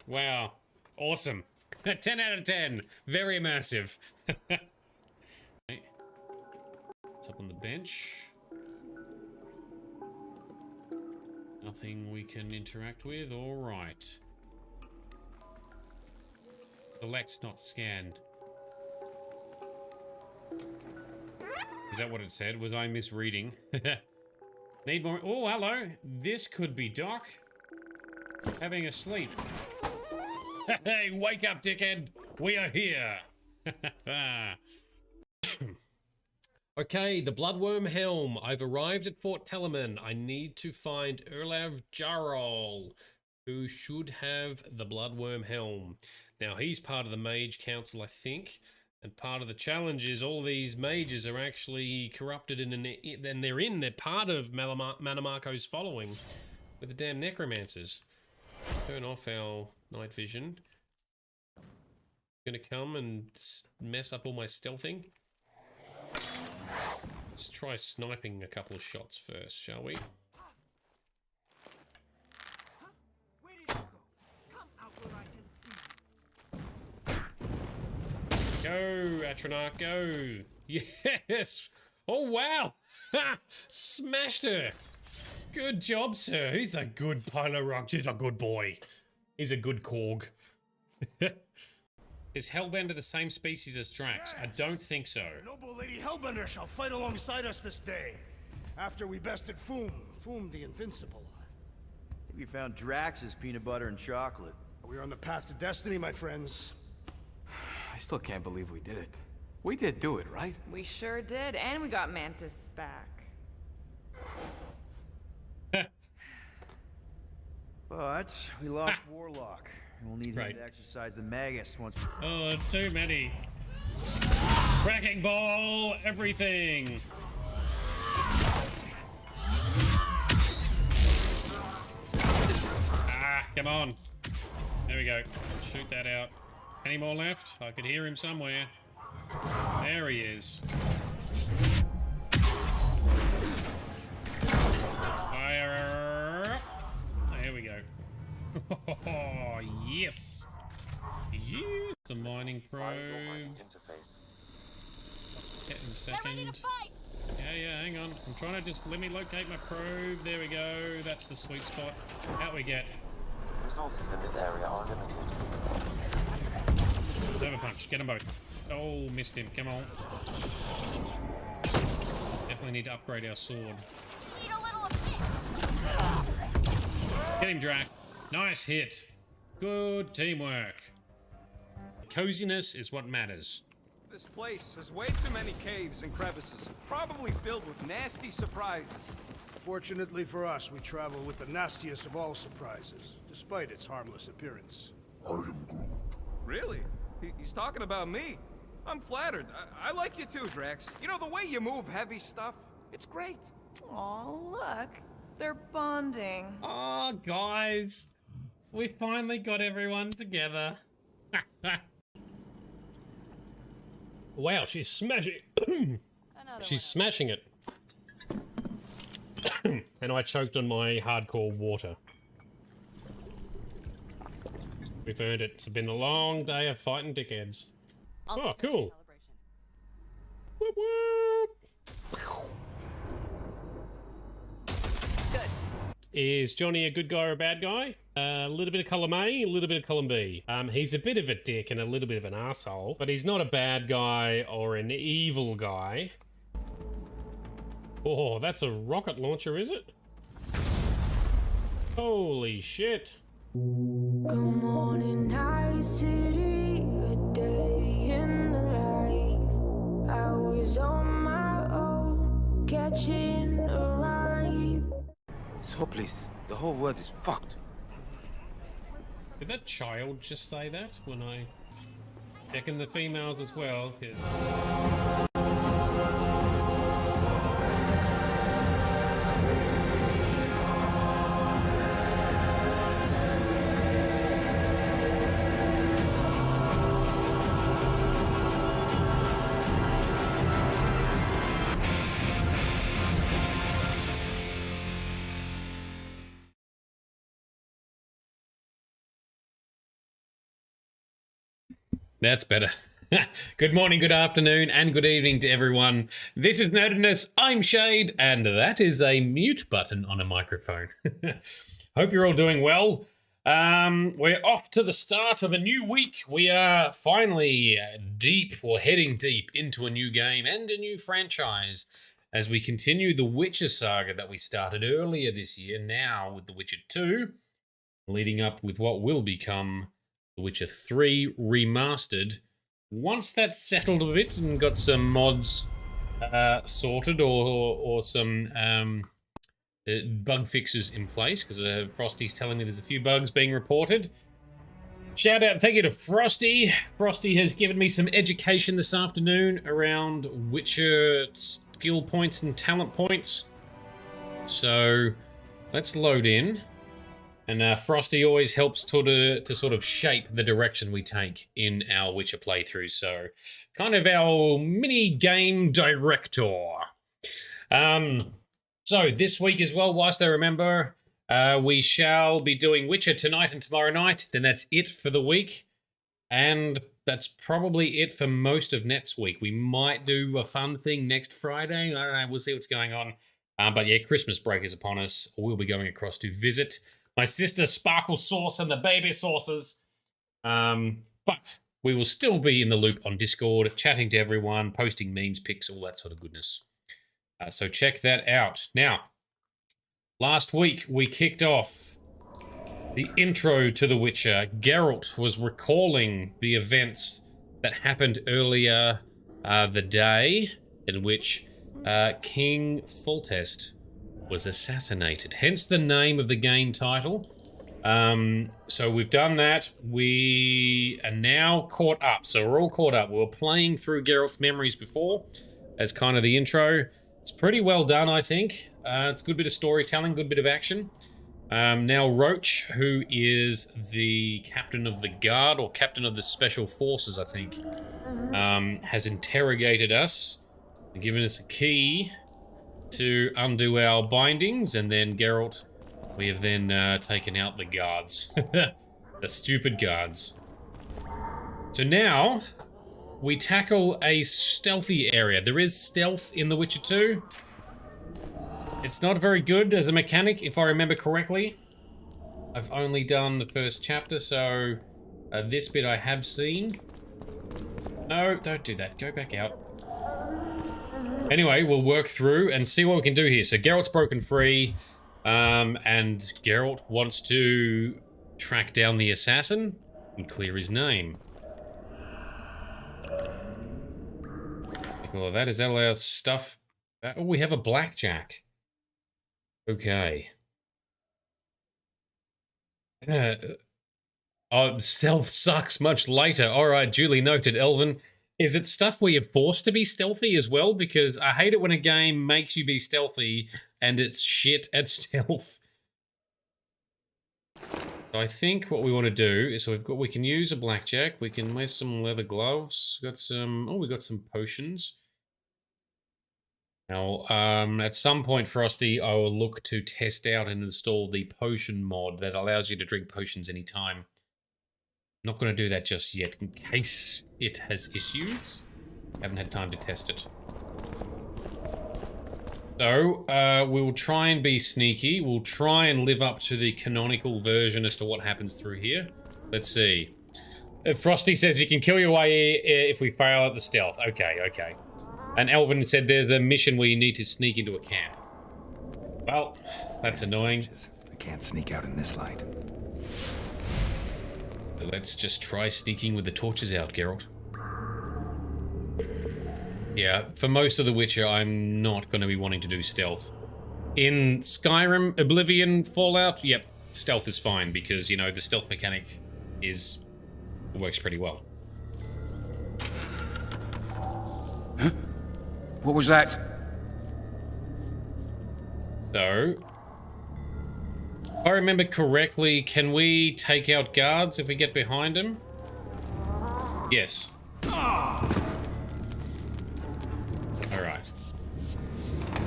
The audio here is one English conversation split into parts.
Wow. Awesome. 10 out of 10. Very immersive. Okay. What's up on the bench? Nothing we can interact with. All right. Select, not scanned. Is that what it said? Was I misreading? Need more. Oh, hello. This could be Doc. Having a sleep. Hey, wake up, dickhead. We are here. Okay, the Bloodworm Helm. I've arrived at Fort Telemann. I need to find Erlav Jarl, who should have the Bloodworm Helm. Now, he's part of the Mage Council, I think. And part of the challenge is all these mages are actually corrupted and they're part of Manamarco's following with the damn necromancers. Turn off our night vision. Gonna come and mess up all my stealthing. Let's try sniping a couple of shots first, shall we? Where did you go? Come out where I can see. Go, Atronach, go! Yes! Oh, wow! Ha! Smashed her! Good job, sir. He's a good Pylo-Rock. He's a good boy. He's a good Korg. Is Hellbender the same species as Drax? Yes. I don't think so. The noble Lady Hellbender shall fight alongside us this day. After we bested Foom the Invincible. I think we found Drax's peanut butter and chocolate. We are on the path to destiny, my friends. I still can't believe we did it. We did do it, right? We sure did, and we got Mantis back. But we lost Warlock. We'll need him to exercise the Magus once. Oh, too many. Wrecking ball, everything. Ah, come on. There we go. Shoot that out. Any more left? I could hear him somewhere. There he is. Fire. There we go. Oh, yes. Yes. The mining probe. Get in a second. Yeah, hang on. I'm trying to just let me locate my probe. There we go. That's the sweet spot. Out we get. Resources in this area are limited. Server punch. Get them both. Oh, missed him. Come on. Definitely need to upgrade our sword. Need a little assist. Get him, Drac. Nice hit. Good teamwork. Coziness is what matters. This place has way too many caves and crevices, probably filled with nasty surprises. Fortunately for us, we travel with the nastiest of all surprises, despite its harmless appearance. I am Groot. Really? He's talking about me. I'm flattered. I like you too, Drax. You know, the way you move heavy stuff, it's great. Oh, look. They're bonding. Oh, guys. We finally got everyone together. Wow, she's smashing. She's smashing it. And I choked on my hardcore water. We've earned it. It's been a long day of fighting dickheads. Oh, cool. Whoop, whoop. Good. Is Johnny a good guy or a bad guy? A little bit of column A, a little bit of column B. He's a bit of a dick and a little bit of an asshole, but he's not a bad guy or an evil guy. Oh, that's a rocket launcher, is it? Holy shit. Good morning, night city, a day in the life. I was on my own, catching a ride. It's hopeless. The whole world is fucked. Did that child just say that when I checking the females as well? That's better. Good morning, good afternoon, and good evening to everyone. This is Nerdedness. I'm Shade, and that is a mute button on a microphone. Hope you're all doing well. We're off to the start of a new week. We are finally heading deep into a new game and a new franchise as we continue the Witcher saga that we started earlier this year, now with The Witcher 2, leading up with what will become The Witcher 3 Remastered. Once that's settled a bit and got some mods sorted or some bug fixes in place, because Frosty's telling me there's a few bugs being reported. Shout out, thank you to Frosty. Frosty has given me some education this afternoon around Witcher skill points and talent points. So let's load in. And Frosty always helps to sort of shape the direction we take in our Witcher playthrough. So kind of our mini game director. So this week as well, whilst I remember, we shall be doing Witcher tonight and tomorrow night. Then that's it for the week. And that's probably it for most of next week. We might do a fun thing next Friday. I don't know. We'll see what's going on. But yeah, Christmas break is upon us. We'll be going across to visit my sister Sparkle Sauce and the baby sauces. But we will still be in the loop on Discord, chatting to everyone, posting memes, pics, all that sort of goodness. So check that out. Now, last week we kicked off the intro to The Witcher. Geralt was recalling the events that happened earlier the day in which King Foltest was assassinated, hence the name of the game title. So we've done that. We are now caught up. So we're all caught up. We were playing through Geralt's memories before as kind of the intro. It's pretty well done, I think. It's a good bit of storytelling, good bit of action. Now Roach, who is the captain of the guard, or captain of the special forces, I think, has interrogated us and given us a key to undo our bindings, and then Geralt, we have then taken out the guards. The stupid guards. So now, we tackle a stealthy area. There is stealth in The Witcher 2. It's not very good as a mechanic, if I remember correctly. I've only done the first chapter, so this bit I have seen. No, don't do that. Go back out. Anyway, we'll work through and see what we can do here. So Geralt's broken free, and Geralt wants to track down the assassin and clear his name. Take all of that. Is that all our stuff? Oh, we have a blackjack. Okay. Oh, stealth sucks much later. All right, duly noted, Elvin. Is it stuff where you're forced to be stealthy as well? Because I hate it when a game makes you be stealthy and it's shit at stealth. So I think what we want to do is we can use a blackjack. We can wear some leather gloves. We got some potions. Now, at some point, Frosty, I will look to test out and install the potion mod that allows you to drink potions anytime. Not going to do that just yet, in case it has issues. Haven't had time to test it. So, we'll try and be sneaky. We'll try and live up to the canonical version as to what happens through here. Let's see. Frosty says you can kill your way if we fail at the stealth. Okay, okay. And Elvin said there's a mission where you need to sneak into a camp. Well, that's annoying. I can't sneak out in this light. Let's just try sneaking with the torches out, Geralt. Yeah, for most of The Witcher, I'm not going to be wanting to do stealth. In Skyrim, Oblivion, Fallout, yep, stealth is fine because, you know, the stealth mechanic works pretty well. Huh? What was that? So, if I remember correctly, can we take out guards if we get behind them? Yes. Alright.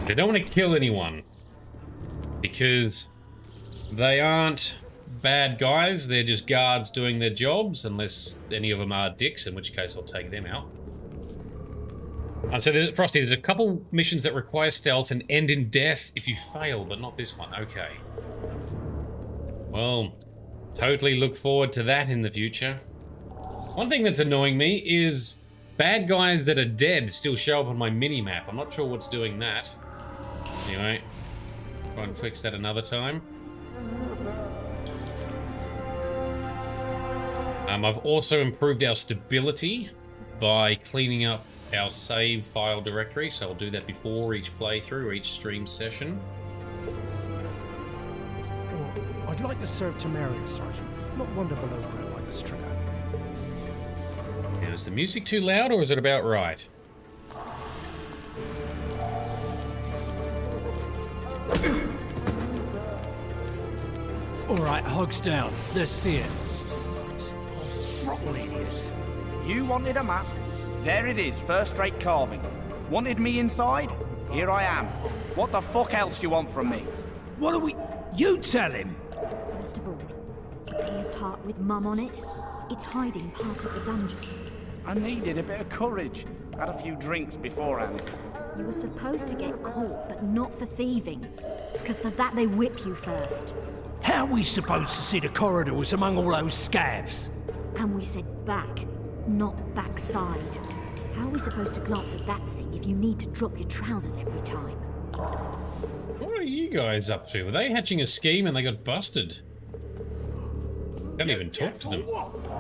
They don't want to kill anyone because they aren't bad guys. They're just guards doing their jobs, unless any of them are dicks, in which case I'll take them out. So, Frosty, there's a couple missions that require stealth and end in death if you fail, but not this one. Okay. Well, totally look forward to that in the future. One thing that's annoying me is bad guys that are dead still show up on my mini-map. I'm not sure what's doing that. Anyway, try and fix that another time. I've also improved our stability by cleaning up our save file directory, so I'll do that before each playthrough or each stream session. Oh, I'd like to serve Tamaria, Sergeant. Not one to below for it like a striker. Now, is the music too loud or is it about right? Alright, hogs down. Let's see it. Throttle idiots. You wanted a map? There it is, first-rate carving. Wanted me inside? Here I am. What the fuck else you want from me? What are we... You tell him! First of all, a pierced heart with mum on it. It's hiding part of the dungeon. I needed a bit of courage. Had a few drinks beforehand. You were supposed to get caught, but not for thieving. Because for that they whip you first. How are we supposed to see the corridors among all those scabs? And we said back, not backside. How are we supposed to glance at that thing if you need to drop your trousers every time? What are you guys up to? Were they hatching a scheme and they got busted? Can't even talk to them.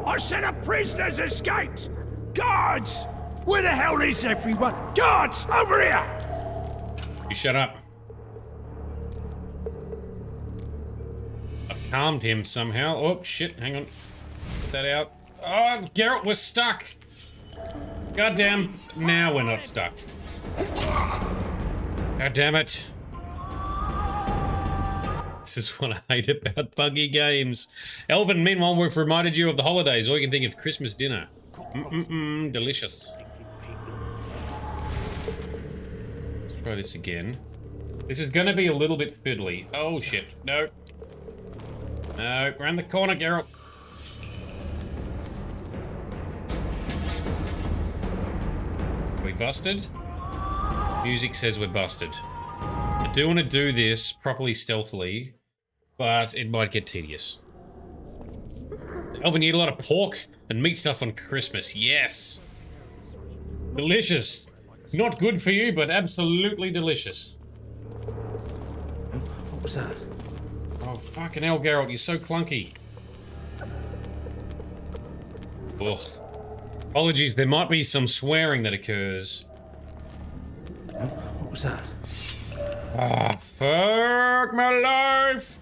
I said a prisoner's escaped! Guards! Where the hell is everyone? Guards! Over here! You shut up. I've calmed him somehow. Oh, shit, hang on. Put that out. Oh, Geralt, we're stuck! Goddamn, now we're not stuck. God damn it. This is what I hate about buggy games. Elvin, meanwhile, we've reminded you of the holidays. All you can think of Christmas dinner. Delicious. Let's try this again. This is gonna be a little bit fiddly. Oh shit, no. No, round the corner, Geralt. We busted? Music says we're busted. I do want to do this properly stealthily, but it might get tedious. Elvin, you eat a lot of pork and meat stuff on Christmas. Yes! Delicious. Not good for you, but absolutely delicious. What was that? Oh, fucking hell, Geralt, you're so clunky. Ugh. Apologies, there might be some swearing that occurs. What was that? Ah, fuck my life!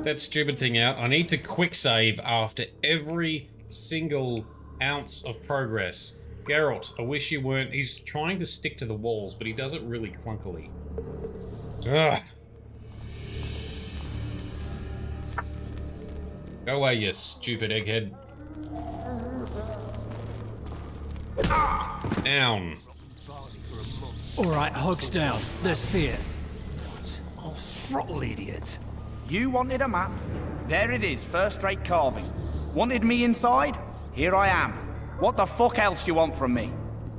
That stupid thing out. I need to quick save after every single ounce of progress. Geralt, I wish you weren't... He's trying to stick to the walls, but he does it really clunkily. Ugh. Go away, you stupid egghead. Down. Alright, hogs down. Let's see it. Oh, throttle idiot. You wanted a map? There it is, first-rate carving. Wanted me inside? Here I am. What the fuck else you want from me?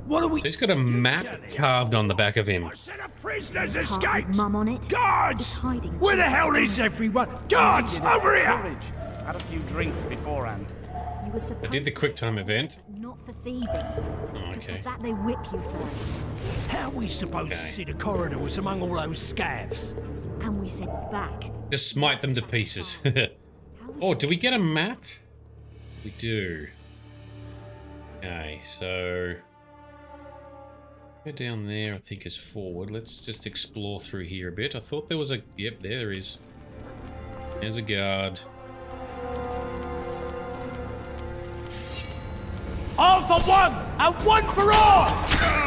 What are we... So he's got a map carved on the back of him. I said a prisoner's It's heart with escaped! mum on it. Guards! It's hiding Where the part hell of is everyone? Guards! Needed a Over bit of here! courage. Had a few drinks beforehand. You were supposed I did the QuickTime event. not for thieving. Oh, okay. For that they whip you first. How are we supposed to see the corridors among all those scabs? And we said back. Just smite them to pieces. Oh, do we get a map? We do. Okay, so... Go down there, I think is forward. Let's just explore through here a bit. I thought there was a... Yep, there is. There's a guard. All for one, and one for all!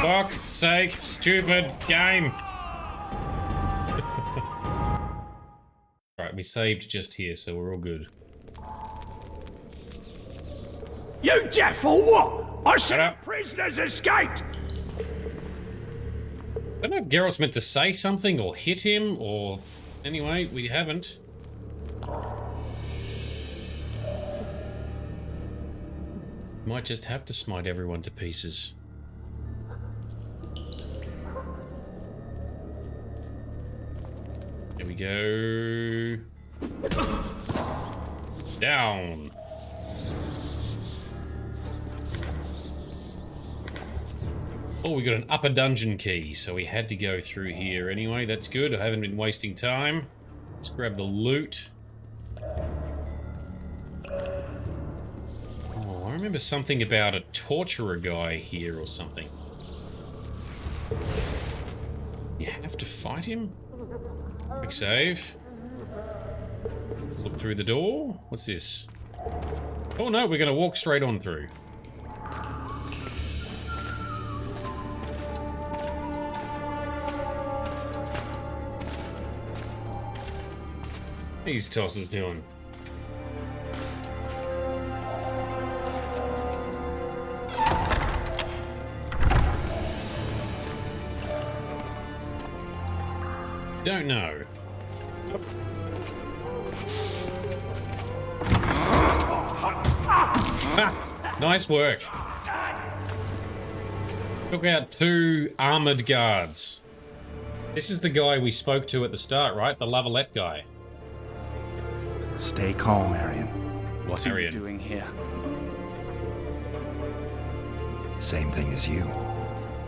Fuck's sake, stupid game. Right, we saved just here, so we're all good. You deaf or what? I said up. prisoners escaped! don't know if Geralt's meant to say something or hit him or... Anyway, we haven't. Might just have to smite everyone to pieces. There we go. Down. Oh, we got an upper dungeon key, so we had to go through here anyway. That's good. I haven't been wasting time. Let's grab the loot. Oh, I remember something about a torturer guy here or something. You have to fight him? Quick save. Look through the door. What's this? Oh no, we're going to walk straight on through. These tosses doing. Don't know. Ah, nice work. Took out 2 armored guards. This is the guy we spoke to at the start, right? The Lavalette guy. Stay calm, Arian. What are you doing here? Same thing as you.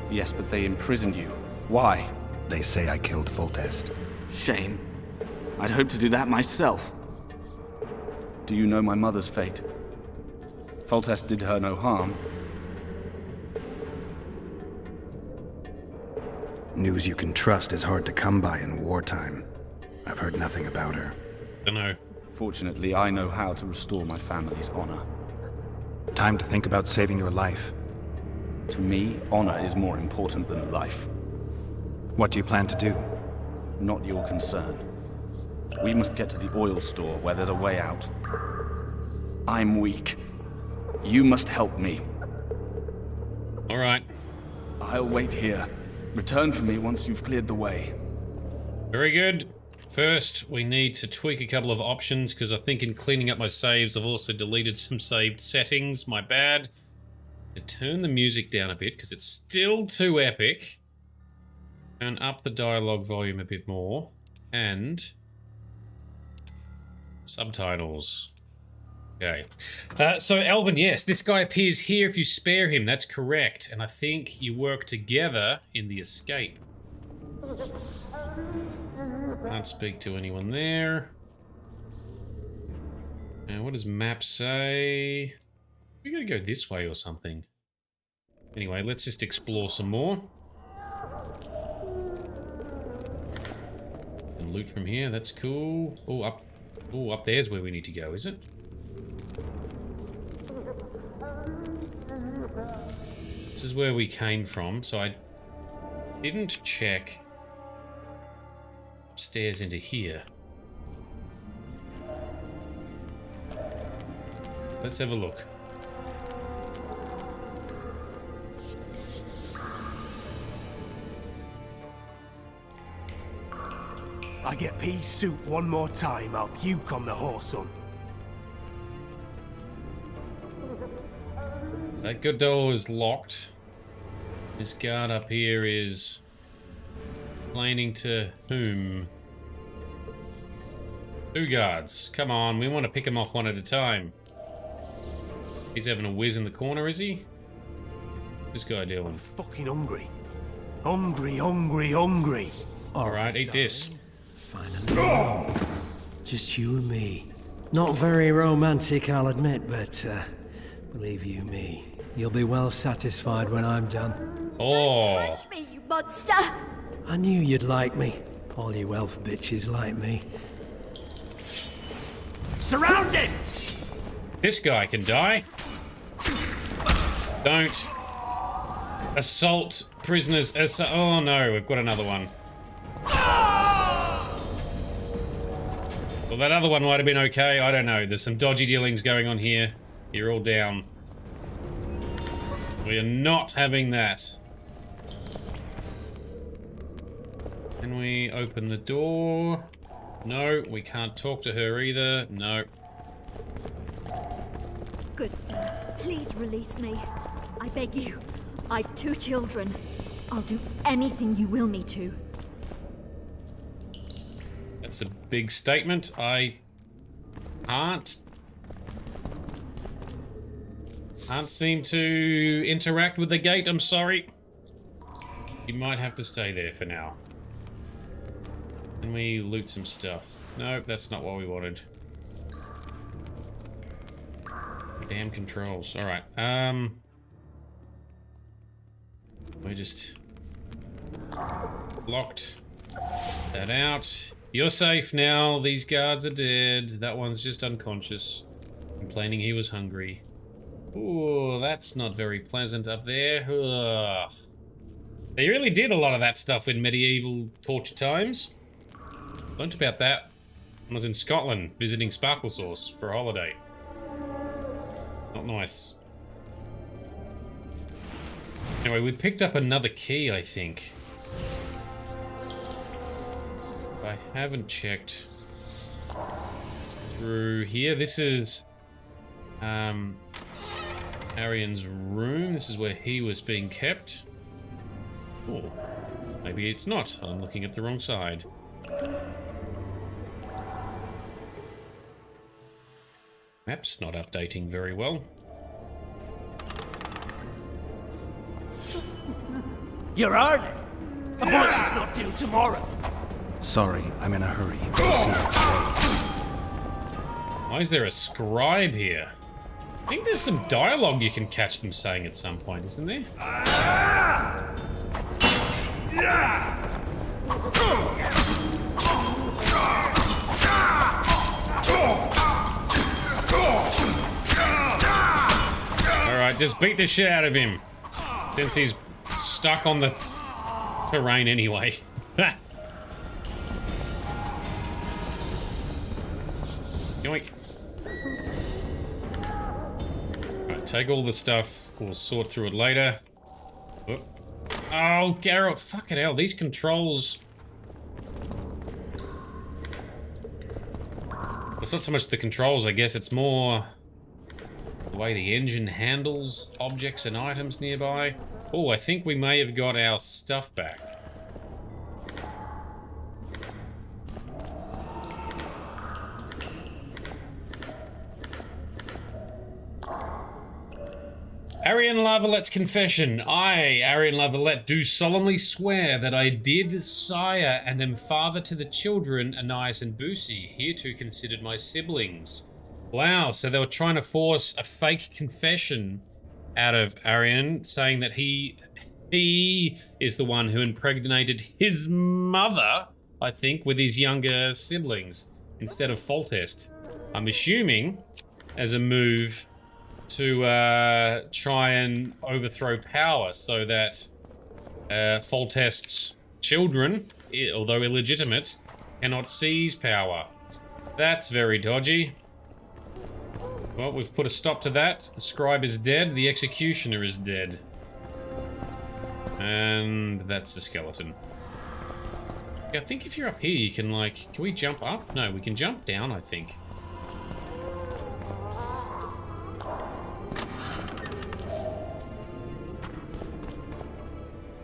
Yes, but they imprisoned you. Why? They say I killed Foltest. Shame. I'd hoped to do that myself. Do you know my mother's fate? Foltest did her no harm. News you can trust is hard to come by in wartime. I've heard nothing about her. Dunno. Fortunately, I know how to restore my family's honor. Time to think about saving your life. To me, honor is more important than life. What do you plan to do? Not your concern. We must get to the oil store where there's a way out. I'm weak. You must help me. All right. I'll wait here. Return for me once you've cleared the way. Very good. First, we need to tweak a couple of options, because I think in cleaning up my saves, I've also deleted some saved settings. My bad. To turn the music down a bit, because it's still too epic. Turn up the dialogue volume a bit more. And... subtitles. Okay. So, Elvin, yes, this guy appears here if you spare him. That's correct. And I think you work together in the escape. Can't speak to anyone there. And what does map say? We gotta go this way or something. Anyway, let's just explore some more. And loot from here, that's cool. Oh, up there's where we need to go, is it? This is where we came from, so I didn't check upstairs into here. Let's have a look. I get pea soup one more time, I'll puke on the horse on. That good door is locked. This guard up here is complaining to whom? 2 guards. Come on, we want to pick them off one at a time. He's having a whiz in the corner, is he? What's this guy doing? I'm fucking hungry. Hungry. Alright, eat this. Finally. Just you and me. Not very romantic, I'll admit, but believe you me, you'll be well satisfied when I'm done. Oh. Don't touch me, you monster! I knew you'd like me. All you elf bitches like me. Surrounded! This guy can die. Don't. Assault prisoners. Oh no, we've got another one. Well, that other one might have been okay. I don't know. There's some dodgy dealings going on here. You're all down. We are not having that. Can we open the door? No, we can't talk to her either. No. Good sir, please release me. I beg you. I've 2 children. I'll do anything you will me to. That's a big statement. I can't seem to interact with the gate, I'm sorry. You might have to stay there for now. Can we loot some stuff? Nope, that's not what we wanted. Damn controls. Alright, we just locked that out. You're safe now. These guards are dead. That one's just unconscious, complaining he was hungry. Ooh, that's not very pleasant up there. Ugh. They really did a lot of that stuff in medieval torture times. Learned about that when I was in Scotland visiting Sparkle Source for a holiday. Not nice. Anyway, we picked up another key, I think. I haven't checked through here. This is Arian's room. This is where he was being kept. Oh, maybe it's not. I'm looking at the wrong side. Map's not updating very well. You're early. Appointment's not due tomorrow. Sorry, I'm in a hurry. Why is there a scribe here? I think there's some dialogue you can catch them saying at some point, isn't there? Alright, just beat the shit out of him. Since he's stuck on the terrain anyway. Yoink. Right, take all the stuff. We'll sort through it later. Oh, Geralt, fucking hell. These controls... It's not so much the controls, I guess. It's more the way the engine handles objects and items nearby. Oh, I think we may have got our stuff back. Arian Lavallette's confession. I, Arian Lavalette, do solemnly swear that I did sire and am father to the children Anais and Busi, hereto considered my siblings. Wow, so they were trying to force a fake confession out of Arian, saying that he is the one who impregnated his mother, I think, with his younger siblings, instead of Foltest. I'm assuming as a move to try and overthrow power so that Foltest's children, although illegitimate, cannot seize power. That's very dodgy. Well, we've put a stop to that. The scribe is dead. The executioner is dead. And that's the skeleton. I think if you're up here, you can, like... Can we jump up? No, we can jump down, I think.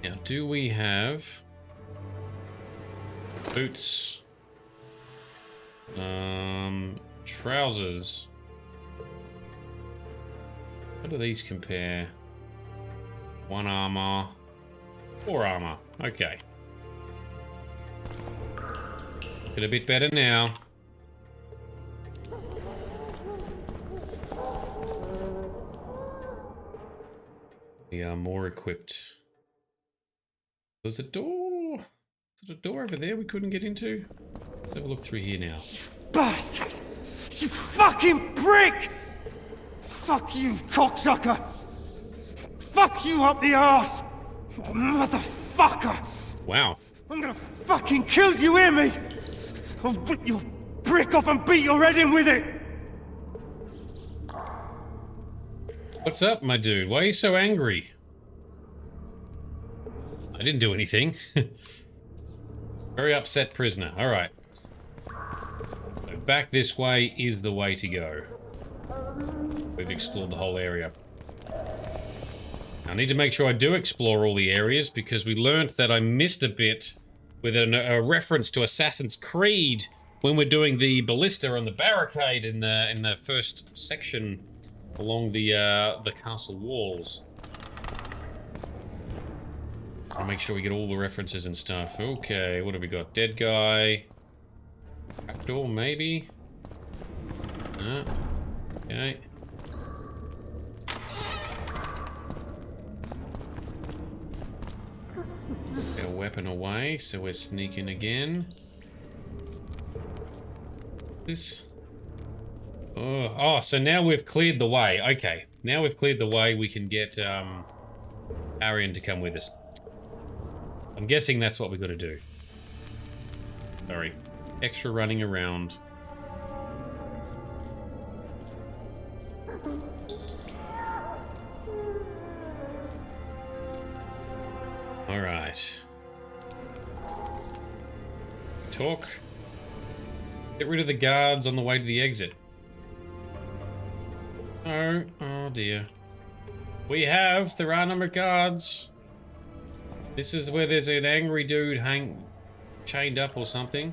Now, do we have... boots? Trousers. How do these compare? 1 armor, 4 armor. Okay. Looking a bit better now. We are more equipped. There's a door. Is there a door over there we couldn't get into? Let's have a look through here now. Bastard! You fucking prick! Fuck you, cocksucker! Fuck you up the arse! Motherfucker! Wow. I'm gonna fucking kill you, hear me? I'll rip your brick off and beat your head in with it! What's up, my dude? Why are you so angry? I didn't do anything. Very upset prisoner. All right. So back this way is the way to go. We've explored the whole area. I need to make sure I do explore all the areas because we learned that I missed a bit with a reference to Assassin's Creed when we're doing the ballista on the barricade in the first section along the castle walls. I'll make sure we get all the references and stuff. Okay, what have we got? Dead guy. Trapdoor, maybe? Okay. Our weapon away, so we're sneaking again. This... Oh, so now we've cleared the way. Okay, now we've cleared the way, we can get Arian to come with us. I'm guessing that's what we got to do. Sorry. Extra running around. Alright. Talk. Get rid of the guards on the way to the exit. Oh dear. We have the right number of guards. This is where there's an angry dude chained up or something.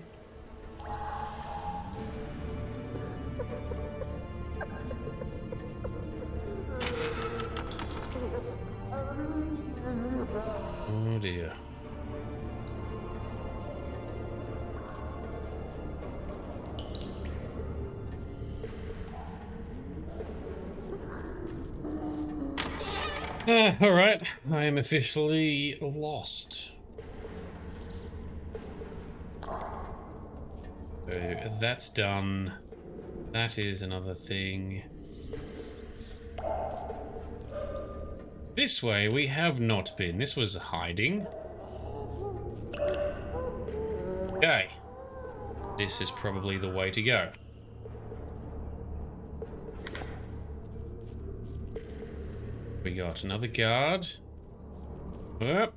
Oh dear. Alright, I am officially lost. So that's done. That is another thing. This way we have not been. This was hiding. Okay. This is probably the way to go. We got another guard. Up.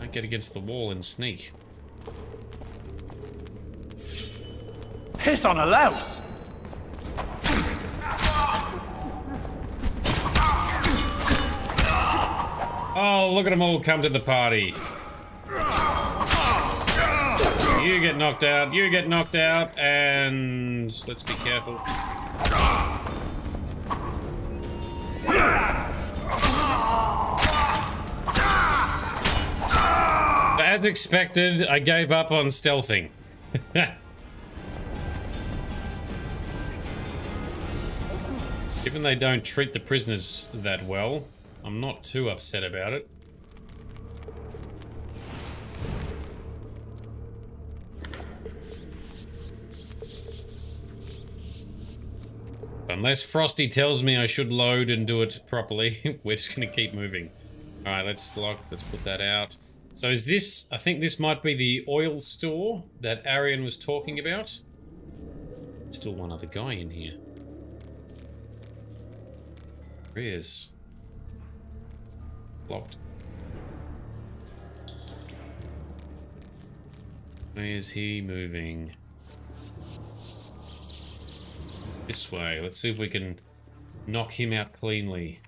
I get against the wall and sneak. Piss on a louse! Oh, look at them all come to the party. You get knocked out, you get knocked out, and let's be careful. As expected, I gave up on stealthing. Given they don't treat the prisoners that well, I'm not too upset about it. Unless Frosty tells me I should load and do it properly, we're just gonna keep moving. Alright, let's put that out. So is this, I think this might be the oil store that Arian was talking about. Still one other guy in here. Where he is? Locked. Where is he moving? This way. Let's see if we can knock him out cleanly.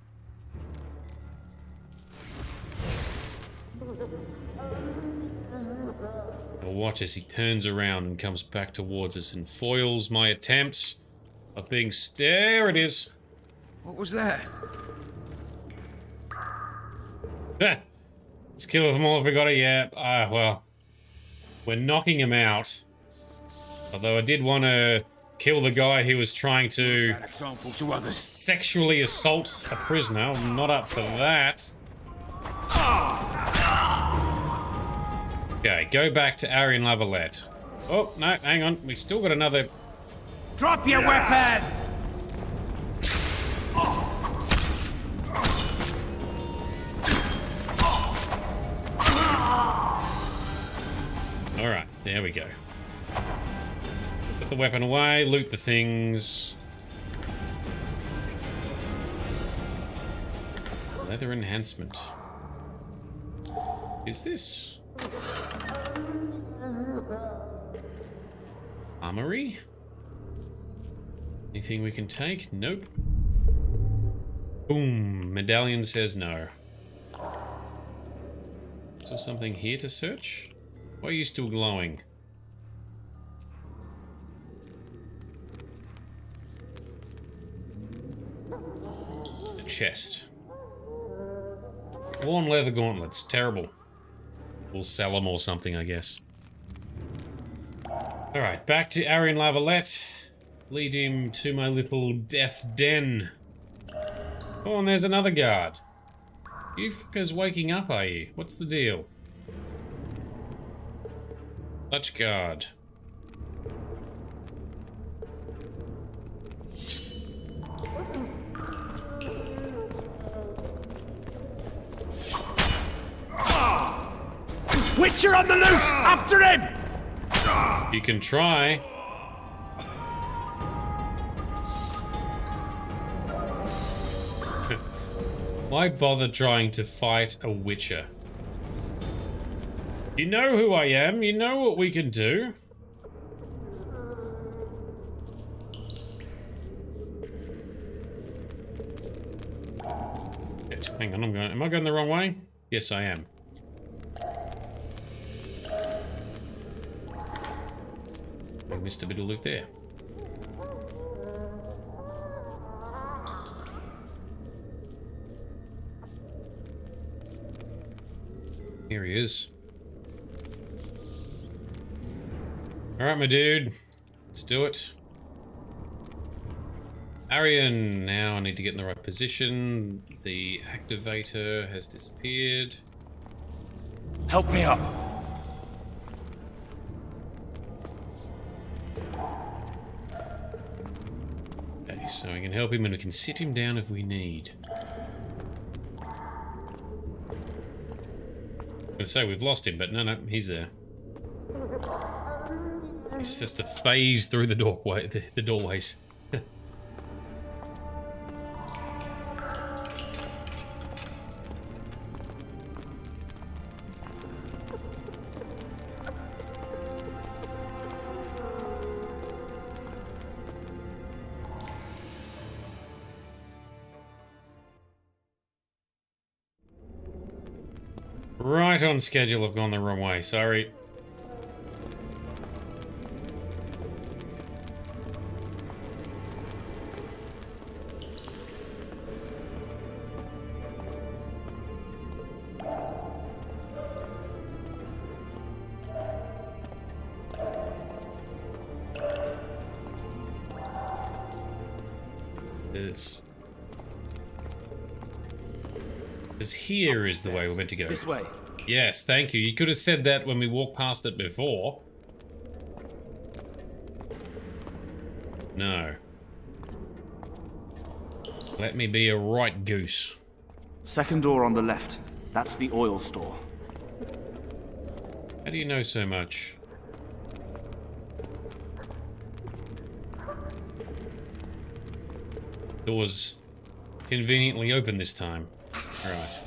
I'll watch as he turns around and comes back towards us and foils my attempts of being there it is. What was that? Let's kill them all if we got it, yeah. Well. We're knocking him out. Although I did want to kill the guy who was trying to sexually assault a prisoner. I'm not up for that. Okay, go back to Arian Lavalette. Oh, no, hang on. We still got another... Drop your weapon! Alright, there we go. Put the weapon away, loot the things. Leather enhancement. is this? Armory? Anything we can take? Nope. Boom. Medallion says no. Is there something here to search? Why are you still glowing? A chest. Worn leather gauntlets. Terrible. We'll sell them or something, I guess. Alright, back to Arian Lavalette. Lead him to my little death den. Oh, and there's another guard. You fuckers waking up, are you? What's the deal? Dutch guard. Witcher on the loose! After him! You can try. Why bother trying to fight a Witcher? You know who I am. You know what we can do. Shit, hang on, am I going the wrong way? Yes, I am. I missed a bit of loot there. Here he is. Alright, my dude. Let's do it. Arian, now I need to get in the right position. The activator has disappeared. Help me up. Okay, so we can help him and we can sit him down if we need. I was gonna say we've lost him, but no, he's there. He just has to phase through the doorway, the doorways. Right on schedule, I've gone the wrong way, sorry. Because here is the way we're meant to go. This way. Yes, thank you. You could have said that when we walked past it before. No. Let me be a right goose. Second door on the left. That's the oil store. How do you know so much? Door's conveniently open this time. Right.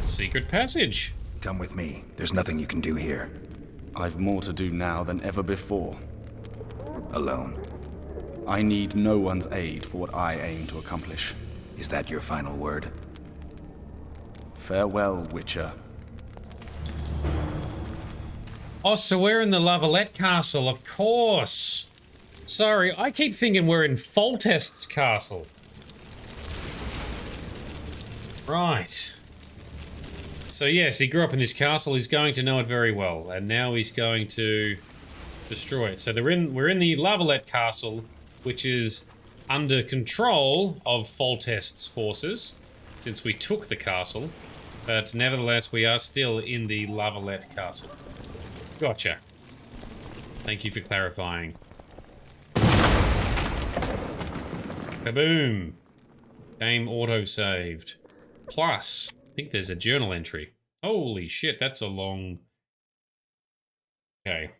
Secret passage. Come with me. There's nothing you can do here. I've more to do now than ever before. Alone. I need no one's aid for what I aim to accomplish. Is that your final word? Farewell, Witcher. Oh, so we're in the Lavalette Castle, of course. Sorry, I keep thinking we're in Foltest's castle. Right. So yes, he grew up in this castle, he's going to know it very well, and now he's going to destroy it. So we're in the Lavalette Castle, which is under control of Foltest's forces, since we took the castle, but nevertheless we are still in the Lavalette Castle. Gotcha. Thank you for clarifying. Kaboom! Game auto-saved. Plus, I think there's a journal entry. Holy shit, that's a long... Okay.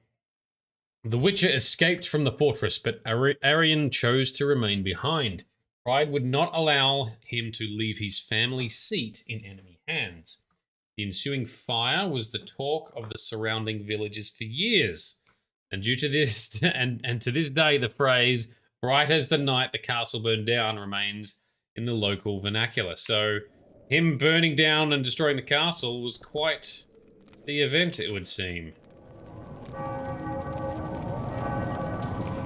The Witcher escaped from the fortress, but Arian chose to remain behind. Pride would not allow him to leave his family seat in enemy hands. The ensuing fire was the talk of the surrounding villages for years. And due to this, and to this day, the phrase, bright as the night the castle burned down, remains in the local vernacular. So him burning down and destroying the castle was quite the event, it would seem.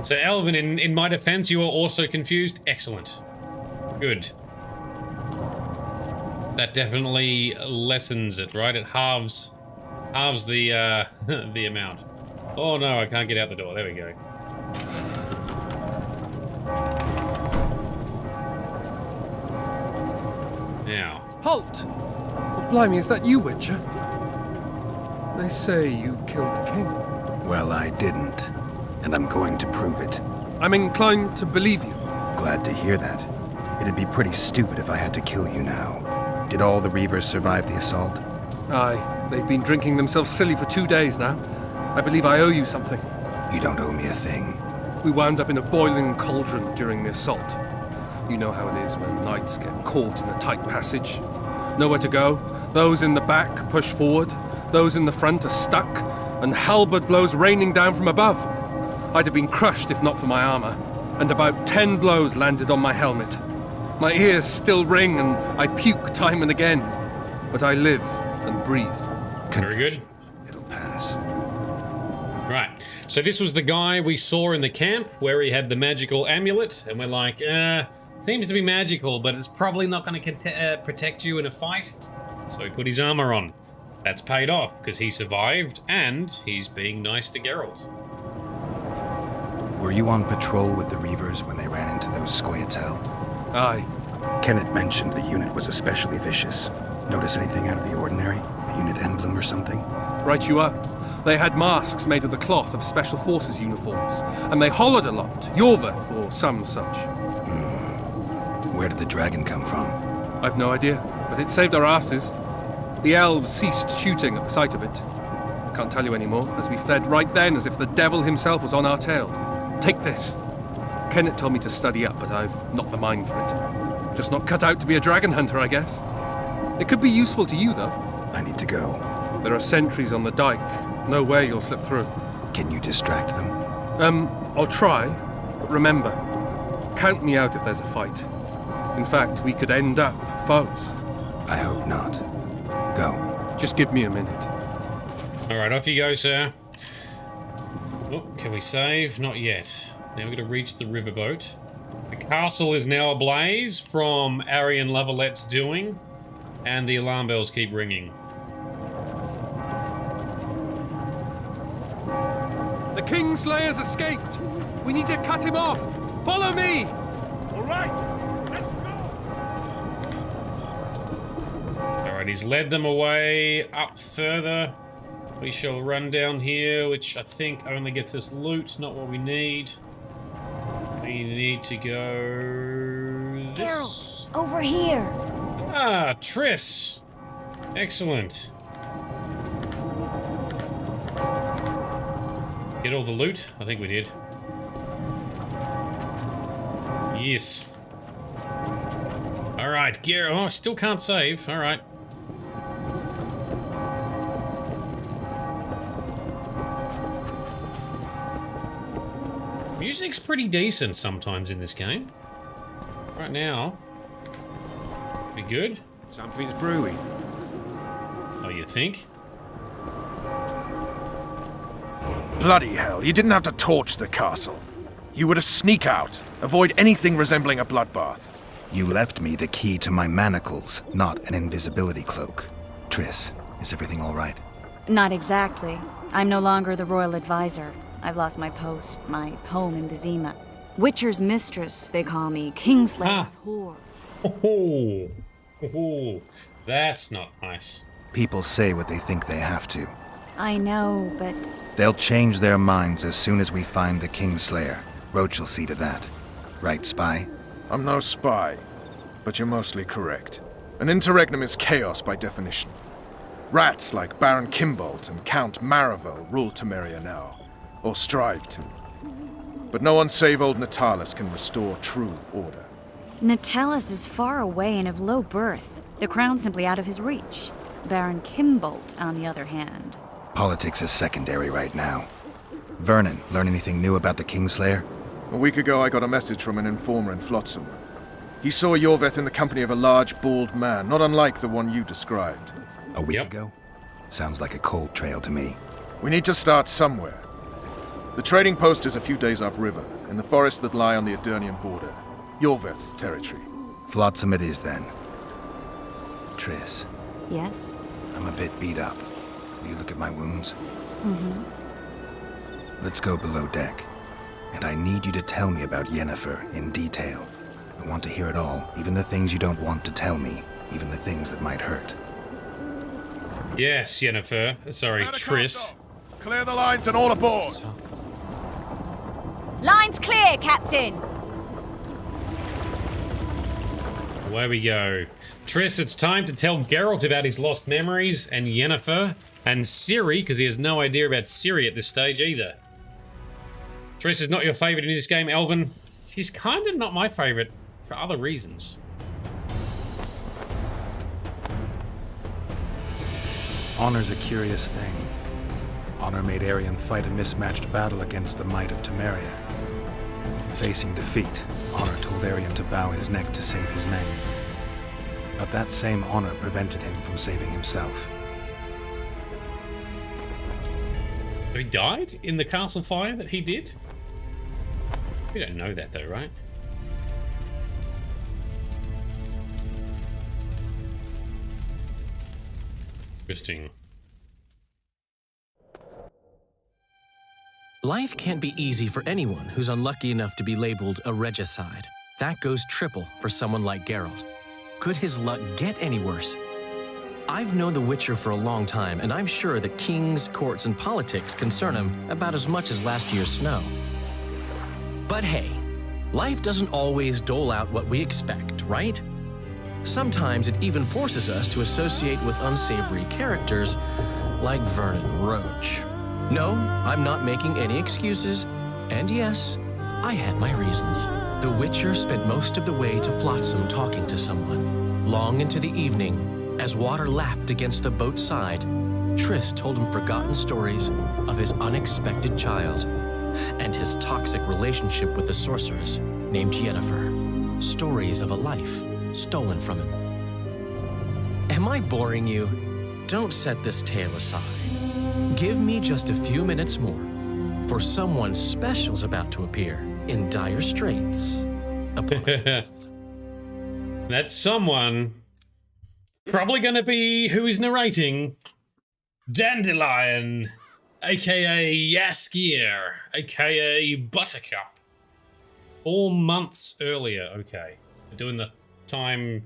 So Elvin, in my defense, you are also confused? Excellent. Good. That definitely lessens it, right? It halves the the amount. Oh no, I can't get out the door. There we go. Now. Halt! Oh, blimey, is that you, Witcher? They say you killed the king. Well, I didn't. And I'm going to prove it. I'm inclined to believe you. Glad to hear that. It'd be pretty stupid if I had to kill you now. Did all the Reavers survive the assault? Aye, they've been drinking themselves silly for 2 days now. I believe I owe you something. You don't owe me a thing. We wound up in a boiling cauldron during the assault. You know how it is when knights get caught in a tight passage. Nowhere to go. Those in the back push forward. Those in the front are stuck. And halberd blows raining down from above. I'd have been crushed if not for my armor. And about 10 blows landed on my helmet. My ears still ring and I puke time and again. But I live and breathe. Very good. It'll pass. Right. So this was the guy we saw in the camp where he had the magical amulet. And we're like, seems to be magical, but it's probably not going to protect you in a fight. So he put his armor on. That's paid off because he survived and he's being nice to Geralt. Were you on patrol with the Reavers when they ran into those Scoia'tael? Aye. Kenneth mentioned the unit was especially vicious. Notice anything out of the ordinary? A unit emblem or something? Right you are. They had masks made of the cloth of Special Forces uniforms, and they hollered a lot. Yorveth or some such. Where did the dragon come from? I've no idea, but it saved our asses. The elves ceased shooting at the sight of it. Can't tell you anymore, as we fled right then as if the devil himself was on our tail. Take this. Kenneth told me to study up, but I've not the mind for it. Just not cut out to be a dragon hunter, I guess. It could be useful to you, though. I need to go. There are sentries on the dike. No way you'll slip through. Can you distract them? I'll try. But remember, count me out if there's a fight. In fact, we could end up foes. I hope not. Go. Just give me a minute. Alright, off you go, sir. Oh, can we save? Not yet. Now we're going to reach the riverboat. The castle is now ablaze from Arian Lavallette's doing, and the alarm bells keep ringing. The Kingslayer's escaped! We need to cut him off! Follow me! All right, let's go! Alright, he's led them away up further. We shall run down here, which I think only gets us loot, not what we need. We need to go... this... Geralt, over here! Ah, Triss! Excellent. Get all the loot? I think we did. Yes. Alright, Geralt. Oh, still can't save. Alright. Music's pretty decent sometimes in this game. Right now. Pretty good. Something's brewing. Oh, you think? Bloody hell, you didn't have to torch the castle. You were to sneak out, avoid anything resembling a bloodbath. You left me the key to my manacles, not an invisibility cloak. Triss, is everything all right? Not exactly. I'm no longer the royal advisor. I've lost my post, my home in Vizima. Witcher's mistress, they call me. Kingslayer's whore. Oh, that's not nice. People say what they think they have to. I know, but... They'll change their minds as soon as we find the Kingslayer. Roach'll see to that. Right, spy? I'm no spy, but you're mostly correct. An interregnum is chaos by definition. Rats like Baron Kimbolt and Count Maravel rule Temeria now. or strive to. But no one save old Natalis can restore true order. Natalis is far away and of low birth. The crown's simply out of his reach. Baron Kimbolt, on the other hand. Politics is secondary right now. Vernon, learn anything new about the Kingslayer? A week ago, I got a message from an informer in Flotsam. He saw Yorveth in the company of a large, bald man, not unlike the one you described. A week ago? Sounds like a cold trail to me. We need to start somewhere. The trading post is a few days upriver, in the forests that lie on the Edirnian border. Yorveth's territory. Flotsam it is, then. Triss. Yes? I'm a bit beat up. Will you look at my wounds? Mm-hmm. Let's go below deck. And I need you to tell me about Yennefer in detail. I want to hear it all, even the things you don't want to tell me, even the things that might hurt. Yes, Yennefer. Sorry, Triss. Clear the lines and all aboard! Lines clear, Captain! Away we go. Triss, it's time to tell Geralt about his lost memories, and Yennefer, and Ciri, because he has no idea about Ciri at this stage either. Triss is not your favourite in this game, Elvin. She's kind of not my favourite for other reasons. Honor's a curious thing. Honor made Arion fight a mismatched battle against the might of Temeria. Facing defeat, Honor told Arion to bow his neck to save his men. But that same honor prevented him from saving himself. So he died in the castle fire that he did? We don't know that though, right? Interesting. Life can't be easy for anyone who's unlucky enough to be labeled a regicide. That goes triple for someone like Geralt. Could his luck get any worse? I've known the Witcher for a long time, and I'm sure that kings, courts, and politics concern him about as much as last year's snow. But hey, life doesn't always dole out what we expect, right? Sometimes it even forces us to associate with unsavory characters like Vernon Roach. No, I'm not making any excuses, and yes, I had my reasons. The Witcher spent most of the way to Flotsam talking to someone. Long into the evening, as water lapped against the boat's side, Triss told him forgotten stories of his unexpected child and his toxic relationship with a sorceress named Yennefer. Stories of a life stolen from him. Am I boring you? Don't set this tale aside. Give me just a few minutes more, for someone special's about to appear in dire straits. That someone probably gonna be who is narrating Dandelion, aka Yaskier, aka Buttercup. 4 months earlier. Okay, we're doing the time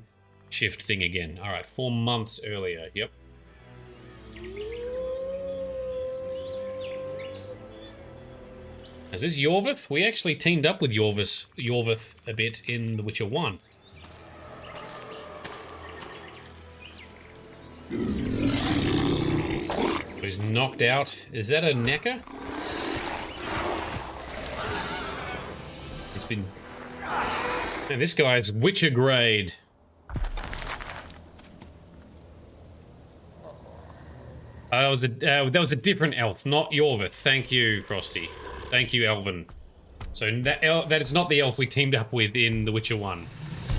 shift thing again. All right, 4 months earlier. Yep. Is this Yorveth? We actually teamed up with Yorveth a bit in The Witcher 1. He's knocked out. Is that a Necker? He's been... Man, this guy's Witcher grade. That was a different elf, not Yorveth. Thank you, Frosty. Thank you, Elvin. So that is not the elf we teamed up with in The Witcher 1.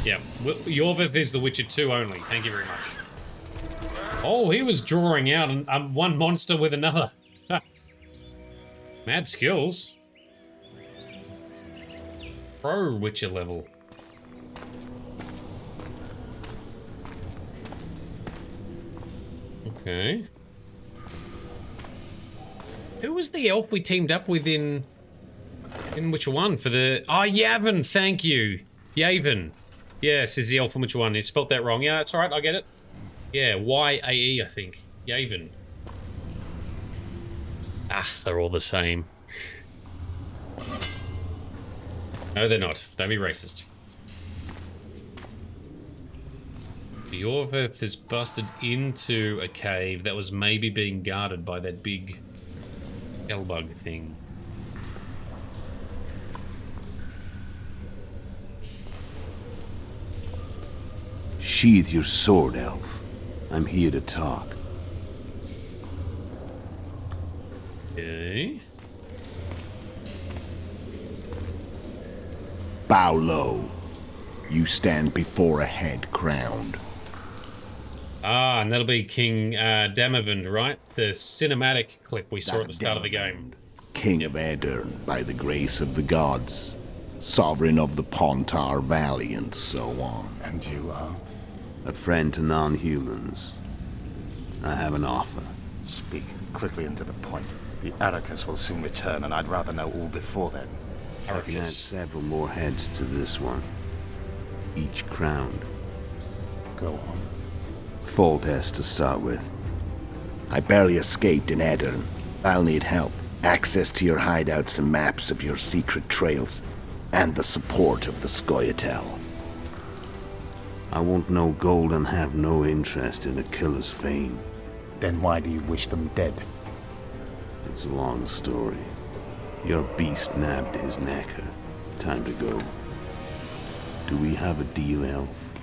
Yeah, Yorveth is The Witcher 2 only. Thank you very much. Oh, he was drawing out one monster with another. Mad skills. Pro Witcher level. Okay. Who was the elf we teamed up with in Witcher 1 for the... Oh, Yavin, thank you. Yavin. Yes, is the elf in Witcher 1. You spelt that wrong. Yeah, that's alright, I get it. Yeah, Y-A-E, I think. Yavin. Ah, they're all the same. No, they're not. Don't be racist. Yorveth has busted into a cave that was maybe being guarded by that big hellbug thing. Sheathe your sword, elf. I'm here to talk. Okay. Bow low. You stand before a head crowned. Ah, and that'll be King Damavend, right? The cinematic clip we saw at the start of the game. King of Aedirn by the grace of the gods. Sovereign of the Pontar Valley and so on. And you are? A friend to non-humans. I have an offer. Speak quickly and to the point. The Arrakis will soon return, and I'd rather know all before then. I can add several more heads to this one. Each crowned. Go on. Foltest to start with. I barely escaped in Aedirn. I'll need help. Access to your hideouts and maps of your secret trails. And the support of the Scoia'tael. I want no gold and have no interest in a killer's fame. Then why do you wish them dead? It's a long story. Your beast nabbed his necker. Time to go. Do we have a deal, elf?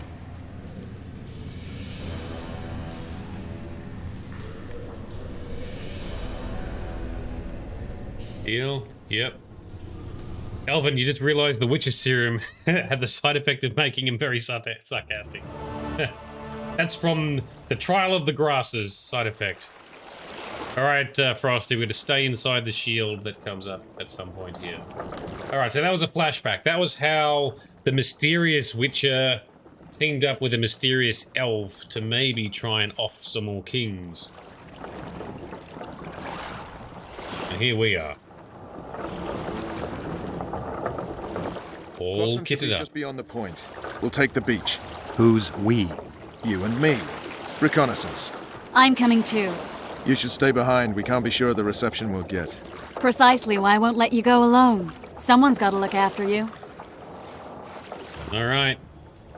Deal? Yep. Elvin, you just realized the Witcher serum had the side effect of making him very sarcastic. That's from the Trial of the Grasses side effect. Alright, Frosty, we're going to stay inside the shield that comes up at some point here. Alright, so that was a flashback. That was how the mysterious Witcher teamed up with a mysterious elf to maybe try and off some more kings. And here we are. All kitted up. Just beyond the point. We'll take the beach. Who's we? You and me. Reconnaissance. I'm coming too. You should stay behind. We can't be sure of the reception we'll get. Precisely why I won't let you go alone. Someone's got to look after you. All right.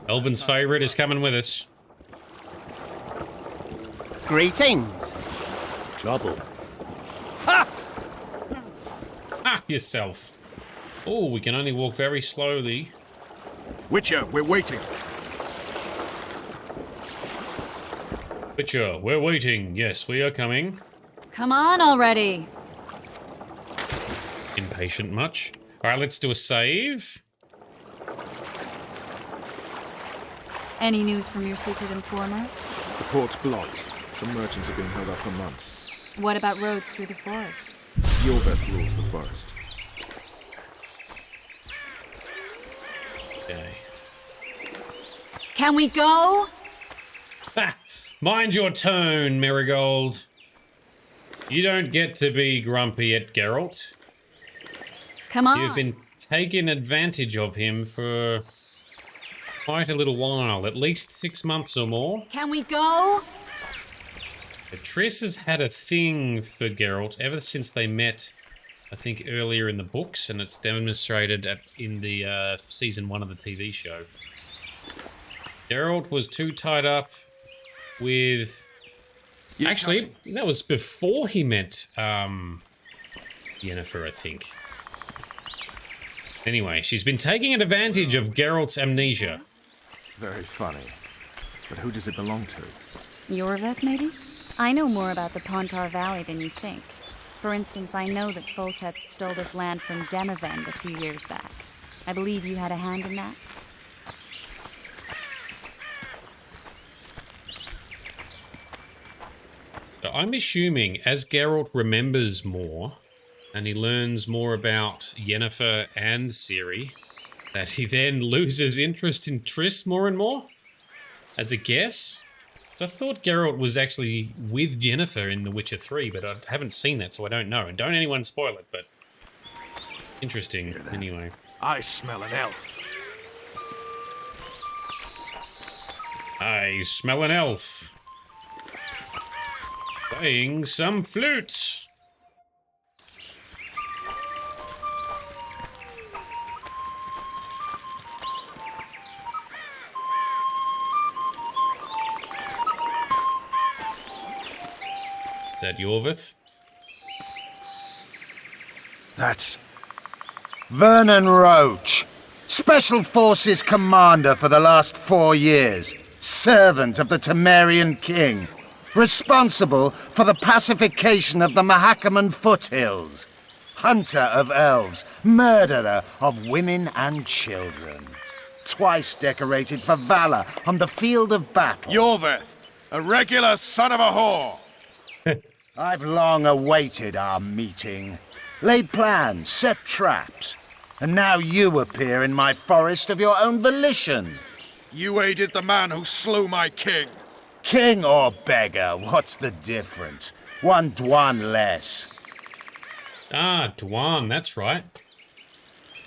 Elvin's favorite is coming with us. Greetings. Trouble. Ha! Ah, yourself. Oh, we can only walk very slowly. Witcher, we're waiting. Witcher, we're waiting. Yes, we are coming. Come on already. Impatient much? All right, let's do a save. Any news from your secret informer? The port's blocked. Some merchants have been held up for months. What about roads through the forest? Yorveth rules the forest. Okay. Can we go? Ha! Mind your tone, Marigold. You don't get to be grumpy at Geralt. Come on. You've been taking advantage of him for quite a little while, at least 6 months or more. Can we go? Triss has had a thing for Geralt ever since they met, I think, earlier in the books, and it's demonstrated in the season 1 of the TV show. Geralt was too tied up with... Actually, that was before he met Yennefer, I think. Anyway, she's been taking advantage of Geralt's amnesia. Very funny. But who does it belong to? Yorveth, maybe? I know more about the Pontar Valley than you think. For instance, I know that Foltest stole this land from Demavend a few years back. I believe you had a hand in that? So I'm assuming as Geralt remembers more, and he learns more about Yennefer and Ciri, that he then loses interest in Triss more and more? As a guess? So I thought Geralt was actually with Yennefer in The Witcher 3, but I haven't seen that, so I don't know. And don't anyone spoil it, but... interesting, anyway. I smell an elf. I smell an elf. Playing some flute. Is that Yorveth? That's Vernon Roach, Special Forces Commander for the last 4 years. servant of the Temerian king, responsible for the pacification of the Mahakaman foothills, hunter of elves, murderer of women and children, twice decorated for valor on the field of battle. Yorveth, a regular son of a whore. I've long awaited our meeting, laid plans, set traps, and now you appear in my forest of your own volition. You aided the man who slew my king. King or beggar, what's the difference? One Dwan less. Ah, Dwan, that's right.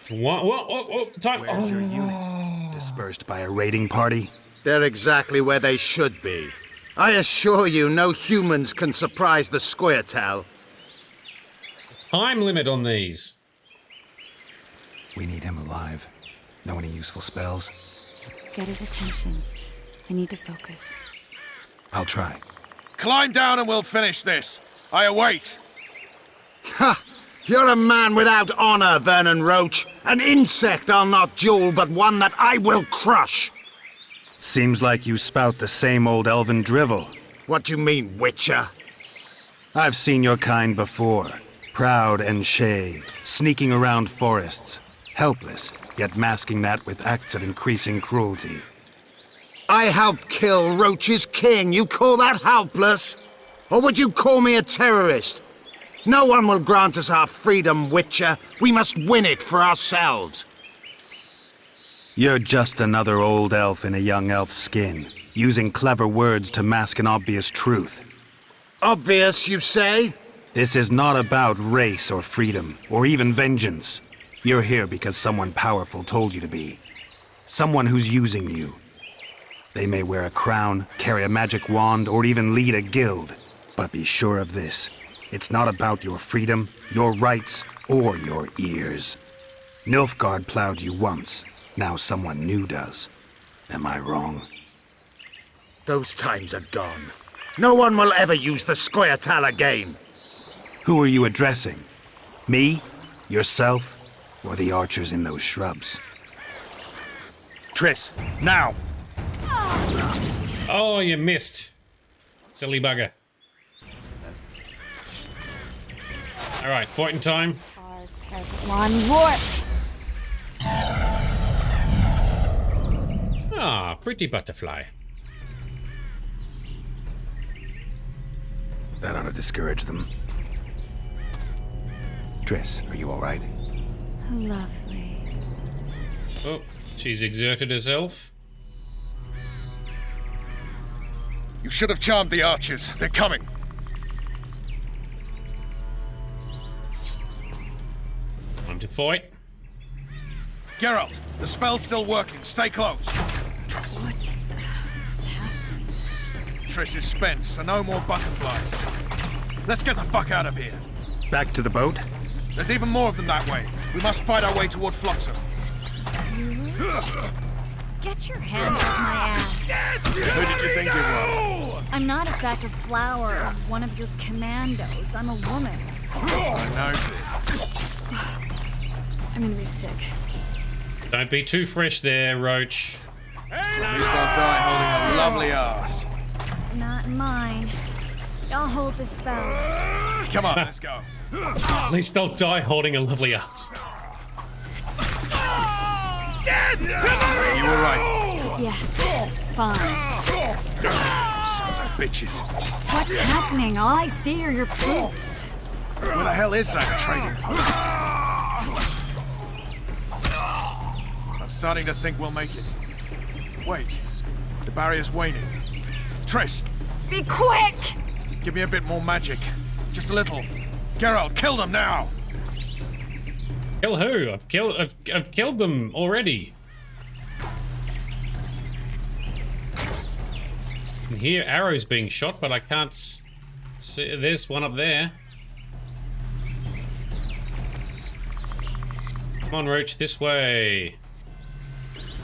Dwan, time. Where's your unit? Dispersed by a raiding party? They're exactly where they should be. I assure you, no humans can surprise the Scoia'tael. Time limit on these. We need him alive. Know any useful spells? Get his attention. I need to focus. I'll try. Climb down and we'll finish this. I await. Ha! You're a man without honor, Vernon Roach. An insect I'll not duel, but one that I will crush. Seems like you spout the same old elven drivel. What do you mean, Witcher? I've seen your kind before. Proud and shaved, sneaking around forests. Helpless, yet masking that with acts of increasing cruelty. I helped kill Roach's king. You call that helpless? Or would you call me a terrorist? No one will grant us our freedom, Witcher. We must win it for ourselves. You're just another old elf in a young elf's skin, using clever words to mask an obvious truth. Obvious, you say? This is not about race or freedom, or even vengeance. You're here because someone powerful told you to be. Someone who's using you. They may wear a crown, carry a magic wand, or even lead a guild. But be sure of this. It's not about your freedom, your rights, or your ears. Nilfgaard plowed you once. Now someone new does. Am I wrong? Those times are gone. No one will ever use the Scoia'tael again. Who are you addressing? Me? Yourself? Or the archers in those shrubs? Triss, now! Oh, you missed. Silly bugger. Alright, fighting time. One warped. Ah, pretty butterfly. That ought to discourage them. Triss, are you alright? Lovely. Oh, she's exerted herself. You should have charmed the archers. They're coming. Time to fight. Geralt, the spell's still working. Stay close. What's happening? Triss is spent, so no more butterflies. Let's get the fuck out of here. Back to the boat? There's even more of them that way. We must fight our way toward Flotsam. Get your hands off my ass. Who did you think it was? I'm not a sack of flour or one of your commandos. I'm a woman. I noticed. I'm gonna be sick. Don't be too fresh there, Roach. At least I'll die holding a lovely ass. Not mine. I'll hold the spell. Come on, let's go. At least I'll die holding a lovely ass. You were right. Yes. Fine. Sons of bitches. What's happening? All I see are your boots. Where the hell is that trading post? I'm starting to think we'll make it. Wait. The barrier's waning. Triss! Be quick! Give me a bit more magic. Just a little. Geralt, kill them now! Kill who? I've killed them already. I can hear arrows being shot, but I can't see. There's one up there. Come on, Roach, this way.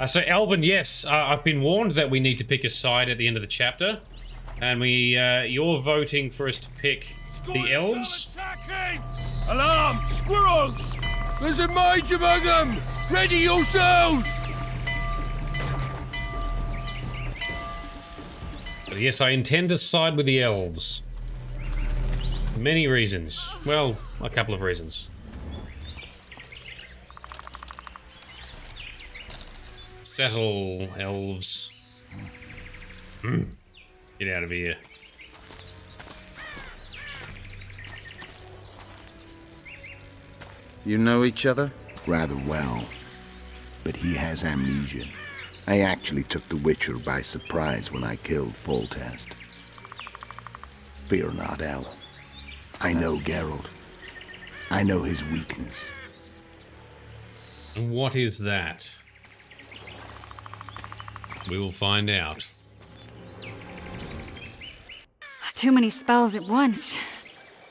So, Elvin, yes, I've been warned that we need to pick a side at the end of the chapter. And you're voting for us to pick the elves. Alarm! Squirrels! There's a mage among them! Ready yourselves! But yes, I intend to side with the elves. For many reasons. Well, a couple of reasons. Settle, elves. Get out of here. You know each other? Rather well. But he has amnesia. I actually took the Witcher by surprise when I killed Foltest. Fear not, elf. I know Geralt. I know his weakness. And what is that? We will find out. Too many spells at once.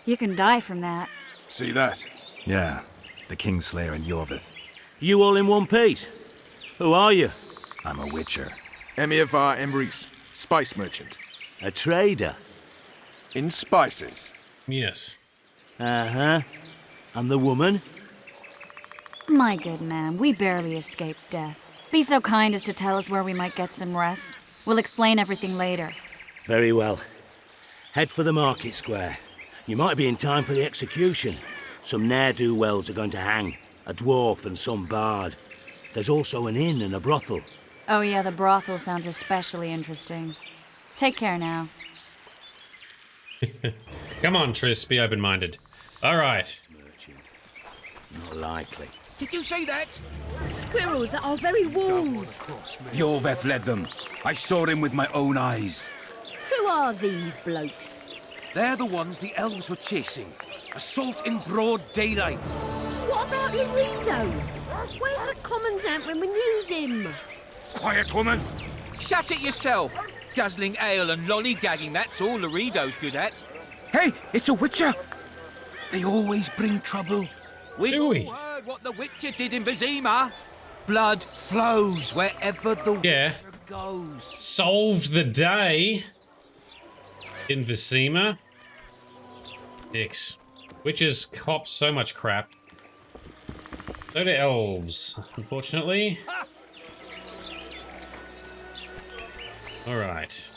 You can die from that. See that? Yeah, the Kingslayer and Yorvith. You all in one piece? Who are you? I'm a Witcher. Emir var Emrys, spice merchant. A trader? In spices? Yes. Uh-huh. And the woman? My good man, we barely escaped death. Be so kind as to tell us where we might get some rest. We'll explain everything later. Very well. Head for the market square. You might be in time for the execution. Some ne'er-do-wells are going to hang. A dwarf and some bard. There's also an inn and a brothel. Oh yeah, the brothel sounds especially interesting. Take care now. Come on, Triss, be open-minded. All right. Not likely. Did you see that? Squirrels at our very walls. Yorveth led them. I saw him with my own eyes. Who are these blokes? They're the ones the elves were chasing. Assault in broad daylight. What about Laredo? Where's the commandant when we need him? Quiet, woman! Shut it yourself. Guzzling ale and lollygagging, that's all Laredo's good at. Hey, it's a Witcher! They always bring trouble. We've all heard what the Witcher did in Vizima. Blood flows wherever the Yeah. Witcher goes. Solved the day in Vizima. Dicks. Witches cop so much crap. So do elves, unfortunately. Alright.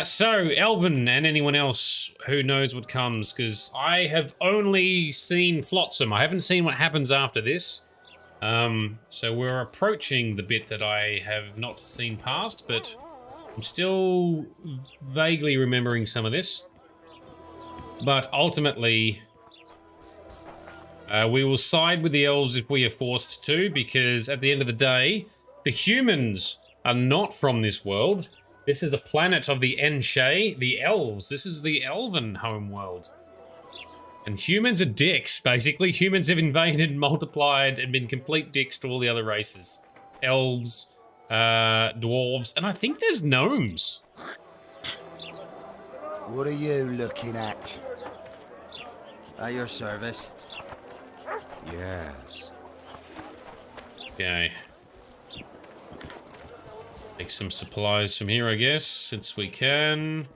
So, Elvin and anyone else who knows what comes, because I have only seen Flotsam. I haven't seen what happens after this. So we're approaching the bit that I have not seen past, but I'm still vaguely remembering some of this. But ultimately, we will side with the elves if we are forced to, because at the end of the day, the humans are not from this world. This is a planet of the Enshe, the elves. This is the elven homeworld. And humans are dicks, basically. Humans have invaded, multiplied, and been complete dicks to all the other races. Elves, dwarves, and I think there's gnomes. What are you looking at? At your service. Yes. Okay. Take some supplies from here, I guess, since we can.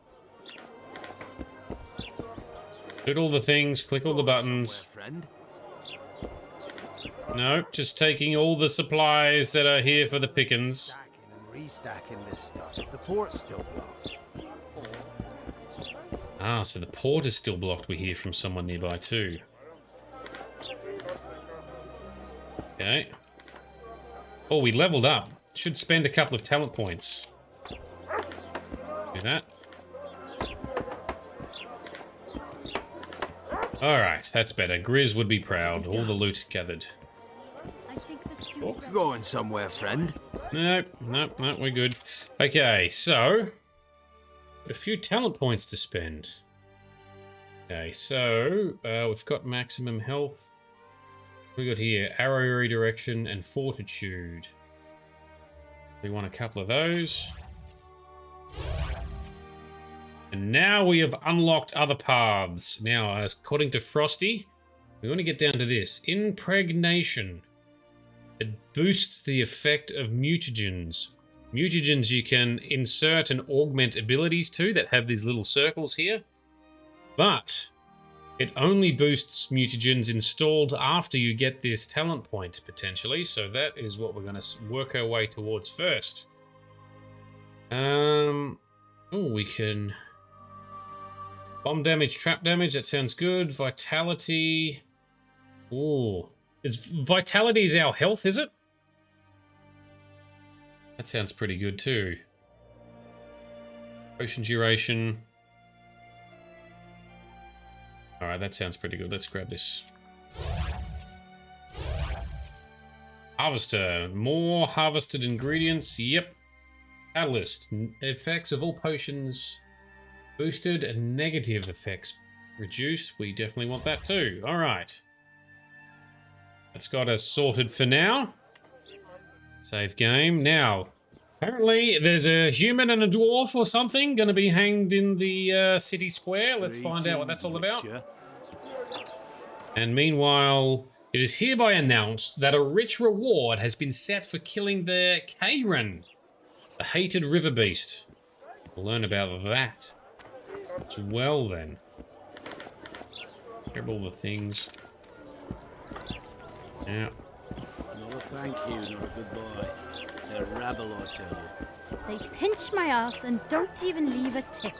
Hit all the things, click all the buttons. No, just taking all the supplies that are here for the pickings. Restacking this stuff if the port's still blocked. Ah, so the port is still blocked, we hear from someone nearby too. Okay. Oh, we leveled up. Should spend a couple of talent points. Do that. Alright, that's better. Grizz would be proud. All the loot gathered. Going somewhere, friend? Nope, we're good. Okay, so... a few talent points to spend. Okay, so... we've got maximum health. What we got here? Arrow redirection and fortitude. We want a couple of those. And now we have unlocked other paths. Now, according to Frosty, we want to get down to this. Impregnation. It boosts the effect of mutagens. Mutagens you can insert and augment abilities to that have these little circles here. But it only boosts mutagens installed after you get this talent point, potentially. So that is what we're going to work our way towards first. Oh, Oh, we can... Bomb damage, trap damage, that sounds good. Vitality... Oh, vitality is our health, is it? That sounds pretty good too. Potion duration. Alright, that sounds pretty good. Let's grab this. Harvester. More harvested ingredients. Yep. Catalyst. Effects of all potions boosted and negative effects reduced. We definitely want that too. Alright. That's got us sorted for now. Save game. Now, apparently there's a human and a dwarf or something going to be hanged in the city square. Let's find out what that's all about. And meanwhile, it is hereby announced that a rich reward has been set for killing the Kairan, the hated river beast. We'll learn about that as well then. Grab all the things. Yeah. No thank you, not a good boy. They're rabble, I tell you. They pinch my ass and don't even leave a tip.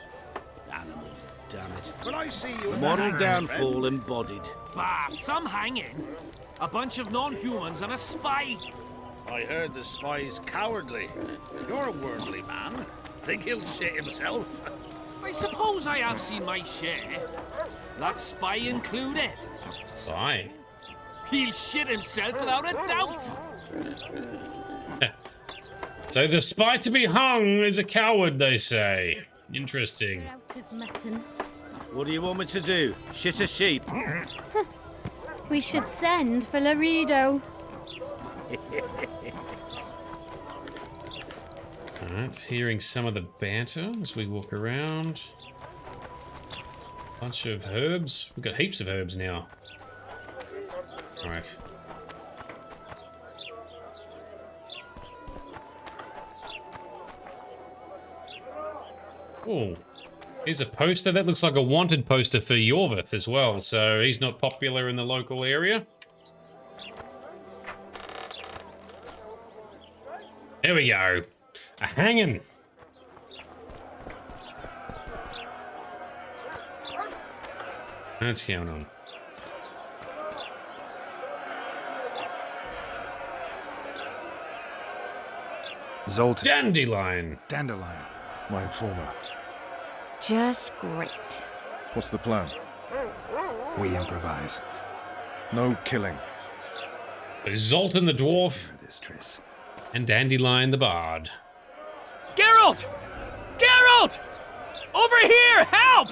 Animal, damn it. Well, I see you. Moral downfall embodied. Bah, some hanging. A bunch of non-humans and a spy. I heard the spy's cowardly. You're a worldly man. Think he'll shit himself? I suppose I have seen my share. That spy included. Spy? He'll shit himself without a doubt. So the spy to be hung is a coward, they say. Interesting. What do you want me to do? Shit a sheep? We should send for Laredo. Alright, hearing some of the banter as we walk around. Bunch of herbs. We've got heaps of herbs now. Alright. Oh, here's a poster. That looks like a wanted poster for Yorvith as well, so he's not popular in the local area. There we go. A hanging. What's going on? Zoltan. Dandelion. Dandelion. My informer. Just great. What's the plan? We improvise. No killing. There's Zoltan the dwarf. And Dandelion the bard. Geralt! Geralt! Over here! Help!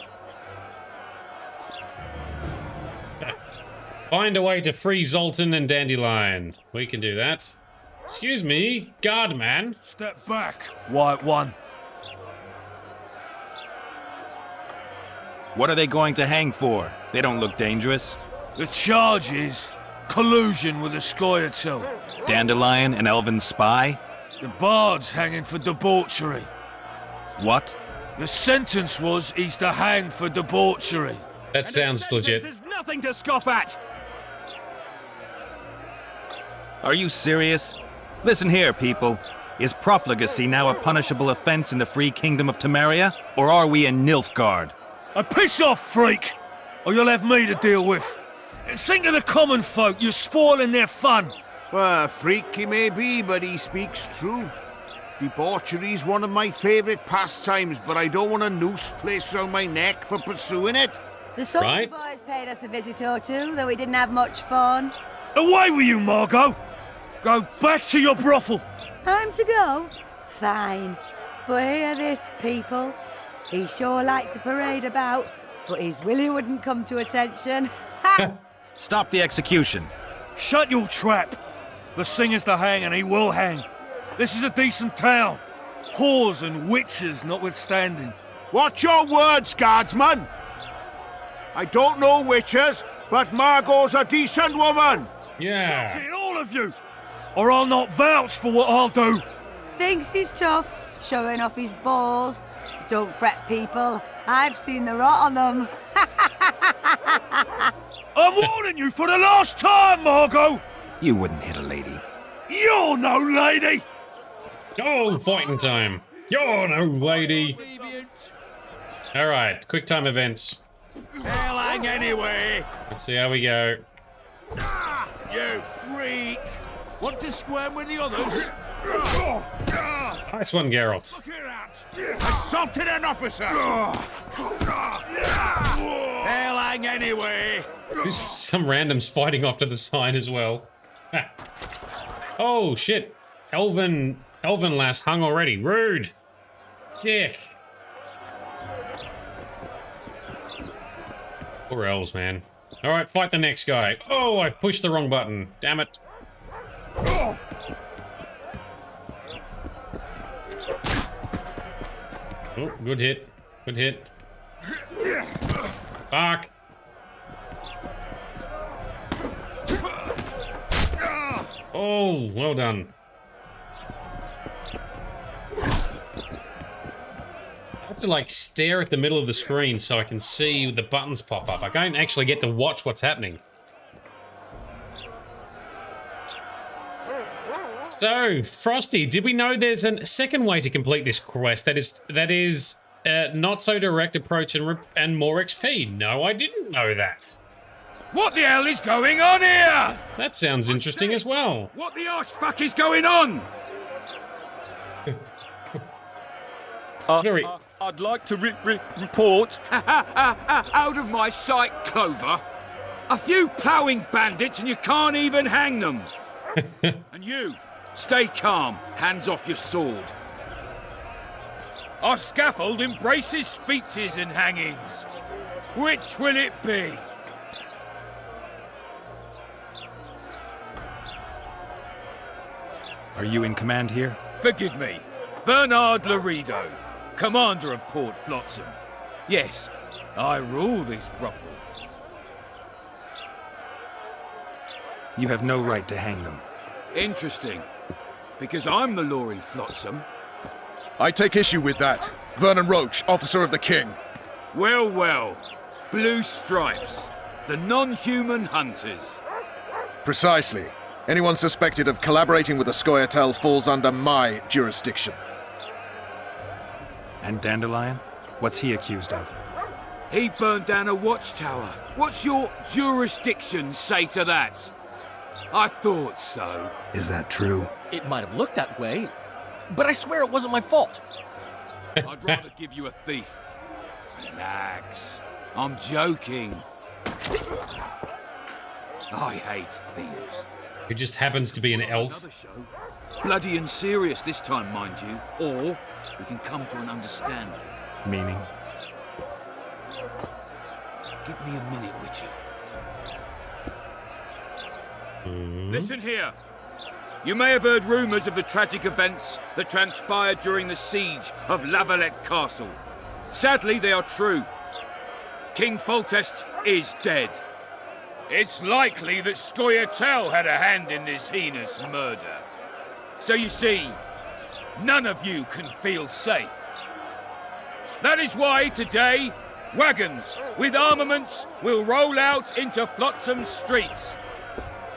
Find a way to free Zoltan and Dandelion. We can do that. Excuse me, guard man. Step back. White one. What are they going to hang for? They don't look dangerous. The charge is collusion with the Scoia'tael. Dandelion, an elven spy? The bard's hanging for debauchery. What? The sentence was he's to hang for debauchery. That sounds legit. There's nothing to scoff at. Are you serious? Listen here, people. Is profligacy now a punishable offense in the free kingdom of Temeria? Or are we in Nilfgaard? Piss off, freak! Or you'll have me to deal with. Think of the common folk, you're spoiling their fun. Well, a freak he may be, but he speaks true. Debauchery's one of my favourite pastimes, but I don't want a noose placed around my neck for pursuing it. The soldier boys paid us a visit or two, though we didn't have much fun. Away with you, Margot! Go back to your brothel! Time to go? Fine. But hear this, people. He sure liked to parade about, but his Willie wouldn't come to attention. Stop the execution. Shut your trap! The singer's to hang and he will hang. This is a decent town. Whores and witches notwithstanding. Watch your words, guardsman! I don't know witches, but Margot's a decent woman! Yeah. Shut it, all of you! Or I'll not vouch for what I'll do. Thinks he's tough, showing off his balls. Don't fret, people. I've seen the rot on them. I'm warning you for the last time, Margot! You wouldn't hit a lady. You're no lady! Oh, fighting time. You're no lady. All right, quick time events. Hell hang anyway. Let's see how we go. You freak! Want to squirm with the others? Nice one, Geralt. Assaulted an officer! Hell hang anyway! There's some randoms fighting off to the side as well. Oh, shit. Elven lass hung already. Rude. Dick. Poor elves, man. Alright, fight the next guy. Oh, I pushed the wrong button. Damn it. Oh, good hit. Good hit. Fuck. Oh, well done. I have to like stare at the middle of the screen so I can see the buttons pop up. I don't actually get to watch what's happening. So, Frosty, did we know there's a second way to complete this quest that is not so direct approach and more XP? No, I didn't know that. What the hell is going on here? That sounds interesting as well. What the arse fuck is going on? I'd like to report. Out of my sight, Clover. A few ploughing bandits and you can't even hang them. And you, stay calm, hands off your sword. Our scaffold embraces speeches and hangings. Which will it be? Are you in command here? Forgive me. Bernard Laredo, commander of Port Flotsam. Yes, I rule this brothel. You have no right to hang them. Interesting. Because I'm the law in Flotsam. I take issue with that. Vernon Roach, officer of the king. Well, well. Blue Stripes. The non-human hunters. Precisely. Anyone suspected of collaborating with the Scoia'tael falls under my jurisdiction. And Dandelion? What's he accused of? He burned down a watchtower. What's your jurisdiction say to that? I thought so. Is that true? It might have looked that way, but I swear it wasn't my fault. I'd rather give you a thief. Relax. I'm joking. I hate thieves. Who just happens to be an elf. Bloody and serious this time, mind you. Or we can come to an understanding. Meaning? Give me a minute, Witcher. Listen here. You may have heard rumours of the tragic events that transpired during the siege of Lavalette Castle. Sadly, they are true. King Foltest is dead. It's likely that Scoia'tael had a hand in this heinous murder. So you see, none of you can feel safe. That is why today, wagons with armaments will roll out into Flotsam's streets.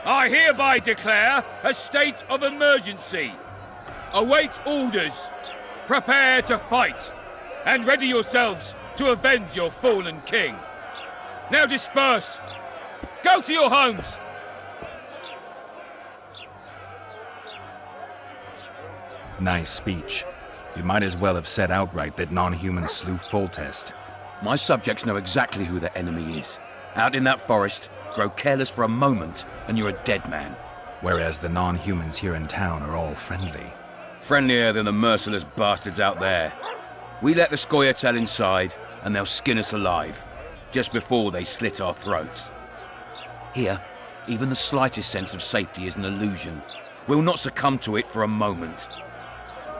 I hereby declare a state of emergency. Await orders. Prepare to fight. And ready yourselves to avenge your fallen king. Now disperse. Go to your homes. Nice speech. You might as well have said outright that non-humans slew Foltest. My subjects know exactly who the enemy is. Out in that forest, grow careless for a moment, and you're a dead man. Whereas the non-humans here in town are all friendly. Friendlier than the merciless bastards out there. We let the Scoia'tael inside, and they'll skin us alive, just before they slit our throats. Here, even the slightest sense of safety is an illusion. We'll not succumb to it for a moment.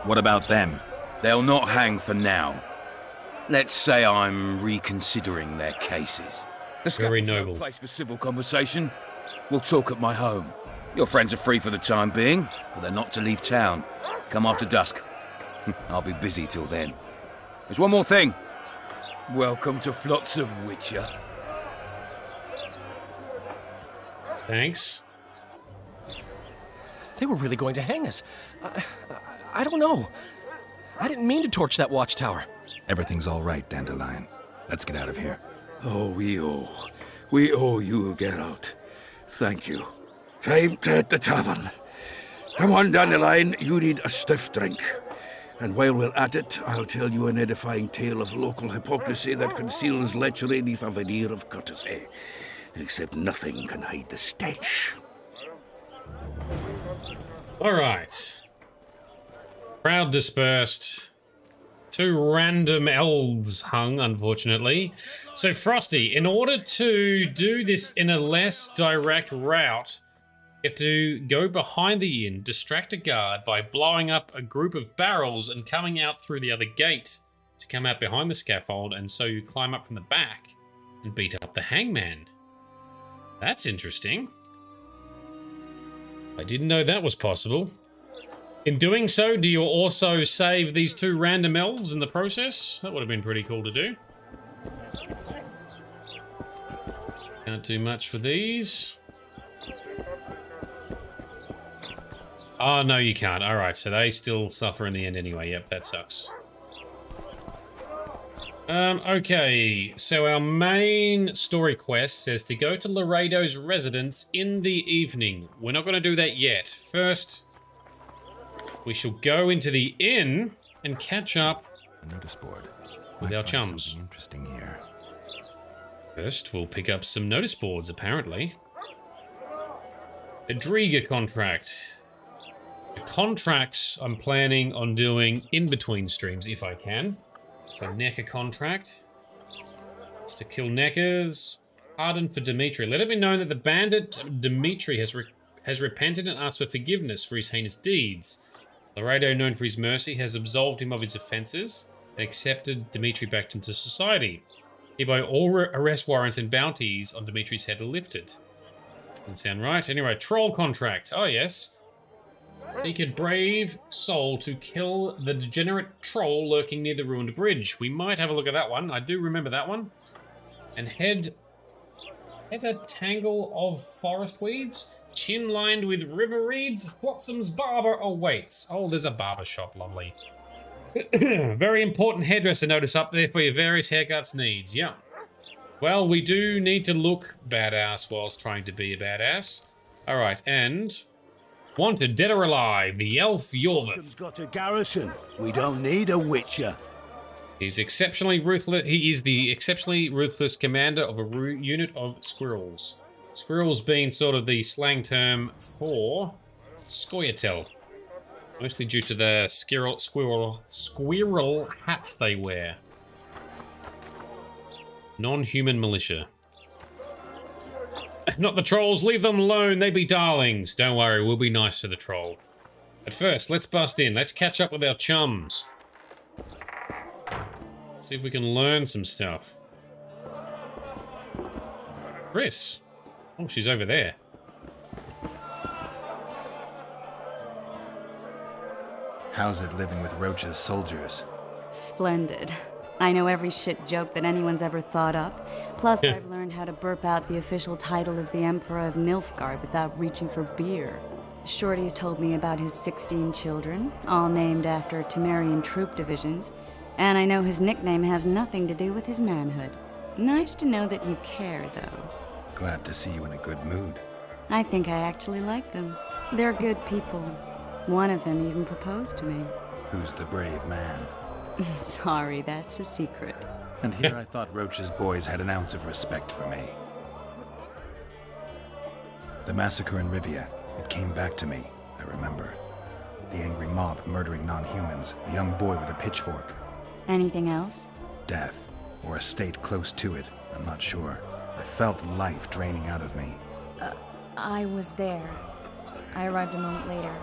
What about them? They'll not hang for now. Let's say I'm reconsidering their cases. The Very scaffold's noble. no place for civil conversation. We'll talk at my home. Your friends are free for the time being, but they're not to leave town. Come after dusk. I'll be busy till then. There's one more thing. Welcome to Flotsam, Witcher. Thanks. They were really going to hang us. I don't know. I didn't mean to torch that watchtower. Everything's all right, Dandelion. Let's get out of here. Oh, we owe you, Geralt. Thank you. Time to hit the tavern. Come on, Dandelion, you need a stiff drink. And while we're at it, I'll tell you an edifying tale of local hypocrisy that conceals lechery neath a veneer of courtesy. Except nothing can hide the stench. All right. Crowd dispersed. 2 random elves hung, unfortunately. So, Frosty, in order to do this in a less direct route, you have to go behind the inn, distract a guard by blowing up a group of barrels and coming out through the other gate to come out behind the scaffold, and so you climb up from the back and beat up the hangman. That's interesting. I didn't know that was possible. In doing so, do you also save these 2 random elves in the process? That would have been pretty cool to do. Can't do much for these. Oh, no, you can't. All right, so they still suffer in the end anyway. Yep, that sucks. Okay, so our main story quest says to go to Laredo's residence in the evening. We're not going to do that yet. First, we shall go into the inn and catch up a notice board with our chums. Interesting here. First, we'll pick up some notice boards, apparently. Adriga contract. The contracts I'm planning on doing in between streams if I can. So Necker contract. It's to kill Neckers. Pardon for Dimitri. Let it be known that the bandit Dimitri has repented and asked for forgiveness for his heinous deeds. Laredo, known for his mercy, has absolved him of his offences and accepted Dimitri back into society. Hereby all arrest warrants and bounties on Dimitri's head are lifted. Doesn't sound right. Anyway, troll contract. Oh yes. Seek a brave soul to kill the degenerate troll lurking near the ruined bridge. We might have a look at that one. I do remember that one. And head a tangle of forest weeds, chin lined with river reeds. Flotsam's barber awaits. Oh, there's a barber shop. Lovely. Very important hairdresser notice up there for your various haircuts needs. Yeah. Well, we do need to look badass whilst trying to be a badass. All right, and wanted, dead or alive, the elf Yorvith. Got a garrison. We don't need a witcher. He's exceptionally ruthless. He is the exceptionally ruthless commander of a unit of squirrels. Squirrels being sort of the slang term for scoia'tael. Mostly due to the squirrel hats they wear. Non-human militia. Not the trolls, leave them alone, they be darlings. Don't worry, we'll be nice to the troll. But first, let's bust in. Let's catch up with our chums. See if we can learn some stuff. Chris. Oh, she's over there. How's it living with Roach's soldiers? Splendid. I know every shit joke that anyone's ever thought up. Plus, I've learned how to burp out the official title of the Emperor of Nilfgaard without reaching for beer. Shorty's told me about his 16 children, all named after Temerian troop divisions, and I know his nickname has nothing to do with his manhood. Nice to know that you care, though. Glad to see you in a good mood. I think I actually like them. They're good people. One of them even proposed to me. Who's the brave man? Sorry, that's a secret. And here I thought Roach's boys had an ounce of respect for me. The massacre in Rivia, it came back to me, I remember. The angry mob murdering non-humans, a young boy with a pitchfork. Anything else? Death, or a state close to it, I'm not sure. I felt life draining out of me. I was there. I arrived a moment later.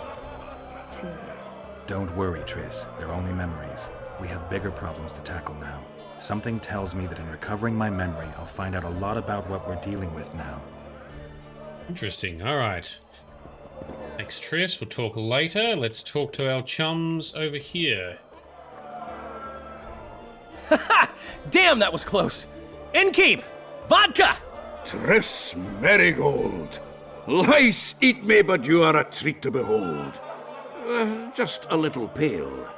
Too late. Don't worry, Triss. They're only memories. We have bigger problems to tackle now. Something tells me that in recovering my memory, I'll find out a lot about what we're dealing with now. Interesting. All right. Thanks, Triss. We'll talk later. Let's talk to our chums over here. Damn, that was close. Innkeep! Vodka! Triss Marigold. Lice eat me, but you are a treat to behold. Just a little pale.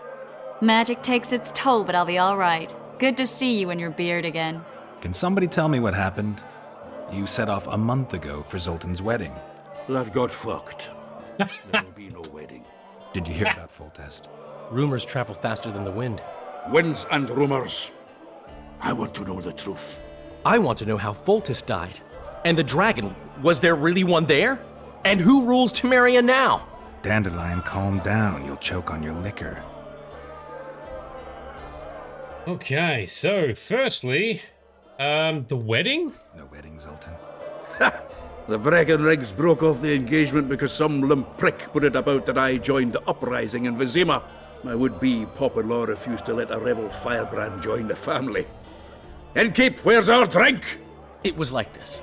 Magic takes its toll, but I'll be all right. Good to see you and your beard again. Can somebody tell me what happened? You set off a month ago for Zoltan's wedding. That got fucked. There will be no wedding. Did you hear about Foltest? Rumors travel faster than the wind. Winds and rumors. I want to know the truth. I want to know how Foltest died. And the dragon, was there really one there? And who rules Temeria now? Dandelion, calm down. You'll choke on your liquor. Okay, so firstly, the wedding? No wedding, Zoltan. The Breckenrigs broke off the engagement because some limp prick put it about that I joined the uprising in Vizima. My would-be pop-in-law refused to let a rebel firebrand join the family. Innkeep, where's our drink? It was like this.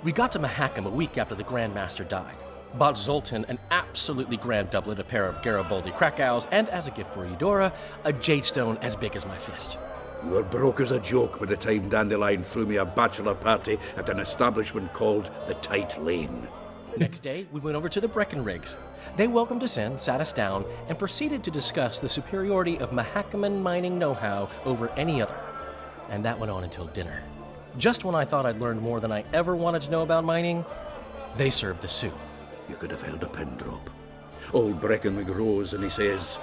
We got to Mahakam a week after the Grand Master died. Bought Zoltan an absolutely grand doublet, a pair of Garibaldi Krakau's, and as a gift for Eudora, a jade stone as big as my fist. You were broke as a joke by the time Dandelion threw me a bachelor party at an establishment called the Tight Lane. Next day, we went over to the Breckenrigs. They welcomed us in, sat us down, and proceeded to discuss the superiority of Mahakaman mining know-how over any other. And that went on until dinner. Just when I thought I'd learned more than I ever wanted to know about mining, they served the soup. You could have held a pin drop. Old Breckenrig rose and he says,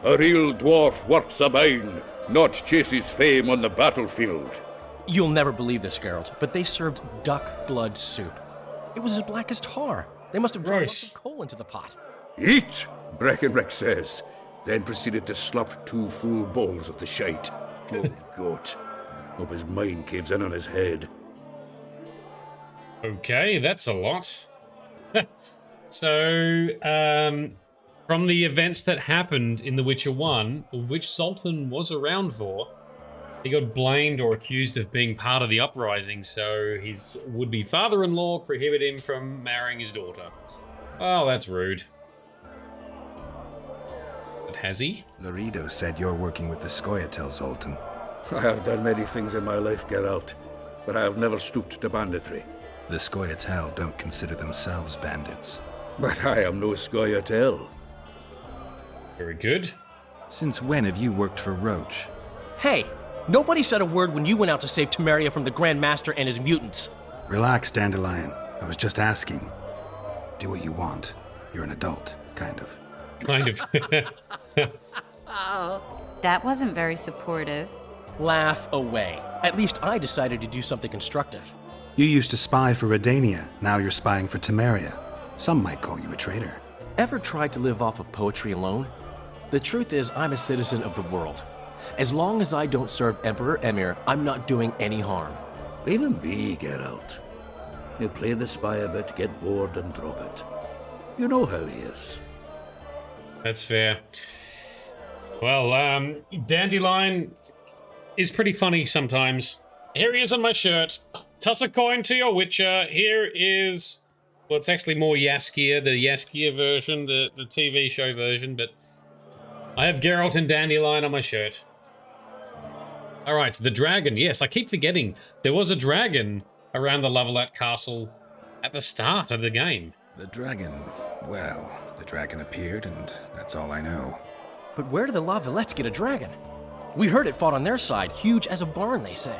"A real dwarf works a mine, not chases fame on the battlefield." You'll never believe this, Geralt, but they served duck blood soup. It was as black as tar. They must have dropped some coal into the pot. "Eat," Breckenrig says, then proceeded to slurp 2 full bowls of the shite. Old goat. Hope his mind caves in on his head. Okay, that's a lot. So, from the events that happened in The Witcher 1, which Zoltan was around for, he got blamed or accused of being part of the uprising, so his would-be father-in-law prohibited him from marrying his daughter. Oh, that's rude. But has he? Laredo said you're working with the Scoia'tael, Zoltan. I have done many things in my life, Geralt, but I have never stooped to banditry. The Scoia'tael don't consider themselves bandits. But I am no Scoia'tael. Very good. Since when have you worked for Roach? Hey, nobody said a word when you went out to save Temeria from the Grand Master and his mutants. Relax, Dandelion. I was just asking. Do what you want. You're an adult, kind of. Kind of. That wasn't very supportive. Laugh away. At least I decided to do something constructive. You used to spy for Redania. Now you're spying for Temeria. Some might call you a traitor. Ever tried to live off of poetry alone? The truth is, I'm a citizen of the world. As long as I don't serve Emperor Emir, I'm not doing any harm. Leave him be, Geralt. He'll play the spy a bit, get bored, and drop it. You know how he is. That's fair. Well, Dandelion is pretty funny sometimes. Here he is on my shirt. Toss a coin to your Witcher. Here is... Well, it's actually more Jaskier, the Jaskier version, the TV show version, but I have Geralt and Dandelion on my shirt. Alright, the dragon. Yes, I keep forgetting. There was a dragon around the Lavalette Castle at the start of the game. The dragon... well, the dragon appeared, and that's all I know. But where did the Lavalettes get a dragon? We heard it fought on their side, huge as a barn, they say.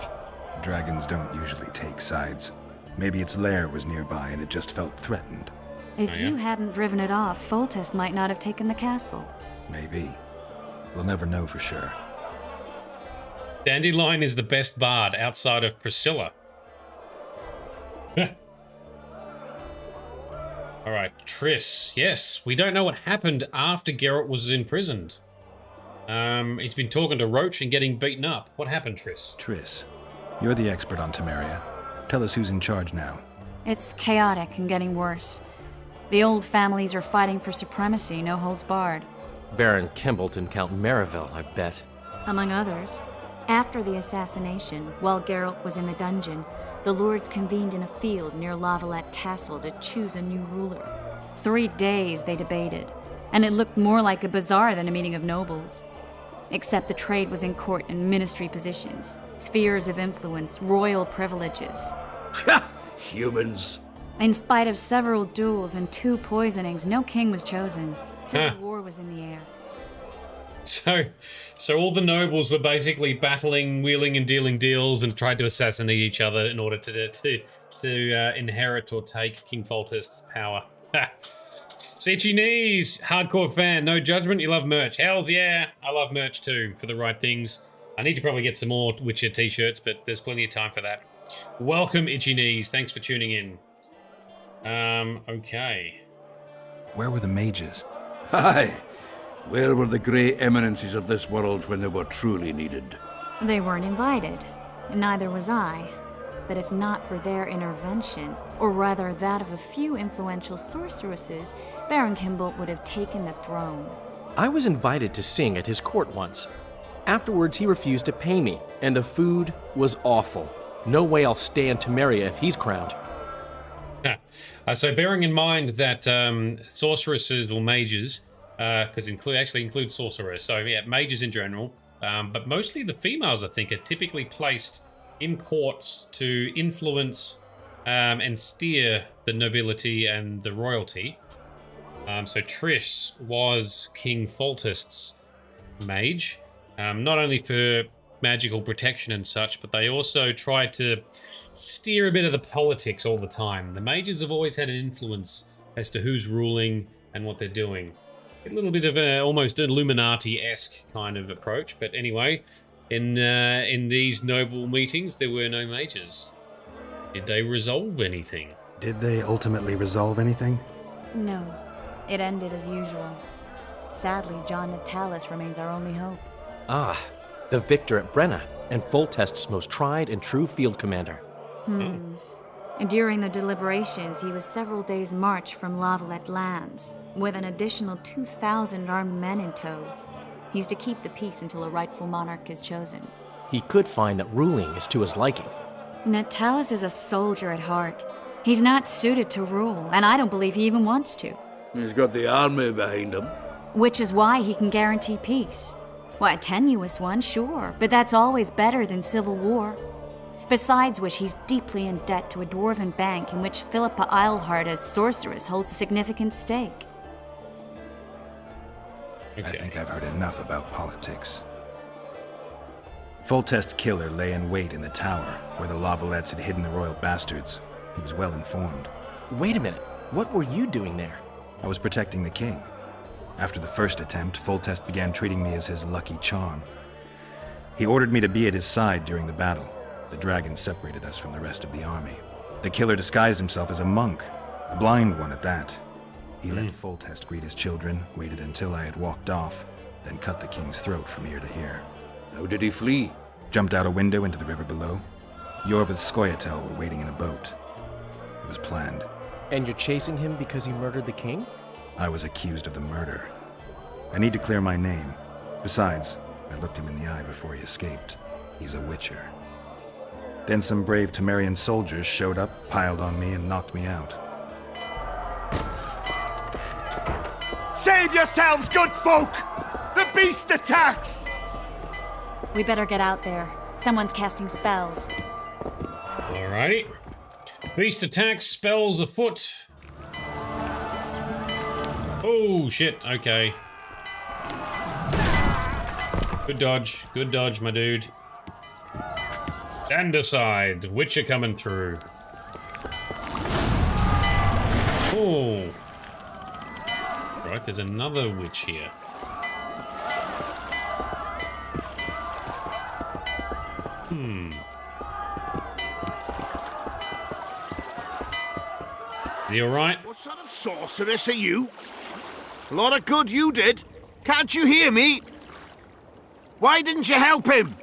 Dragons don't usually take sides. Maybe its lair was nearby and it just felt threatened. If you hadn't driven it off, Foltest might not have taken the castle. Maybe. We'll never know for sure. Dandelion is the best bard outside of Priscilla. Alright, Triss. Yes, we don't know what happened after Geralt was imprisoned. He's been talking to Roach and getting beaten up. What happened, Triss? Triss, you're the expert on Temeria. Tell us who's in charge now. It's chaotic and getting worse. The old families are fighting for supremacy, no holds barred. Baron Kimbolt and Count Merivale, I bet. Among others. After the assassination, while Geralt was in the dungeon, the lords convened in a field near Lavalette Castle to choose a new ruler. 3 days they debated, and it looked more like a bazaar than a meeting of nobles. Except the trade was in court and ministry positions, spheres of influence, royal privileges. Humans. In spite of several duels and 2 poisonings, no king was chosen. Civil war was in the air. So all the nobles were basically battling, wheeling and dealing deals, and tried to assassinate each other in order to inherit or take King Foltest's power. Ha. Itchy Knees, hardcore fan, no judgment, you love merch. Hells yeah, I love merch too, for the right things. I need to probably get some more Witcher t-shirts, but there's plenty of time for that. Welcome, Itchy Knees, thanks for tuning in. Okay. Where were the mages? Aye. Where were the grey eminences of this world when they were truly needed? They weren't invited. Neither was I. But if not for their intervention, or rather that of a few influential sorceresses, Baron Kimbolt would have taken the throne. I was invited to sing at his court once. Afterwards, he refused to pay me, and the food was awful. No way I'll stay in Temeria if he's crowned. So bearing in mind that sorceresses or mages, because actually include sorcerers, so yeah, mages in general, but mostly the females, I think, are typically placed in courts to influence and steer the nobility and the royalty. So Triss was King Foltest's mage, not only for magical protection and such, but they also tried to steer a bit of the politics all the time. The mages have always had an influence as to who's ruling and what they're doing. A little bit of a almost Illuminati-esque kind of approach, but anyway, in these noble meetings, there were no mages. Did they resolve anything? Did they ultimately resolve anything? No. It ended as usual. Sadly, John Natalis remains our only hope. Ah, the victor at Brenna, and Foltest's most tried and true field commander. During the deliberations, he was several days' march from Lavalette lands, with an additional 2,000 armed men in tow. He's to keep the peace until a rightful monarch is chosen. He could find that ruling is to his liking. Natalis is a soldier at heart. He's not suited to rule, and I don't believe he even wants to. He's got the army behind him. Which is why he can guarantee peace. Well, a tenuous one, sure, but that's always better than civil war. Besides which, he's deeply in debt to a dwarven bank in which Philippa Eilhart, as sorceress, holds a significant stake. I think I've heard enough about politics. Foltest's killer lay in wait in the tower, where the Lavalettes had hidden the royal bastards. He was well informed. Wait a minute, what were you doing there? I was protecting the king. After the first attempt, Foltest began treating me as his lucky charm. He ordered me to be at his side during the battle. The dragon separated us from the rest of the army. The killer disguised himself as a monk, a blind one at that. He let Foltest greet his children, waited until I had walked off, then cut the king's throat from ear to ear. How did he flee? Jumped out a window into the river below. Yor with Skoyatel were waiting in a boat. It was planned. And you're chasing him because he murdered the king? I was accused of the murder. I need to clear my name. Besides, I looked him in the eye before he escaped. He's a witcher. Then some brave Temerian soldiers showed up, piled on me, and knocked me out. Save yourselves, good folk! The beast attacks! We better get out there. Someone's casting spells. Alrighty. Beast attacks, spells afoot. Oh, shit, okay. Good dodge, my dude. Stand aside, Witcher coming through. Oh. Right, there's another witch here. Is he alright? What sort of sorceress are you? A lot of good you did. Can't you hear me? Why didn't you help him?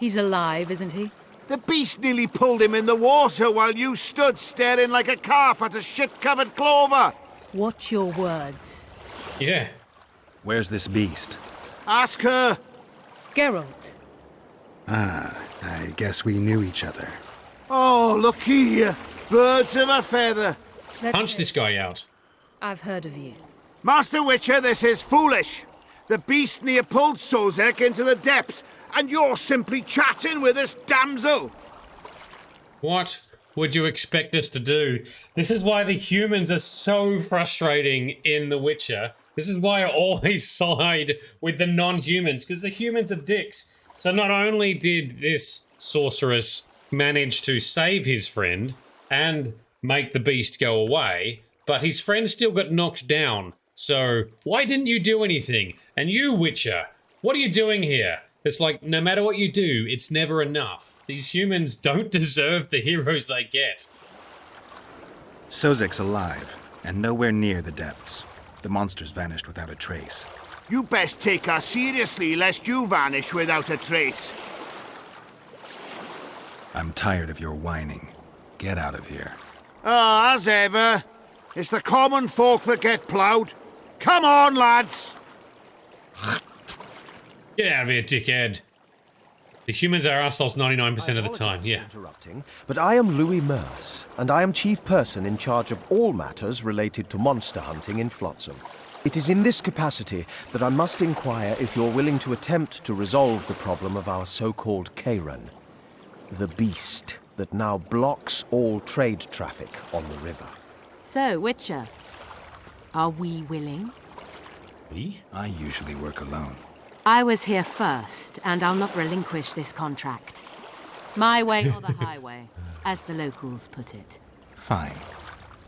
He's alive, isn't he? The beast nearly pulled him in the water while you stood staring like a calf at a shit-covered clover. Watch your words. Yeah. Where's this beast? Ask her. Geralt. Ah, I guess we knew each other. Oh, look here. Birds of a feather. Punch this guy out. I've heard of you. Master Witcher, this is foolish. The beast near pulled Sozek into the depths, and you're simply chatting with this damsel. What would you expect us to do? This is why the humans are so frustrating in The Witcher. This is why I always side with the non-humans, because the humans are dicks. So not only did this sorceress manage to save his friend and make the beast go away, but his friend still got knocked down. So why didn't you do anything? And you, Witcher, what are you doing here? It's like, no matter what you do, it's never enough. These humans don't deserve the heroes they get. Sozek's alive, and nowhere near the depths. The monsters vanished without a trace. You best take us seriously, lest you vanish without a trace. I'm tired of your whining. Get out of here. Ah, as ever. It's the common folk that get ploughed. Come on, lads! Get out of here, dickhead. The humans are assholes 99% of the time, yeah. Interrupting, but I am Louis Merce, and I am chief person in charge of all matters related to monster hunting in Flotsam. It is in this capacity that I must inquire if you're willing to attempt to resolve the problem of our so-called Kairan, the beast that now blocks all trade traffic on the river. So, Witcher, are we willing? We? I usually work alone. I was here first, and I'll not relinquish this contract. My way or the highway, as the locals put it. Fine.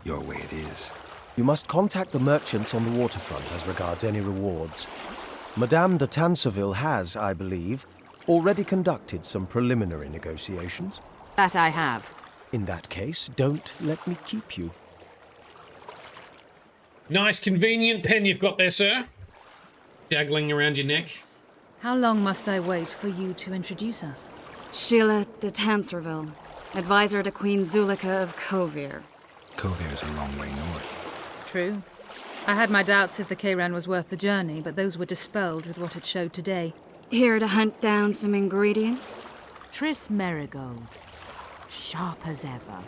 Your way it is. You must contact the merchants on the waterfront as regards any rewards. Madame de Tanseville has, I believe, already conducted some preliminary negotiations. That I have. In that case, don't let me keep you. Nice convenient pen you've got there, sir. Dangling around your neck. How long must I wait for you to introduce us? Sheila de Tanserville, advisor to Queen Zulika of Kovir. Kovir's a long way north. True. I had my doubts if the Kairan was worth the journey, but those were dispelled with what it showed today. Here to hunt down some ingredients? Triss Merigold. Sharp as ever.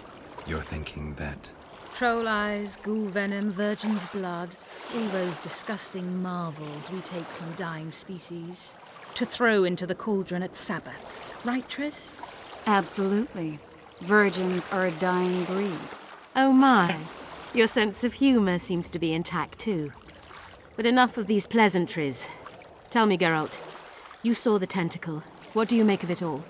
You're thinking that... Troll eyes, ghoul venom, virgin's blood, all those disgusting marvels we take from dying species. To throw into the cauldron at Sabbaths. Right, Triss? Absolutely. Virgins are a dying breed. Oh my. Your sense of humour seems to be intact too. But enough of these pleasantries. Tell me, Geralt. You saw the tentacle. What do you make of it all?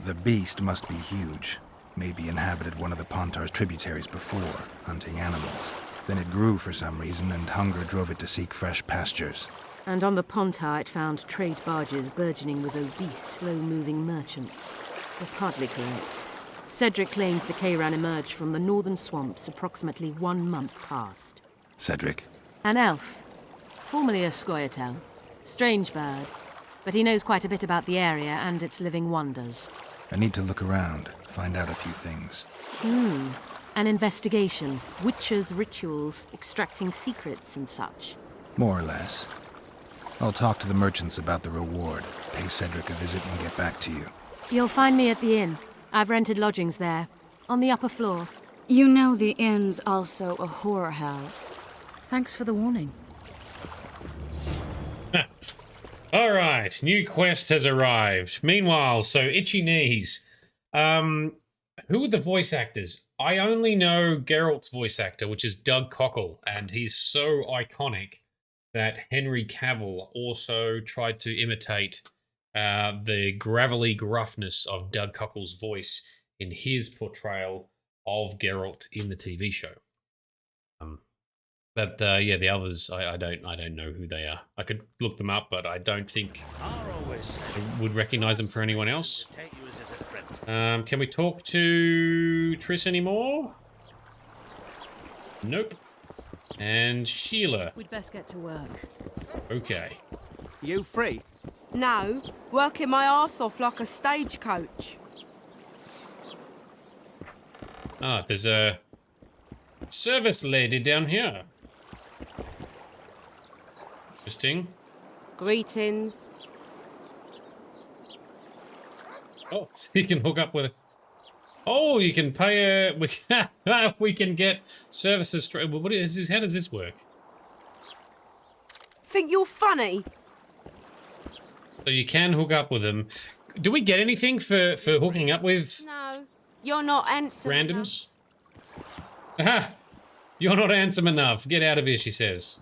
The beast must be huge. Maybe inhabited one of the Pontar's tributaries before, hunting animals. Then it grew for some reason, and hunger drove it to seek fresh pastures. And on the Pontar it found trade barges burgeoning with obese, slow-moving merchants. You're partly correct. Cedric claims the Kairan emerged from the northern swamps approximately 1 month past. Cedric? An elf. Formerly a Scoia'tael. Strange bird. But he knows quite a bit about the area and its living wonders. I need to look around, find out a few things. An investigation. Witches' rituals, extracting secrets and such. More or less. I'll talk to the merchants about the reward, pay Cedric a visit and get back to you. You'll find me at the inn. I've rented lodgings there, on the upper floor. You know the inn's also a whorehouse. Thanks for the warning. Alright, new quest has arrived. Meanwhile, so Itchy Knees. Who are the voice actors? I only know Geralt's voice actor, which is Doug Cockle, and he's so iconic that Henry Cavill also tried to imitate the gravelly gruffness of Doug Cockle's voice in his portrayal of Geralt in the TV show. But yeah, the others, I don't know who they are. I could look them up, but I don't think I would recognize them for anyone else. Can we talk to Triss anymore? Nope. And Sheila. We'd best get to work. Okay. You free? No, working my arse off like a stagecoach. Ah, there's a service lady down here. Interesting. Greetings. Oh, so you can hook up with. Oh, you can pay a. We can get services straight. What is this? How does this work? Think you're funny? So you can hook up with them. Do we get anything for hooking up with? No, you're not handsome. Randoms. Aha! You're not handsome enough. Get out of here, she says.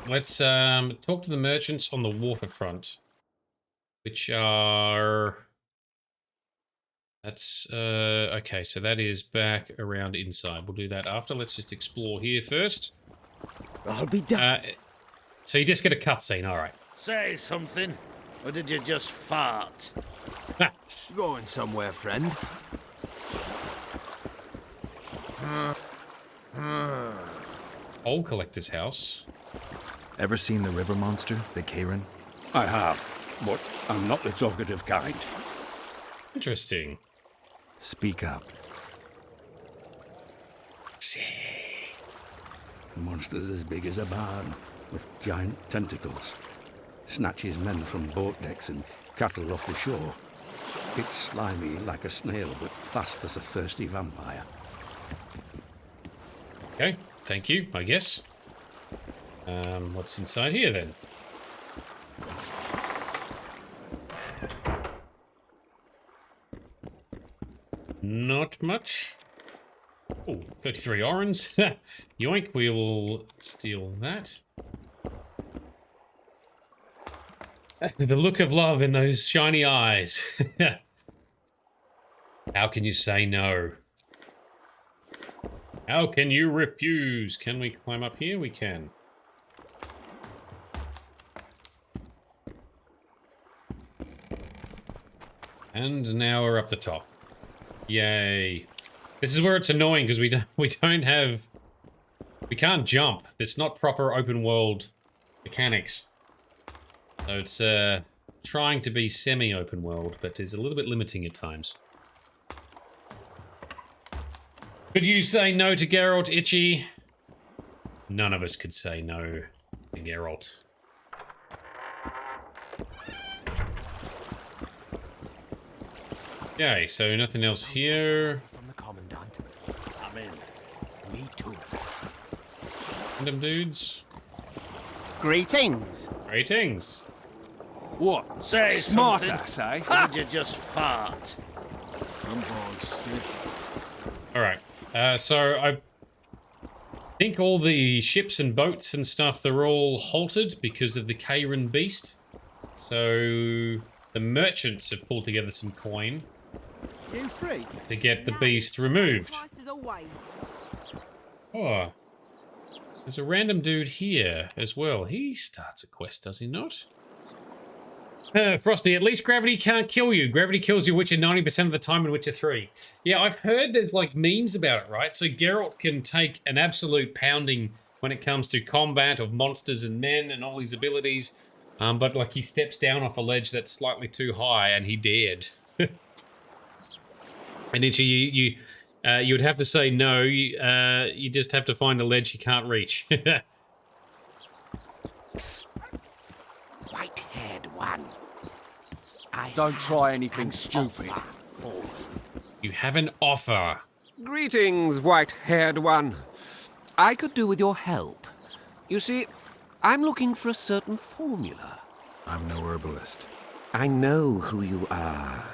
let's talk to the merchants on the waterfront, which are... That's, okay, so that is back around inside. We'll do that after. Let's just explore here first. I'll be done. So you just get a cutscene, alright. Say something, or did you just fart? Going somewhere, friend? Old collector's house. Ever seen the river monster, the Karen? I have, but I'm not the talkative kind. Interesting. Speak up. The monster's as big as a barn, with giant tentacles. Snatches men from boat decks and cattle off the shore. It's slimy like a snail, but fast as a thirsty vampire. Okay, thank you, I guess. What's inside here then? Not much. Oh, 33 orange. Yoink, we will steal that. The look of love in those shiny eyes. How can you say no? How can you refuse? Can we climb up here? We can. And now we're up the top. Yay. This is where it's annoying because we can't jump. It's not proper open world mechanics. So it's trying to be semi-open world, but is a little bit limiting at times. Could you say no to Geralt, Itchy? None of us could say no to Geralt. Okay, so nothing else here. From the Commandant. I'm in. Me too. Random dudes. Greetings. Greetings. What? Say Smart something. ass, eh? Or did you just fart? I'm born stiff. Alright, so I think all the ships and boats and stuff, they're all halted because of the Karen beast. So the merchants have pulled together some coin You free? to get the beast removed. Oh, there's a random dude here as well. He starts a quest, does he not? Frosty, at least gravity can't kill you. Gravity kills your Witcher 90% of the time in Witcher 3. Yeah, I've heard there's like memes about it, right? So Geralt can take an absolute pounding when it comes to combat of monsters and men and all his abilities. But like he steps down off a ledge that's slightly too high and he dared. And then you would have to say no. You just have to find a ledge you can't reach. White-haired one. Don't try anything stupid. You have an offer. Greetings, white-haired one. I could do with your help. You see, I'm looking for a certain formula. I'm no herbalist. I know who you are.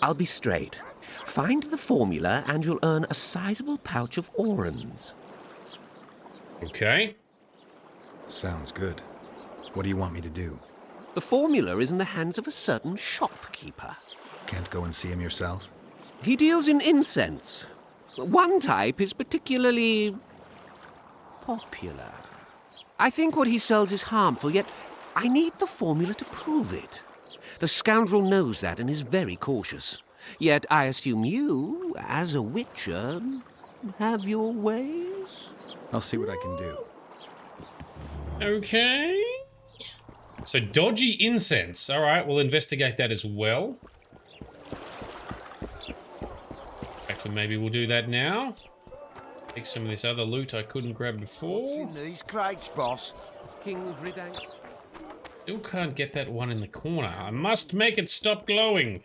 I'll be straight. Find the formula and you'll earn a sizable pouch of orans. Okay. Sounds good. What do you want me to do? The formula is in the hands of a certain shopkeeper. Can't go and see him yourself? He deals in incense. One type is particularly popular. I think what he sells is harmful, yet I need the formula to prove it. The scoundrel knows that and is very cautious. Yet I assume you, as a witcher, have your ways? I'll see what I can do. Okay. So dodgy incense. All right, we'll investigate that as well. Actually, maybe we'll do that now. Take some of this other loot I couldn't grab before. What's in these crates, boss? King Vridank. Still can't get that one in the corner. I must make it stop glowing.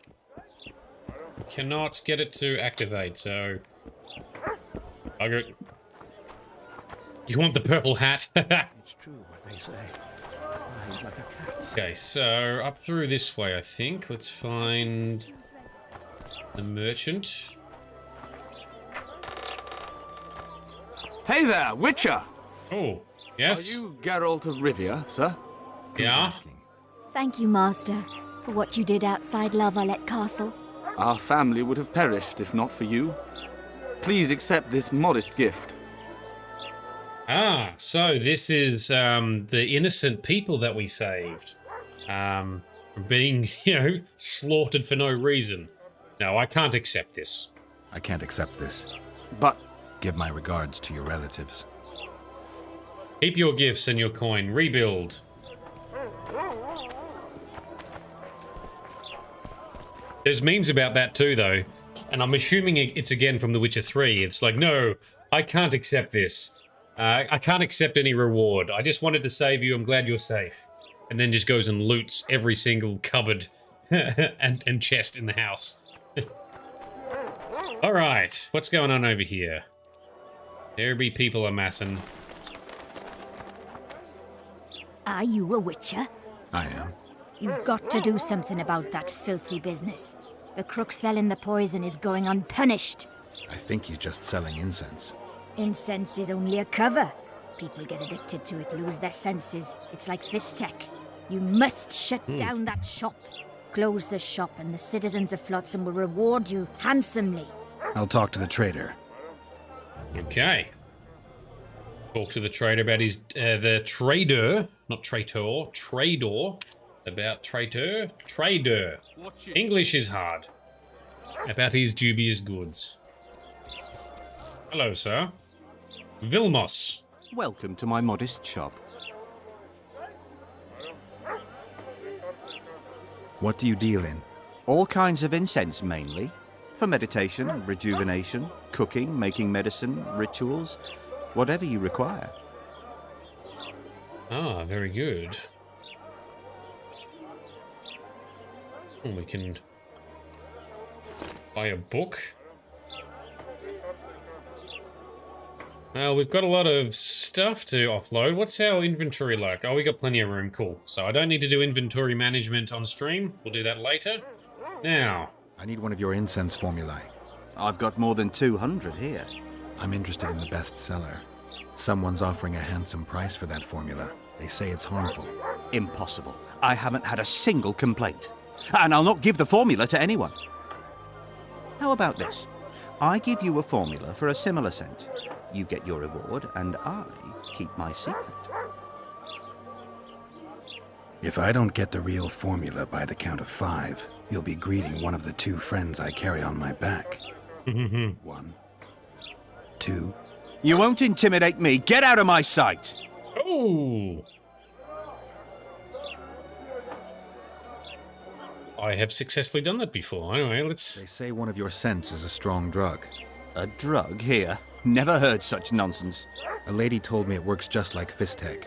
Cannot get it to activate, so... Okay. You want the purple hat? It's true what they say. He's like a cat. Okay, so up through this way, I think. Let's find the merchant. Hey there, Witcher! Oh. Yes? Are you Geralt of Rivia, sir? Yeah? Thank you, Master, for what you did outside La Valette Castle. Our family would have perished if not for you. Please accept this modest gift. Ah, so this is the innocent people that we saved. From being, slaughtered for no reason. No, I can't accept this. I can't accept this. But... Give my regards to your relatives. Keep your gifts and your coin. Rebuild. There's memes about that too, though. And I'm assuming it's again from The Witcher 3. It's like, no, I can't accept this. I can't accept any reward. I just wanted to save you. I'm glad you're safe. And then just goes and loots every single cupboard and chest in the house. All right, what's going on over here? There be people amassing. Are you a witcher? I am. You've got to do something about that filthy business. The crook selling the poison is going unpunished. I think he's just selling incense. Incense is only a cover. People get addicted to it, lose their senses. It's like Fistech. You must shut down that shop. Close the shop and the citizens of Flotsam will reward you handsomely. I'll talk to the trader. Okay. Talk to the trader about his... the trader, not traitor, trader. About traitor? Trader. English is hard. About his dubious goods. Hello, sir. Vilmos. Welcome to my modest shop. What do you deal in? All kinds of incense, mainly. For meditation, rejuvenation, cooking, making medicine, rituals, whatever you require. Ah, very good. Oh, we can buy a book. Well, we've got a lot of stuff to offload. What's our inventory like? Oh, we got plenty of room. Cool. So I don't need to do inventory management on stream. We'll do that later. Now, I need one of your incense formulae. I've got more than 200 here. I'm interested in the best seller. Someone's offering a handsome price for that formula. They say it's harmful. Impossible. I haven't had a single complaint. And I'll not give the formula to anyone. How about this? I give you a formula for a similar scent. You get your reward, and I keep my secret. If I don't get the real formula by the count of 5, you'll be greeting one of the 2 friends I carry on my back. 1, 2. You won't intimidate me. Get out of my sight! Oh! I have successfully done that before. Anyway, let's... They say one of your scents is a strong drug. A drug here? Never heard such nonsense. A lady told me it works just like Fistech.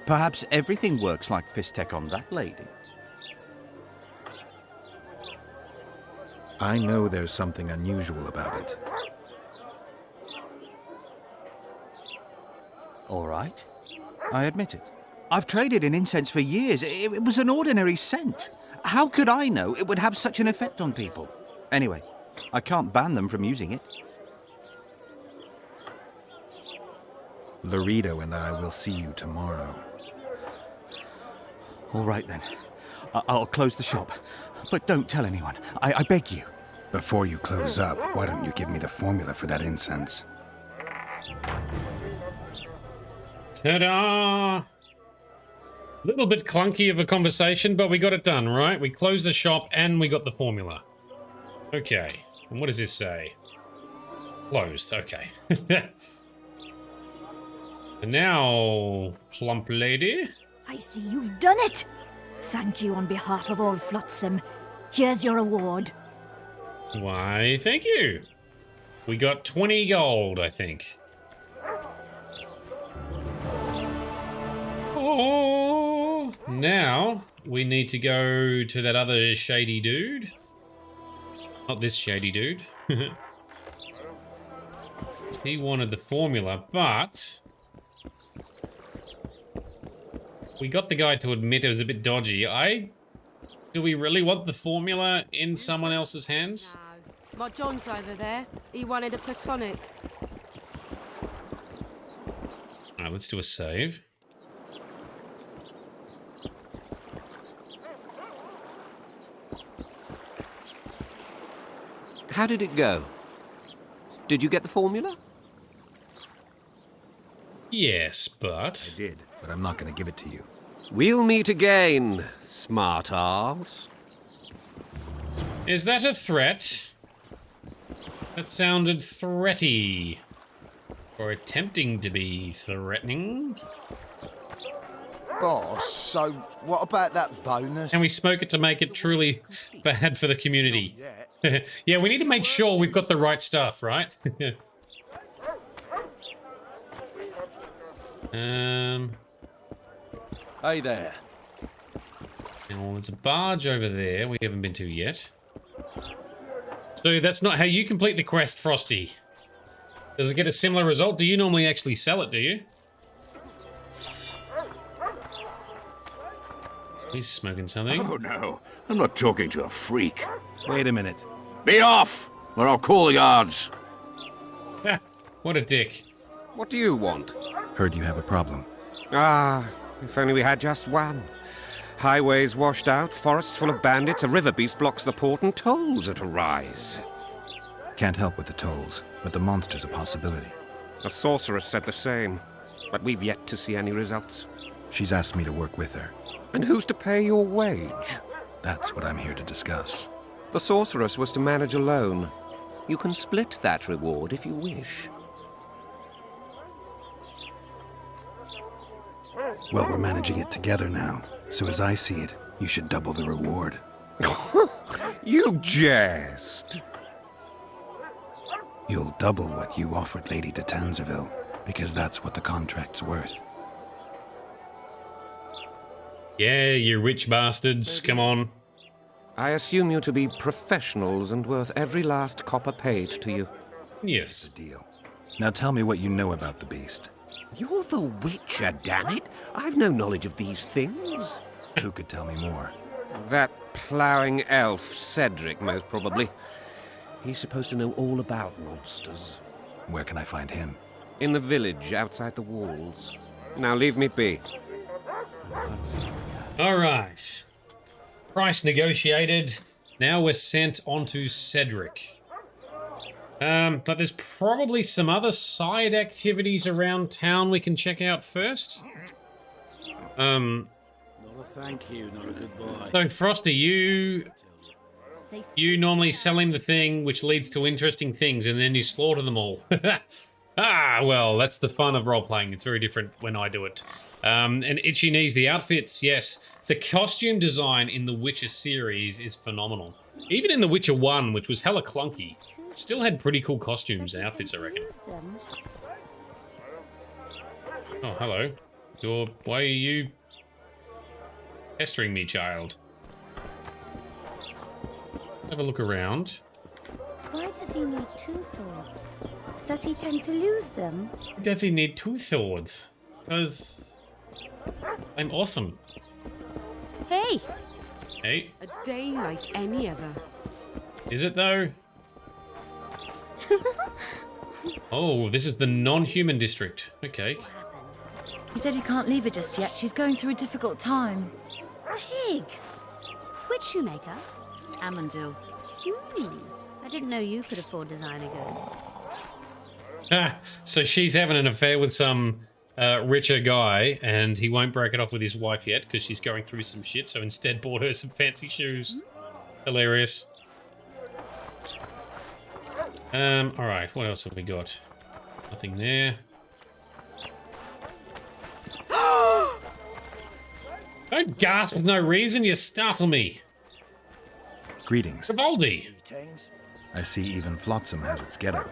Perhaps everything works like Fistech on that lady. I know there's something unusual about it. All right. I admit it. I've traded in incense for years. It was an ordinary scent. How could I know it would have such an effect on people? Anyway, I can't ban them from using it. Laredo and I will see you tomorrow. All right, then. I'll close the shop. But don't tell anyone. I beg you. Before you close up, why don't you give me the formula for that incense? Ta-da! Little bit clunky of a conversation, but we got it done, right? We closed the shop and we got the formula. Okay. And what does this say? Closed. Okay. And now, plump lady. I see you've done it. Thank you on behalf of all Flotsam. Here's your award. Why, thank you. We got 20 gold, I think. Oh, now we need to go to that other shady dude. Not this shady dude. He wanted the formula, but we got the guy to admit it was a bit dodgy. Do we really want the formula in someone else's hands? No. My John's over there. He wanted a platonic. Alright, let's do a save. How did it go? Did you get the formula? Yes, but... I did, but I'm not going to give it to you. We'll meet again, smart arse. Is that a threat? That sounded threaty. Or attempting to be threatening. Boss, so what about that bonus? Can we smoke it to make it truly bad for the community? Yeah, we need to make sure we've got the right stuff, right? Hey there. Well, there's a barge over there we haven't been to yet. So that's not how you complete the quest, Frosty. Does it get a similar result? Do you normally actually sell it, do you? He's smoking something. Oh no, I'm not talking to a freak. Wait a minute. Be off, or I'll call the guards. Ha, what a dick. What do you want? Heard you have a problem. Ah, if only we had just one. Highways washed out, forests full of bandits, a river beast blocks the port, and tolls at a rise. Can't help with the tolls, but the monster's a possibility. A sorceress said the same, but we've yet to see any results. She's asked me to work with her. And who's to pay your wage? That's what I'm here to discuss. The sorceress was to manage alone. You can split that reward if you wish. Well, we're managing it together now, so as I see it, you should double the reward. You jest! You'll double what you offered Lady de Tanzerville, because that's what the contract's worth. Yeah, you rich bastards, come on. I assume you to be professionals and worth every last copper paid to you. Yes. Deal. Now tell me what you know about the beast. You're the Witcher, damn it! I've no knowledge of these things. Who could tell me more? That ploughing elf, Cedric, most probably. He's supposed to know all about monsters. Where can I find him? In the village, outside the walls. Now leave me be. Alright. Price negotiated. Now we're sent on to Cedric. But there's probably some other side activities around town we can check out first. Not a thank you, not a goodbye. So Frosty, you normally sell him the thing which leads to interesting things and then you slaughter them all. Ah, well, that's the fun of role-playing. It's very different when I do it. And Itchy Knees, the outfits, yes. The costume design in the Witcher series is phenomenal. Even in The Witcher 1, which was hella clunky, still had pretty cool costumes and outfits, I reckon. Oh, hello. Why are you pestering me, child? Have a look around. Why does he need two swords? Does he tend to lose them? Does he need two swords? Because I'm awesome. Hey! Hey? A day like any other. Is it though? Oh, this is the non-human district. Okay. He said he can't leave her just yet. She's going through a difficult time. Pig! Which shoemaker? Amundil. I didn't know you could afford designer goods. Ah, so she's having an affair with some richer guy, and he won't break it off with his wife yet because she's going through some shit, so instead bought her some fancy shoes. Hilarious. Alright, what else have we got? Nothing there. Don't gasp with no reason, you startle me. Greetings. Vivaldi. I see even Flotsam has its ghetto.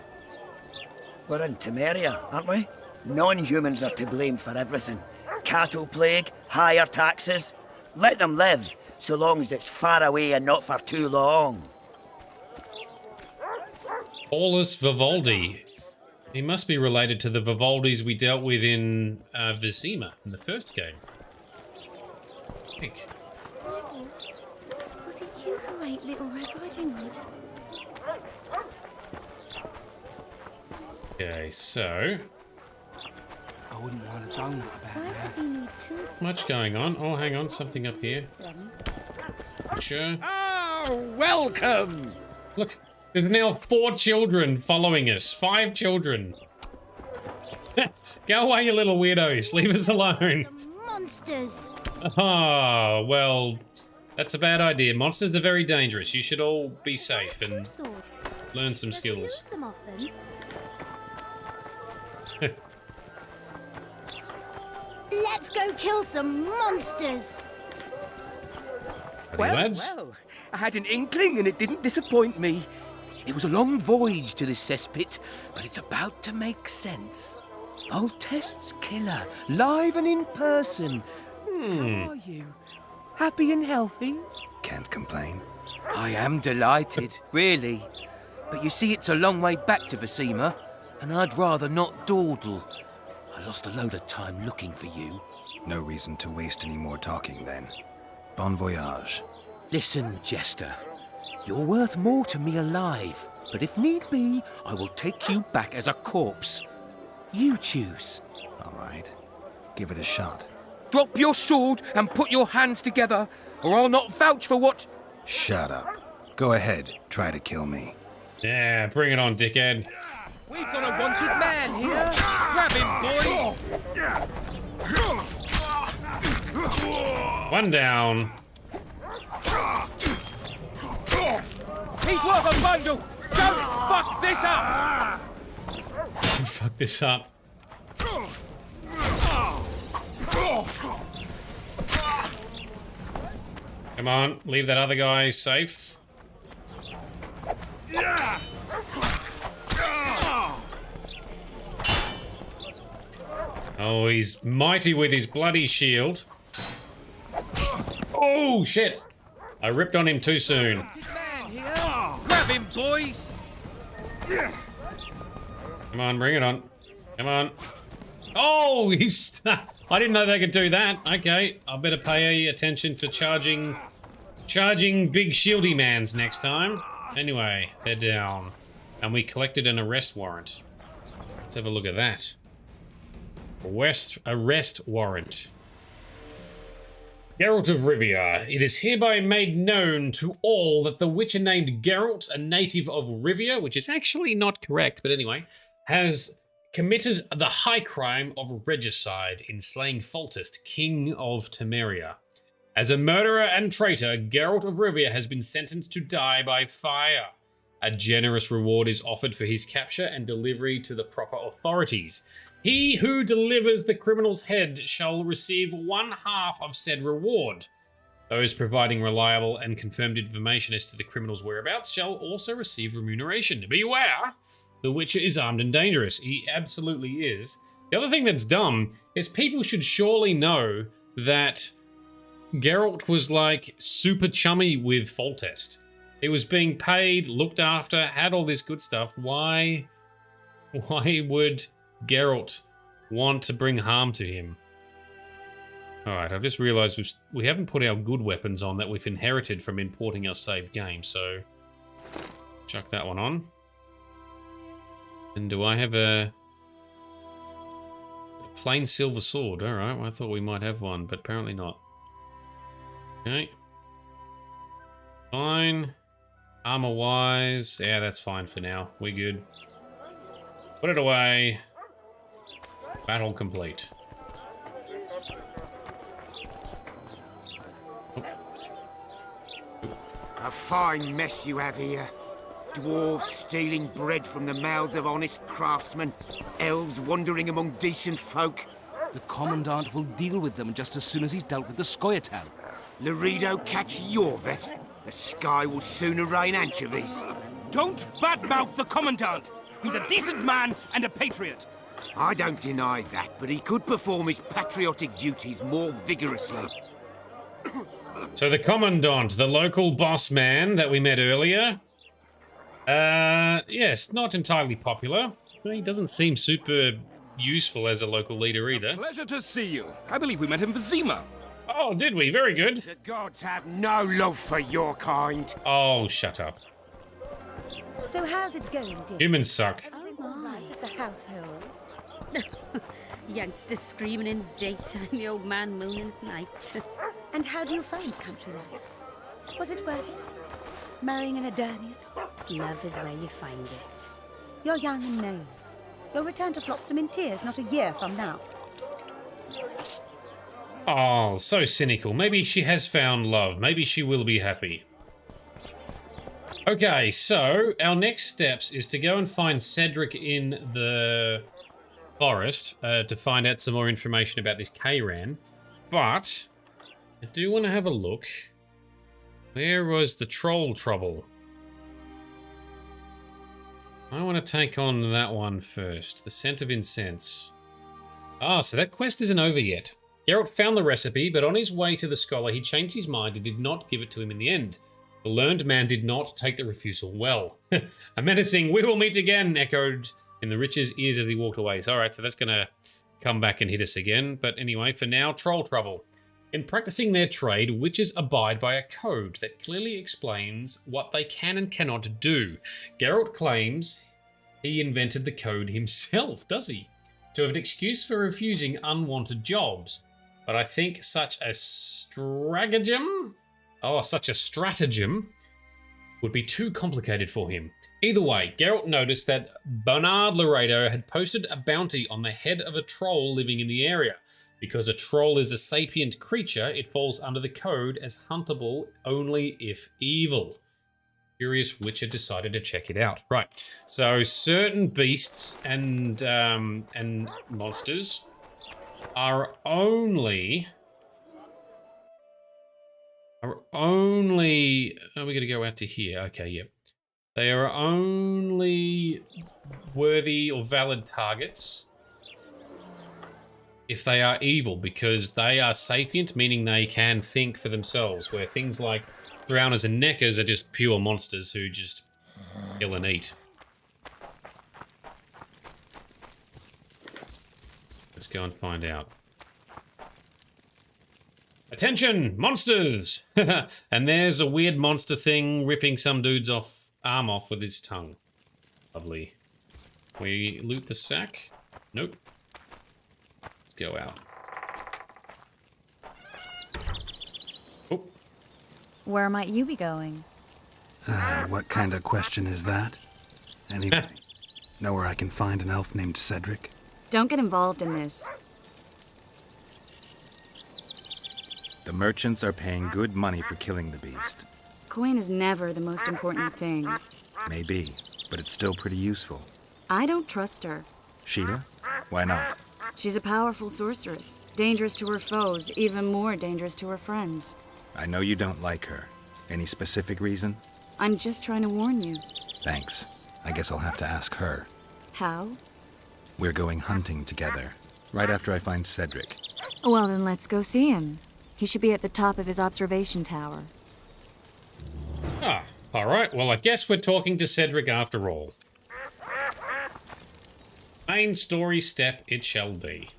We're in Temeria, aren't we? Non-humans are to blame for everything. Cattle plague, higher taxes. Let them live, so long as it's far away and not for too long. Paulus Vivaldi. He must be related to the Vivaldis we dealt with in Vizima in the first game. I think. Was it you who ate Little Red Riding Hood? Okay, so... wouldn't want a donut about Why that. does he need two Much going on. Oh, hang on, something up here. Sure. Oh, welcome! Look, there's now 4 children following us. 5 children. Go away, you little weirdos. Leave us alone. Monsters! Oh, well, that's a bad idea. Monsters are very dangerous. You should all be safe and Swords. learn some Does he skills. use them often? Let's go kill some monsters! Well, lads. Well, I had an inkling and it didn't disappoint me. It was a long voyage to this cesspit, but it's about to make sense. Voltest's killer, live and in person. How are you? Happy and healthy? Can't complain. I am delighted, really. But you see, it's a long way back to Vasima, and I'd rather not dawdle. I lost a load of time looking for you. No reason to waste any more talking then. Bon voyage. Listen, Jester. You're worth more to me alive, but if need be, I will take you back as a corpse. You choose. All right. Give it a shot. Drop your sword and put your hands together, or I'll not vouch for what... Shut up. Go ahead. Try to kill me. Yeah, bring it on, dickhead. We've got a wanted man here. Grab him, boys. One down. He's worth a bundle. Don't fuck this up. Fuck this up. Come on, leave that other guy safe. Oh, he's mighty with his bloody shield. Oh, shit. I ripped on him too soon. Grab him, boys. Come on, bring it on. Come on. Oh, he's... I didn't know they could do that. Okay, I better pay attention for charging big shieldy mans next time. Anyway, they're down. And we collected an arrest warrant. Let's have a look at that. Arrest warrant. Geralt of Rivia. It is hereby made known to all that the witcher named Geralt, a native of Rivia, which is actually not correct, but anyway, has committed the high crime of regicide in slaying Foltest, king of Temeria. As a murderer and traitor, Geralt of Rivia has been sentenced to die by fire. A generous reward is offered for his capture and delivery to the proper authorities. He who delivers the criminal's head shall receive 1/2 of said reward. Those providing reliable and confirmed information as to the criminal's whereabouts shall also receive remuneration. Beware! The Witcher is armed and dangerous. He absolutely is. The other thing that's dumb is people should surely know that Geralt was like super chummy with Foltest. He was being paid, looked after, had all this good stuff. Why would Geralt want to bring harm to him? Alright, I've just realised we haven't put our good weapons on that we've inherited from importing our saved game, so chuck that one on. And do I have a plain silver sword? Alright, well, I thought we might have one, but apparently not. Okay. Fine. Armor-wise, yeah, that's fine for now. We're good. Put it away. Battle complete. A fine mess you have here. Dwarves stealing bread from the mouths of honest craftsmen. Elves wandering among decent folk. The Commandant will deal with them just as soon as he's dealt with the Scoia'tael. Laredo catch Yorveth. The sky will sooner rain anchovies. Don't badmouth the Commandant! He's a decent man and a patriot. I don't deny that, but he could perform his patriotic duties more vigorously. So the Commandant, the local boss man that we met earlier. Yes, not entirely popular. He doesn't seem super useful as a local leader either. Pleasure to see you. I believe we met in Vizima. Oh, did we? Very good. The gods have no love for your kind. Oh, shut up. So how's it going, dear? Humans suck. Are we all right at the household? Youngsters screaming in daytime, the old man mooning at night. And how do you find country life? Was it worth it? Marrying an Edirnian? Love is where you find it. You're young and known. You'll return to Flotsam in tears not a year from now. Oh, so cynical. Maybe she has found love. Maybe she will be happy. Okay, so our next steps is to go and find Cedric in the forest to find out some more information about this Kayran. But I do want to have a look. Where was the troll trouble? I want to take on that one first. The scent of incense. Ah, so that quest isn't over yet. Geralt found the recipe, but on his way to the scholar, he changed his mind and did not give it to him in the end. The learned man did not take the refusal well. A menacing, "We will meet again," echoed in the Rich's ears as he walked away. So, alright, so that's going to come back and hit us again. But anyway, for now, troll trouble. In practicing their trade, witches abide by a code that clearly explains what they can and cannot do. Geralt claims he invented the code himself, does he? To have an excuse for refusing unwanted jobs. But I think such a stratagem would be too complicated for him. Either way, Geralt noticed that Bernard Laredo had posted a bounty on the head of a troll living in the area. Because a troll is a sapient creature, it falls under the code as huntable only if evil. Curious Witcher decided to check it out. Right, so certain beasts and monsters are only... oh, we got to go out to here. Okay, yep. They are only worthy or valid targets if they are evil, because they are sapient, meaning they can think for themselves, where things like drowners and neckers are just pure monsters who just kill and eat. Let's go and find out. Attention, monsters! And there's a weird monster thing ripping some dude's arm off with his tongue. Lovely. We loot the sack? Nope. Let's go out. Oh. Where might you be going? What kind of question is that? Anyway, know where I can find an elf named Cedric? Don't get involved in this. The merchants are paying good money for killing the beast. Coin is never the most important thing. Maybe, but it's still pretty useful. I don't trust her. Sheila? Why not? She's a powerful sorceress. Dangerous to her foes, even more dangerous to her friends. I know you don't like her. Any specific reason? I'm just trying to warn you. Thanks. I guess I'll have to ask her. How? We're going hunting together, right after I find Cedric. Well, then let's go see him. He should be at the top of his observation tower. Ah, alright. Well, I guess we're talking to Cedric after all. Main story step it shall be.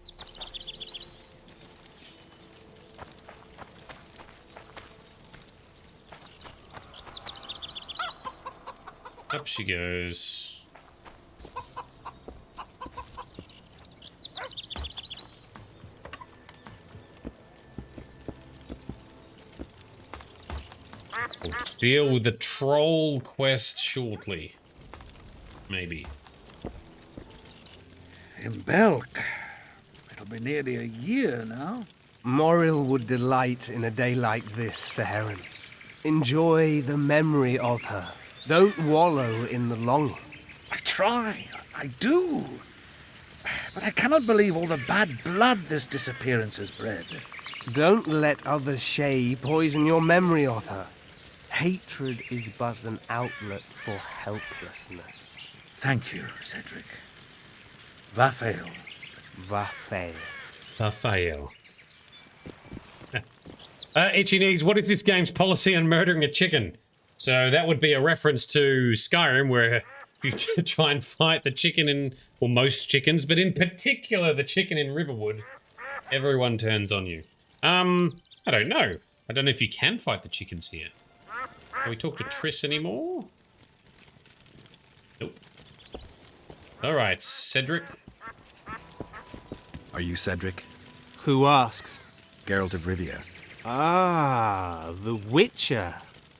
Up she goes. We'll deal with the troll quest shortly. Maybe. In Belk. It'll be nearly a year now. Moril would delight in a day like this, Saharan. Enjoy the memory of her. Don't wallow in the longing. I try. I do. But I cannot believe all the bad blood this disappearance has bred. Don't let other Shay poison your memory of her. Hatred is but an outlet for helplessness. Thank you, Cedric. Vafael. Vafael. Vafael. Itchy Needs, what is this game's policy on murdering a chicken? So that would be a reference to Skyrim, where if you try and fight the chicken in, well, most chickens, but in particular the chicken in Riverwood, everyone turns on you. I don't know. I don't know if you can fight the chickens here. Can we talk to Triss anymore? Nope. Alright, Cedric. Are you Cedric? Who asks? Geralt of Rivia. Ah, the Witcher.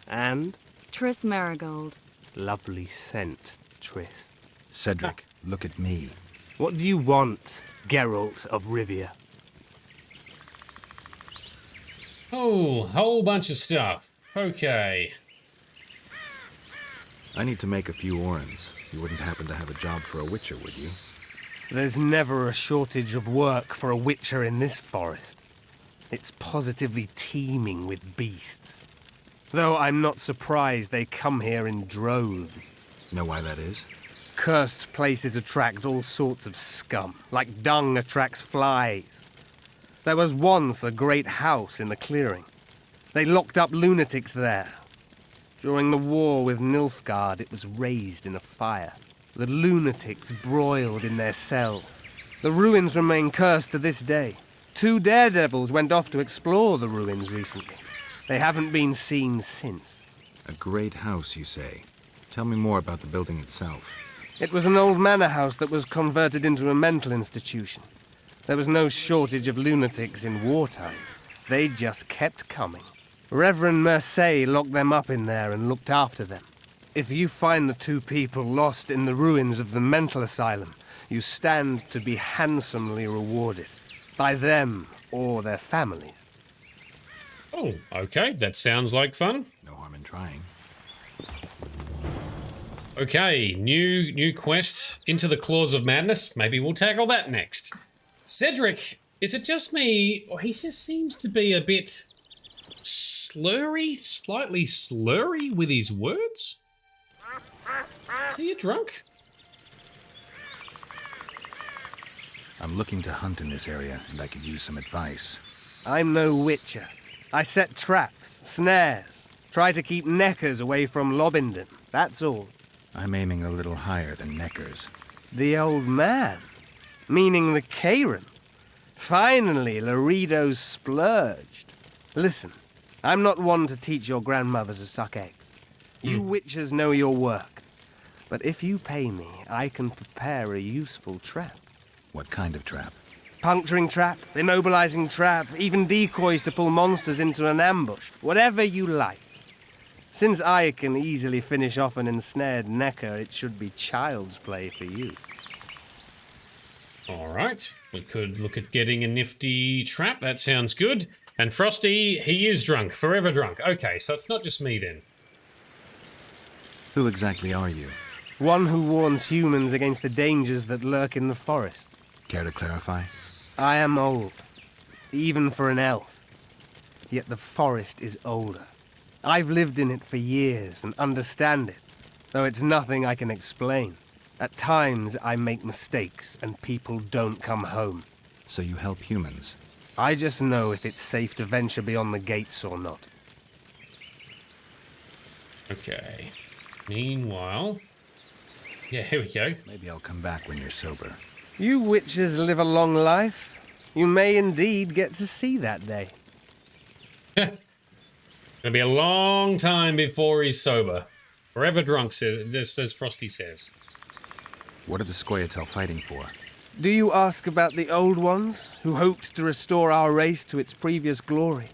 And? Triss Marigold. Lovely scent, Triss. Cedric, look at me. What do you want, Geralt of Rivia? Oh, whole bunch of stuff. Okay. I need to make a few orens. You wouldn't happen to have a job for a Witcher, would you? There's never a shortage of work for a Witcher in this forest. It's positively teeming with beasts. Though I'm not surprised they come here in droves. Know why that is? Cursed places attract all sorts of scum, like dung attracts flies. There was once a great house in the clearing. They locked up lunatics there. During the war with Nilfgaard, it was raised in a fire. The lunatics broiled in their cells. The ruins remain cursed to this day. 2 daredevils went off to explore the ruins recently. They haven't been seen since. A great house, you say. Tell me more about the building itself. It was an old manor house that was converted into a mental institution. There was no shortage of lunatics in wartime. They just kept coming. Reverend Mercier locked them up in there and looked after them. If you find the 2 people lost in the ruins of the mental asylum, you stand to be handsomely rewarded. By them or their families. Oh, okay. That sounds like fun. No harm in trying. Okay, new quest, Into the Claws of Madness. Maybe we'll tackle that next. Cedric, is it just me, or he just seems to be a bit slurry, slightly slurry with his words? Is he a drunk? I'm looking to hunt in this area, and I could use some advice. I'm no witcher. I set traps, snares, try to keep neckers away from Lobindon, that's all. I'm aiming a little higher than neckers. The old man? Meaning the Karen? Finally, Laredo's splurged. Listen, I'm not one to teach your grandmother to suck eggs. You witchers know your work. But if you pay me, I can prepare a useful trap. What kind of trap? Puncturing trap, immobilizing trap, even decoys to pull monsters into an ambush. Whatever you like. Since I can easily finish off an ensnared necker, it should be child's play for you. Alright, we could look at getting a nifty trap. That sounds good. And Frosty, he is drunk, forever drunk. Okay, so it's not just me then. Who exactly are you? One who warns humans against the dangers that lurk in the forest. Care to clarify? I am old, even for an elf. Yet the forest is older. I've lived in it for years and understand it, though it's nothing I can explain. At times, I make mistakes and people don't come home. So you help humans? I just know if it's safe to venture beyond the gates or not. Okay. Meanwhile... Yeah, here we go. Maybe I'll come back when you're sober. You witches live a long life. You may indeed get to see that day. Gonna be a long time before he's sober. Forever drunk, says, as Frosty says. What are the Scoia'tael fighting for? Do you ask about the old ones, who hoped to restore our race to its previous glory?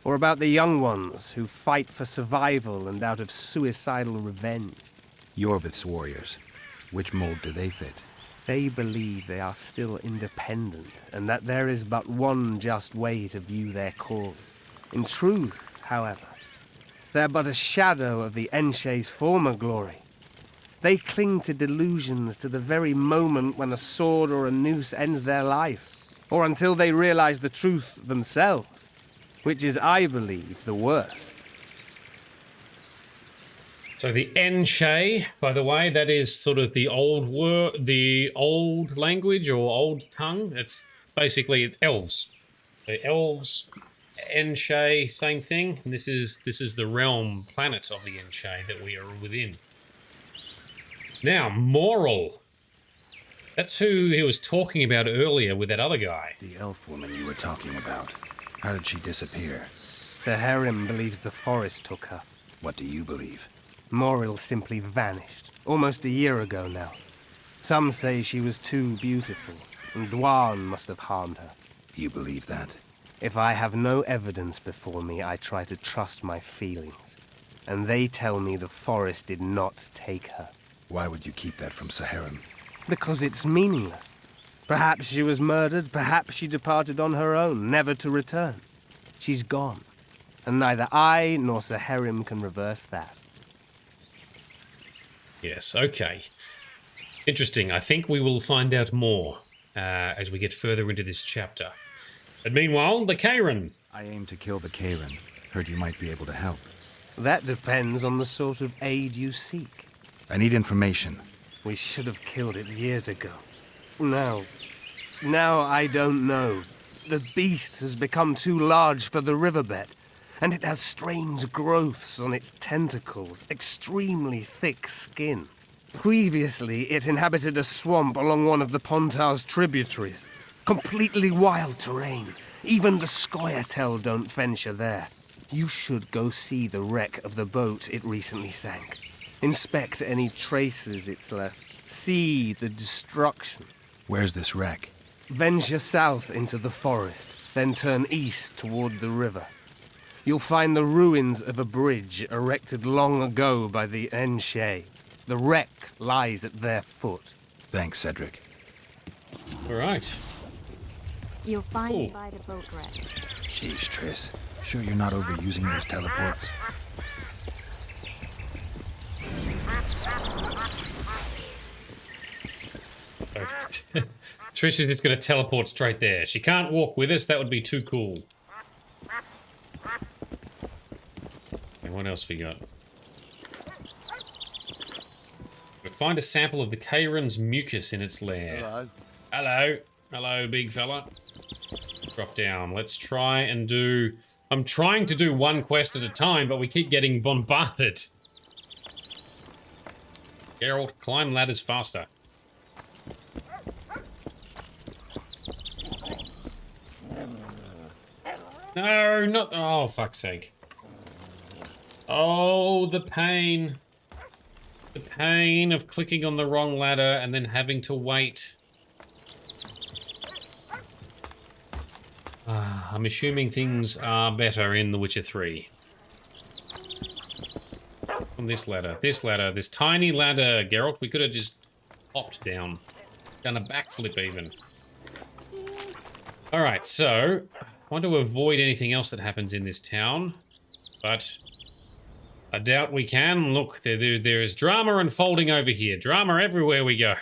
Or about the young ones, who fight for survival and out of suicidal revenge? Yorvith's warriors. Which mold do they fit? They believe they are still independent, and that there is but one just way to view their cause. In truth, however, they're but a shadow of the Enshe's former glory. They cling to delusions to the very moment when a sword or a noose ends their life, or until they realize the truth themselves, which is, I believe, the worst. So the Enshe, by the way, that is sort of the old word, the old language or old tongue. It's basically it's elves. The elves, Enshe, same thing. And this is the realm planet of the Enshe that we are within. Now, Moral. That's who he was talking about earlier with that other guy. The elf woman you were talking about. How did she disappear? Saharim believes the forest took her. What do you believe? Moral simply vanished, almost a year ago now. Some say she was too beautiful, and Dwan must have harmed her. You believe that? If I have no evidence before me, I try to trust my feelings. And they tell me the forest did not take her. Why would you keep that from Saharim? Because it's meaningless. Perhaps she was murdered, perhaps she departed on her own, never to return. She's gone, and neither I nor Saharim can reverse that. Yes, okay. Interesting. I think we will find out more as we get further into this chapter. But meanwhile, the Kairan. I aim to kill the Kairan. Heard you might be able to help. That depends on the sort of aid you seek. I need information. We should have killed it years ago. Now I don't know. The beast has become too large for the riverbed, and it has strange growths on its tentacles, extremely thick skin. Previously, it inhabited a swamp along one of the Pontar's tributaries. Completely wild terrain. Even the Scoia'tael don't venture there. You should go see the wreck of the boat it recently sank. Inspect any traces it's left. See the destruction. Where's this wreck? Venture south into the forest, then turn east toward the river. You'll find the ruins of a bridge erected long ago by the Enshe. The wreck lies at their foot. Thanks, Cedric. All right. You'll find me by the boat wreck. Jeez, Triss. Sure you're not overusing those teleports? Trish is just going to teleport straight there. She can't walk with us. That would be too cool. And what else we got? We find a sample of the Kairan's mucus in its lair. Hello. Hello. Hello, big fella. Drop down. Let's try and do... I'm trying to do one quest at a time, but we keep getting bombarded. Geralt, climb ladders faster. No, not... Oh, fuck's sake. Oh, the pain. The pain of clicking on the wrong ladder and then having to wait. I'm assuming things are better in The Witcher 3. On this ladder, this tiny ladder, Geralt, we could have just hopped down. Done a backflip even. Alright, so, I want to avoid anything else that happens in this town, but I doubt we can. Look, there is drama unfolding over here. Drama everywhere we go.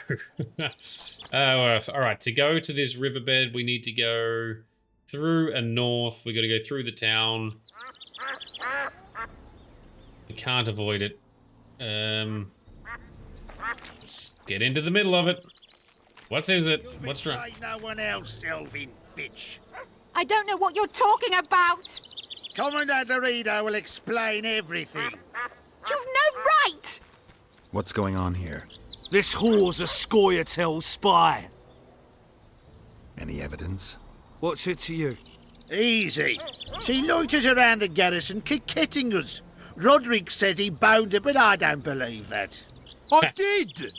Alright, to go to this riverbed, we need to go through and north. We got to go through the town. We can't avoid it. Let's get into the middle of it. What is it? What's wrong? No one else, Elvin bitch. I don't know what you're talking about. Commandant Dorito will explain everything. You've no right! What's going on here? This whore's a Scoia'tael spy. Any evidence? What's it to you? Easy. She loiters around the garrison, kick-kitting us. Roderick says he bound her, but I don't believe that. I did!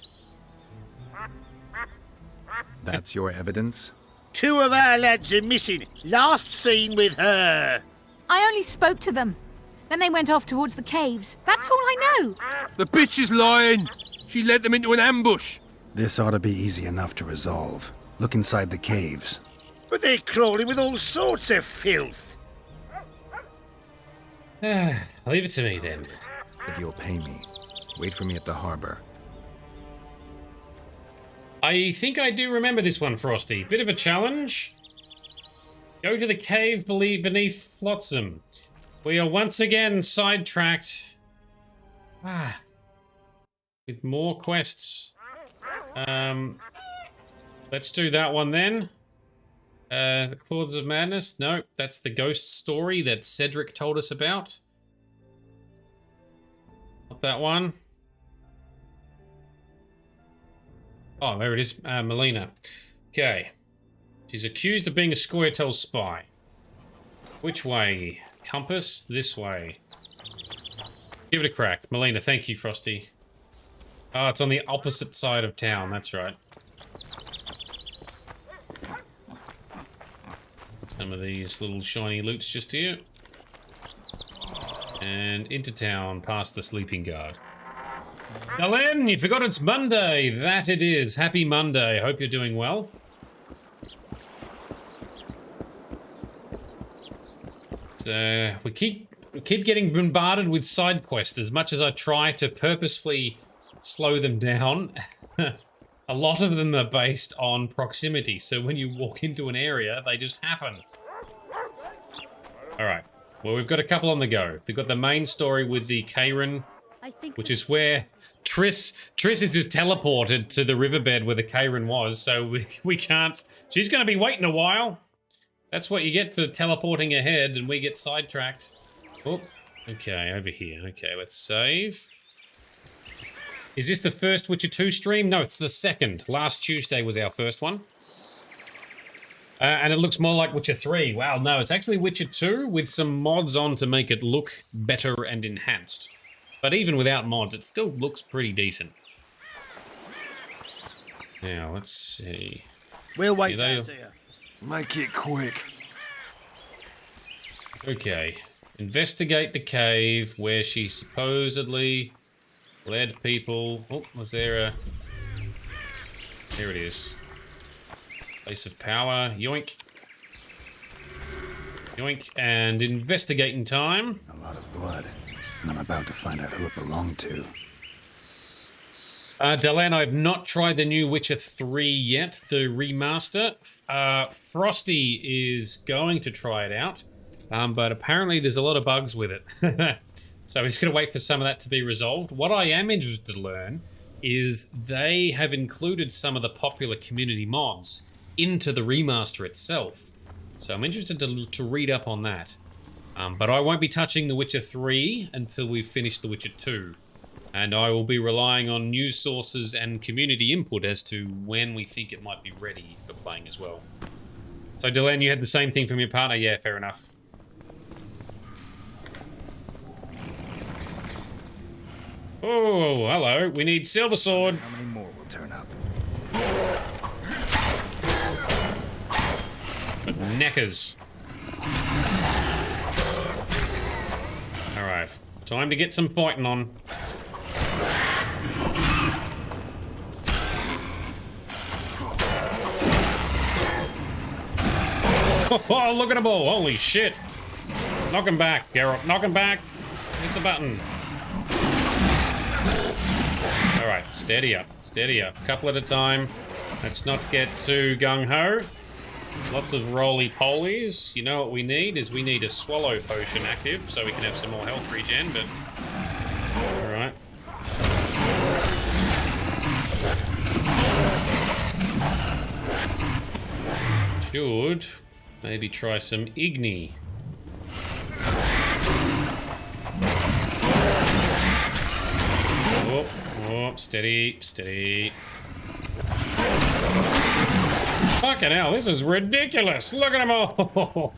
That's your evidence? 2 of our lads are missing. Last seen with her. I only spoke to them. Then they went off towards the caves. That's all I know. The bitch is lying. She led them into an ambush. This ought to be easy enough to resolve. Look inside the caves. But they're crawling with all sorts of filth. Leave it to me then. But you'll pay me. Wait for me at the harbor. I think I do remember this one, Frosty. Bit of a challenge. Go to the cave beneath Flotsam. We are once again sidetracked. With more quests. Let's do that one then. The Claws of Madness? No, that's the ghost story that Cedric told us about. Not that one. Oh, there it is. Melina. Okay. She's accused of being a Scoia'tael spy. Which way? Compass? This way. Give it a crack. Melina, thank you, Frosty. Oh, it's on the opposite side of town. That's right. some of these little shiny loots just here. And into town, past the sleeping guard. Ellen, you forgot it's Monday. That it is. Happy Monday. Hope you're doing well. So we keep getting bombarded with side quests. As much as I try to purposefully slow them down, a lot of them are based on proximity. So when you walk into an area, they just happen. All right. Well, we've got a couple on the go. They've got the main story with the Karen, which is where Triss is just teleported to the riverbed where the Karen was, so we can't... She's going to be waiting a while. That's what you get for teleporting ahead, and we get sidetracked. Oh, okay, over here. Okay, let's save. Is this the first Witcher 2 stream? No, it's the second. Last Tuesday was our first one. And it looks more like Witcher 3. Wow, no, it's actually Witcher 2 with some mods on to make it look better and enhanced. But even without mods, it still looks pretty decent. Now, let's see. We'll wait out here. Make it quick. Okay. Investigate the cave where she supposedly led people. Oh, was there a... There it is. Place of power. Yoink. Yoink. And investigating time. A lot of blood. And I'm about to find out who it belonged to. Delan, I've not tried the new Witcher 3 yet, the remaster. Frosty is going to try it out, but apparently there's a lot of bugs with it. So he's going to wait for some of that to be resolved. What I am interested to learn is they have included some of the popular community mods into the remaster itself. So I'm interested to read up on that. But I won't be touching The Witcher 3 until we've finished The Witcher 2. And I will be relying on news sources and community input as to when we think it might be ready for playing as well. So, Delan, you had the same thing from your partner? Yeah, fair enough. Oh, hello. We need Silver Sword. How many more will turn up? But neckers. Alright. Time to get some fighting on. Oh, look at them all. Holy shit. Knock him back, Geralt. Knock him back. It's a button. Alright, steady up. Steady up. Couple at a time. Let's not get too gung-ho. Lots of roly-polies. You know what we need is we need a swallow potion active so we can have some more health regen, but... Alright. Should maybe try some Igni. Oh, oh, steady, steady. Fucking hell, this is ridiculous. Look at them all.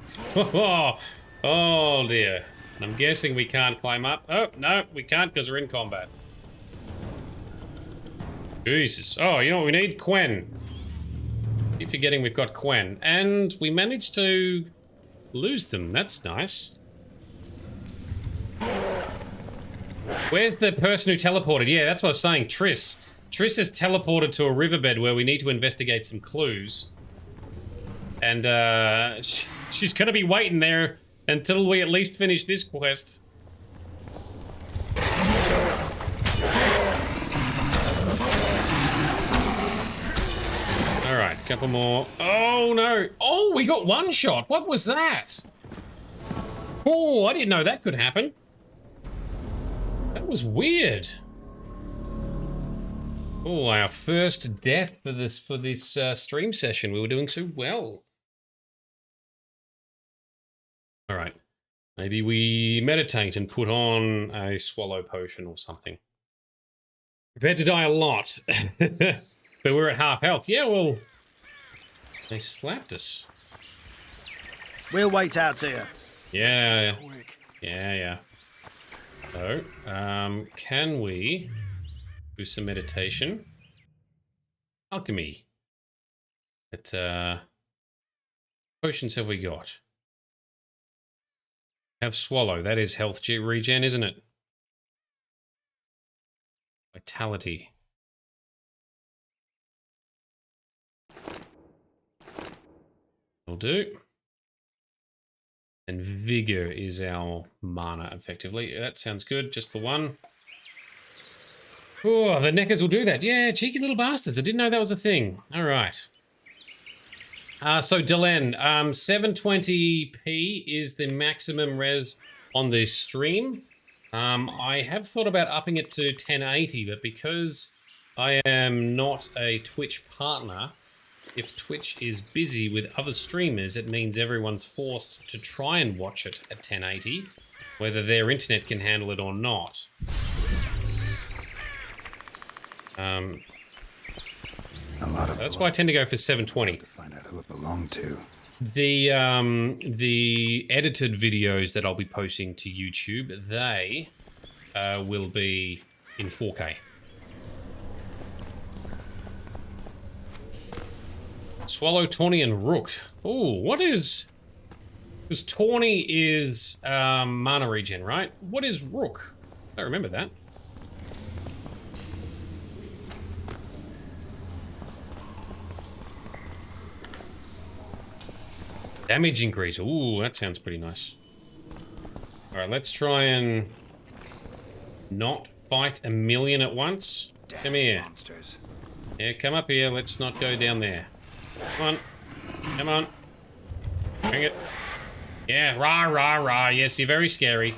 Oh dear. I'm guessing we can't climb up. Oh, no, we can't because we're in combat. Jesus. Oh, you know what we need? Quen. Keep forgetting we've got Quen. And we managed to lose them. That's nice. Where's the person who teleported? Yeah, that's what I was saying. Triss. Triss has teleported to a riverbed where we need to investigate some clues. And she's going to be waiting there until we at least finish this quest. Alright, couple more. Oh no! Oh, we got one shot! What was that? Oh, I didn't know that could happen. That was weird. Oh, our first death for this stream session. We were doing so well. Alright. Maybe we meditate and put on a swallow potion or something. Prepared to die a lot. But we're at half health. Yeah, well, they slapped us. We'll wait out here. Yeah. Yeah. So, can we do some meditation? Alchemy. potions have we got? Have swallow. That is health regen, isn't it? Vitality. Will do. And vigor is our mana, effectively. That sounds good. Just the one. Oh, the neckers will do that. Yeah, cheeky little bastards. I didn't know that was a thing. All right. So, Delenn, 720p is the maximum res on this stream. I have thought about upping it to 1080, but because I am not a Twitch partner, if Twitch is busy with other streamers, it means everyone's forced to try and watch it at 1080, whether their internet can handle it or not. So that's why I tend to go for 720. To find out who it belonged to. The edited videos that I'll be posting to YouTube, they will be in 4K. Swallow, Tawny, and Rook. Oh, what is... Because Tawny is mana regen, right? What is Rook? I don't remember that. Damage increase. Ooh, that sounds pretty nice. Alright, let's try and not fight a million at once. Come here. Monsters. Yeah, come up here. Let's not go down there. Come on. Come on. Bring it. Yeah, rah, rah, rah. Yes, you're very scary.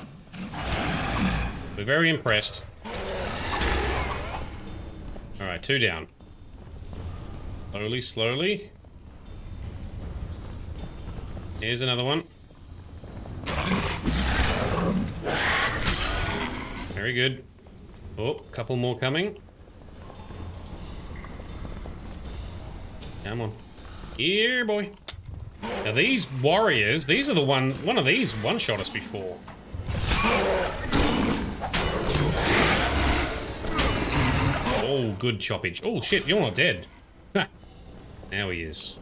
We're very impressed. Alright, 2 down. Slowly, slowly. Here's another one. Very good. Oh, a couple more coming. Come on. Here, boy. Now these warriors, these are the one of these one-shot us before. Oh, good choppage. Oh shit, you're not dead. Ha. Now he is.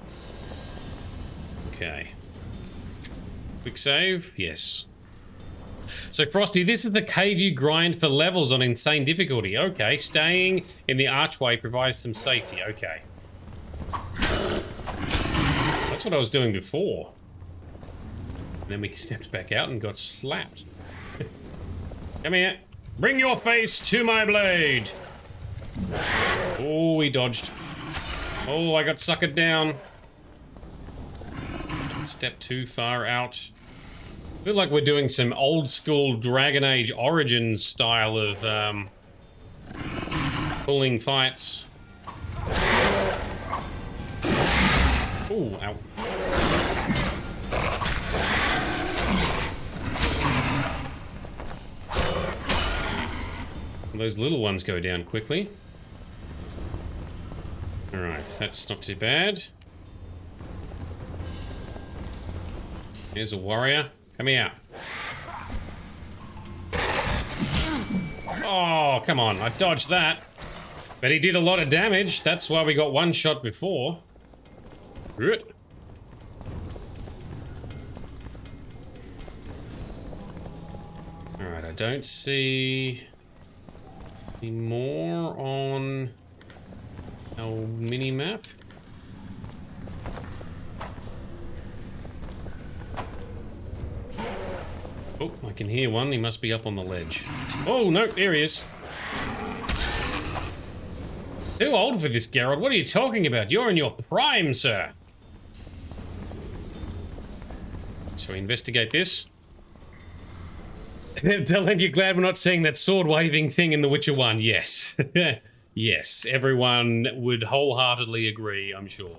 Okay. Quick save, yes. So Frosty, this is the cave you grind for levels on insane difficulty. Okay, staying in the archway provides some safety. Okay. That's what I was doing before. And then we stepped back out and got slapped. Come here. Bring your face to my blade. Oh, we dodged. Oh, I got suckered down. Step too far out. I feel like we're doing some old school Dragon Age Origins style of pulling fights. Ooh, ow. Those little ones go down quickly. Alright, that's not too bad. Here's a warrior. Come here. Oh, come on. I dodged that. But he did a lot of damage. That's why we got one shot before. Good. Alright, I don't see any more on our mini-map. Oh, I can hear one. He must be up on the ledge. Oh, no, there he is. Too old for this, Geralt. What are you talking about? You're in your prime, sir. Shall we investigate this? Dylan, you're glad we're not seeing that sword-waving thing in The Witcher 1? Yes. Yes, everyone would wholeheartedly agree, I'm sure.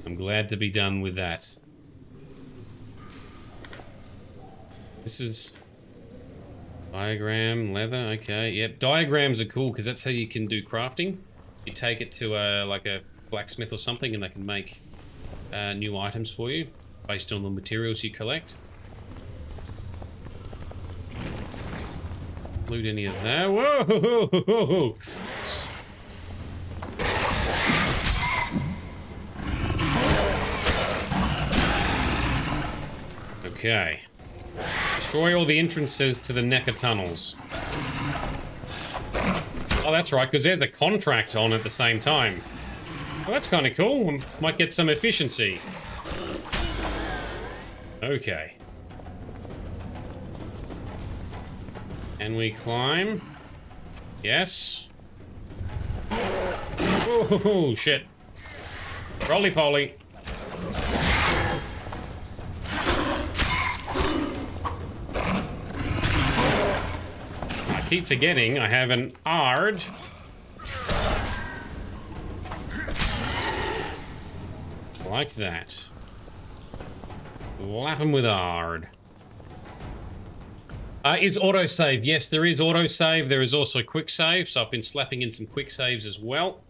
I'm glad to be done with that. This is diagram, leather, okay. Yep, diagrams are cool because that's how you can do crafting. You take it to like a blacksmith or something and they can make new items for you based on the materials you collect. Loot any of that. Whoa! Okay. Destroy all the entrances to the Necker tunnels. Oh, that's right, because there's a contract on at the same time. Well, that's kind of cool. We might get some efficiency. Okay. Can we climb? Yes. Oh, shit. Roly-poly. I keep forgetting I have an Ard. Like that. Lap him with Ard. Is autosave? Yes, there is autosave. There is also quick save, so I've been slapping in some quick saves as well.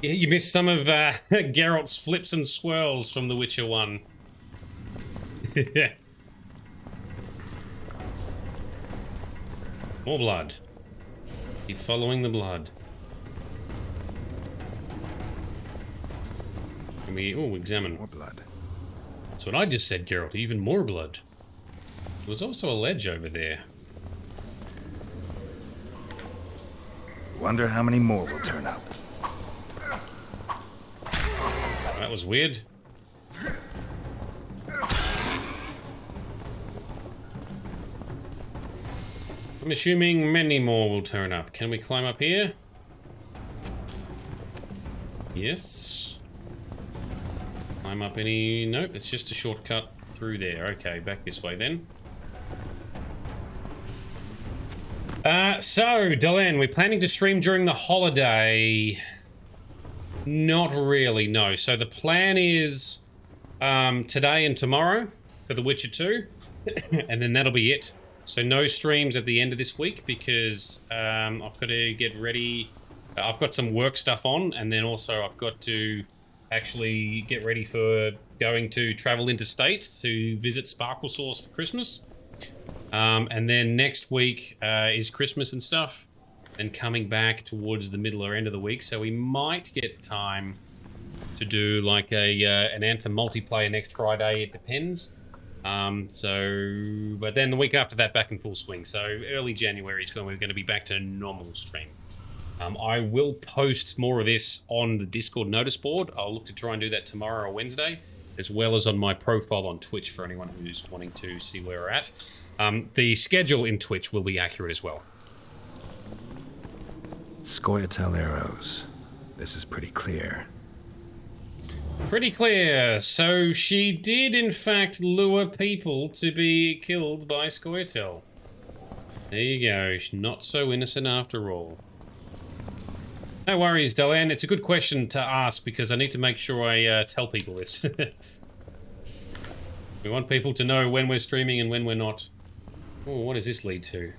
You missed some of Geralt's flips and swirls from The Witcher 1. More blood. Keep following the blood. Can we... Oh, examine. More blood. That's what I just said, Geralt. Even more blood. There was also a ledge over there. Wonder how many more will turn up. That was weird. I'm assuming many more will turn up. Can we climb up here? Yes. Climb up any... Nope, it's just a shortcut through there. Okay, back this way then. So, Delenn, we're planning to stream during the holiday. Not really, no. So the plan is today and tomorrow for The Witcher 2. And then that'll be it. So no streams at the end of this week because I've got to get ready. I've got some work stuff on, and then also I've got to actually get ready for going to travel interstate to visit Sparkle Source for Christmas. And then next week is Christmas and stuff. Then coming back towards the middle or end of the week, so we might get time to do like an Anthem multiplayer next Friday. It depends. But then the week after that, back in full swing. So early January is we're going to be back to normal stream. I will post more of this on the Discord notice board. I'll look to try and do that tomorrow or Wednesday, as well as on my profile on Twitch for anyone who's wanting to see where we're at. The schedule in Twitch will be accurate as well. Scoia'tael arrows. This is pretty clear. Pretty clear. So she did, in fact, lure people to be killed by Scoia'tael. There you go. She's not so innocent after all. No worries, Delenn. It's a good question to ask because I need to make sure I tell people this. We want people to know when we're streaming and when we're not. Oh, what does this lead to?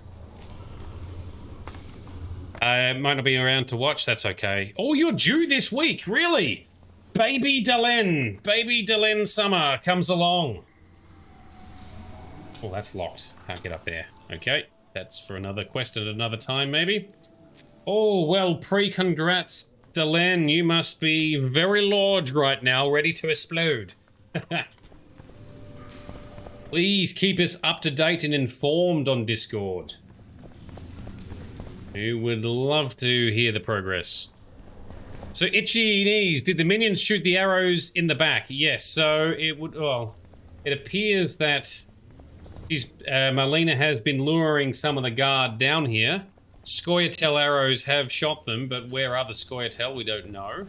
Might not be around to watch. That's okay. Oh, you're due this week. Really? Baby Delenn. Baby Delenn Summer comes along. Oh, that's locked. Can't get up there. Okay. That's for another quest at another time, maybe. Oh, well, pre-congrats, Delenn. You must be very large right now, ready to explode. Please keep us up to date and informed on Discord. We would love to hear the progress. So, Itchy Knees, did the minions shoot the arrows in the back? Yes, so it would, well, it appears that Marlena has been luring some of the guard down here. Scoia'tael arrows have shot them, but where are the Scoia'tael? We don't know.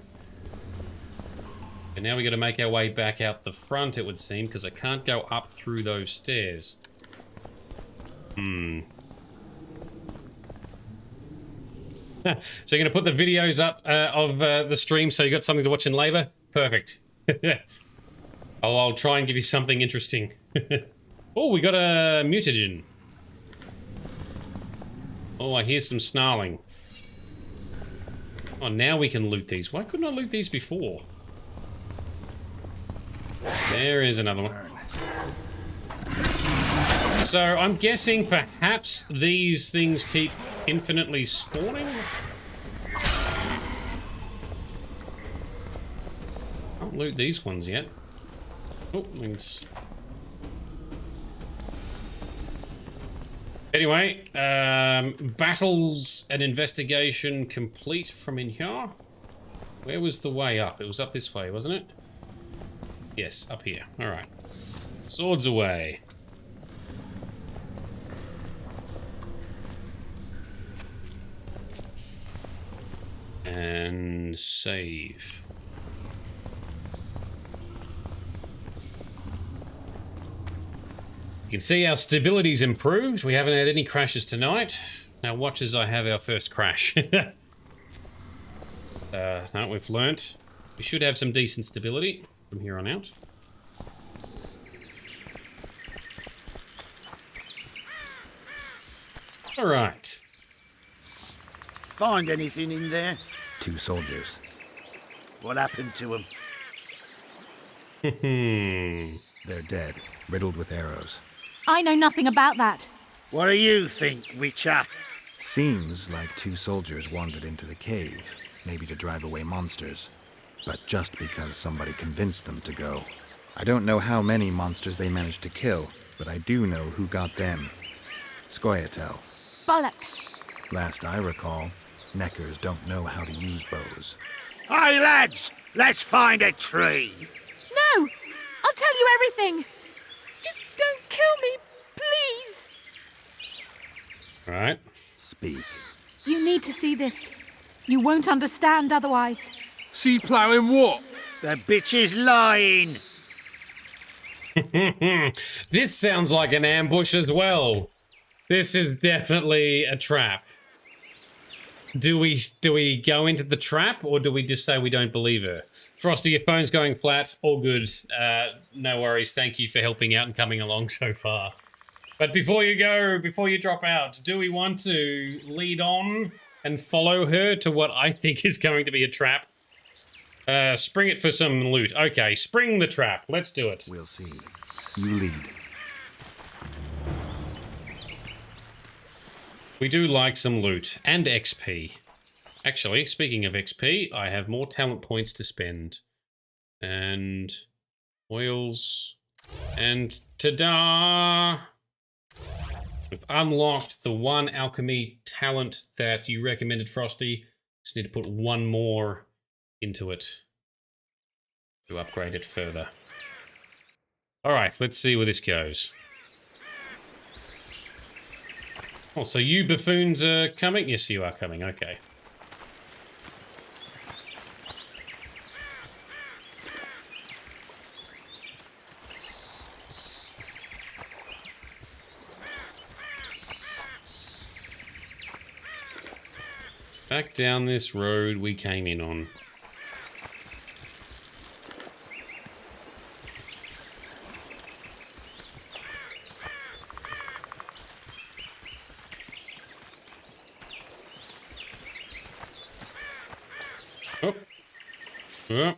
And now we got to make our way back out the front, it would seem, because I can't go up through those stairs. So you're going to put the videos up of the stream so you got something to watch in labour? Perfect. I'll try and give you something interesting. Oh, we got a mutagen. Oh, I hear some snarling. Oh, now we can loot these. Why couldn't I loot these before? There is another one. So I'm guessing perhaps these things keep infinitely spawning? Can't loot these ones yet. Oh, let's Anyway, battles and investigation complete from in here. Where was the way up? It was up this way, wasn't it? Yes, up here. All right. Swords away. And save. You can see our stability's improved. We haven't had any crashes tonight. Now watch as I have our first crash. No, we've learnt. We should have some decent stability from here on out. All right. Find anything in there? 2 soldiers. What happened to them? They're dead, riddled with arrows. I know nothing about that. What do you think, Witcher? Seems like 2 soldiers wandered into the cave, maybe to drive away monsters. But just because somebody convinced them to go. I don't know how many monsters they managed to kill, but I do know who got them. Scoia'tael. Bollocks. Last I recall, Neckers don't know how to use bows. Hey, lads! Let's find a tree! No! I'll tell you everything! Just don't kill me, please! All right. Speak. You need to see this. You won't understand otherwise. See ploughing what? The bitch is lying! This sounds like an ambush as well. This is definitely a trap. Do we go into the trap, or do we just say we don't believe her? Frosty, your phone's going flat. All good. No worries. Thank you for helping out and coming along so far. But before you go, before you drop out, do we want to lead on and follow her to what I think is going to be a trap? Spring it for some loot. Okay, spring the trap. Let's do it. We'll see. You lead. We do like some loot and XP. Actually, speaking of XP, I have more talent points to spend. And oils. And ta-da! We've unlocked the one alchemy talent that you recommended, Frosty. Just need to put one more into it to upgrade it further. Alright, let's see where this goes. Oh, so you buffoons are coming? Yes, you are coming. Okay. Back down this road we came in on. Oh. Oh.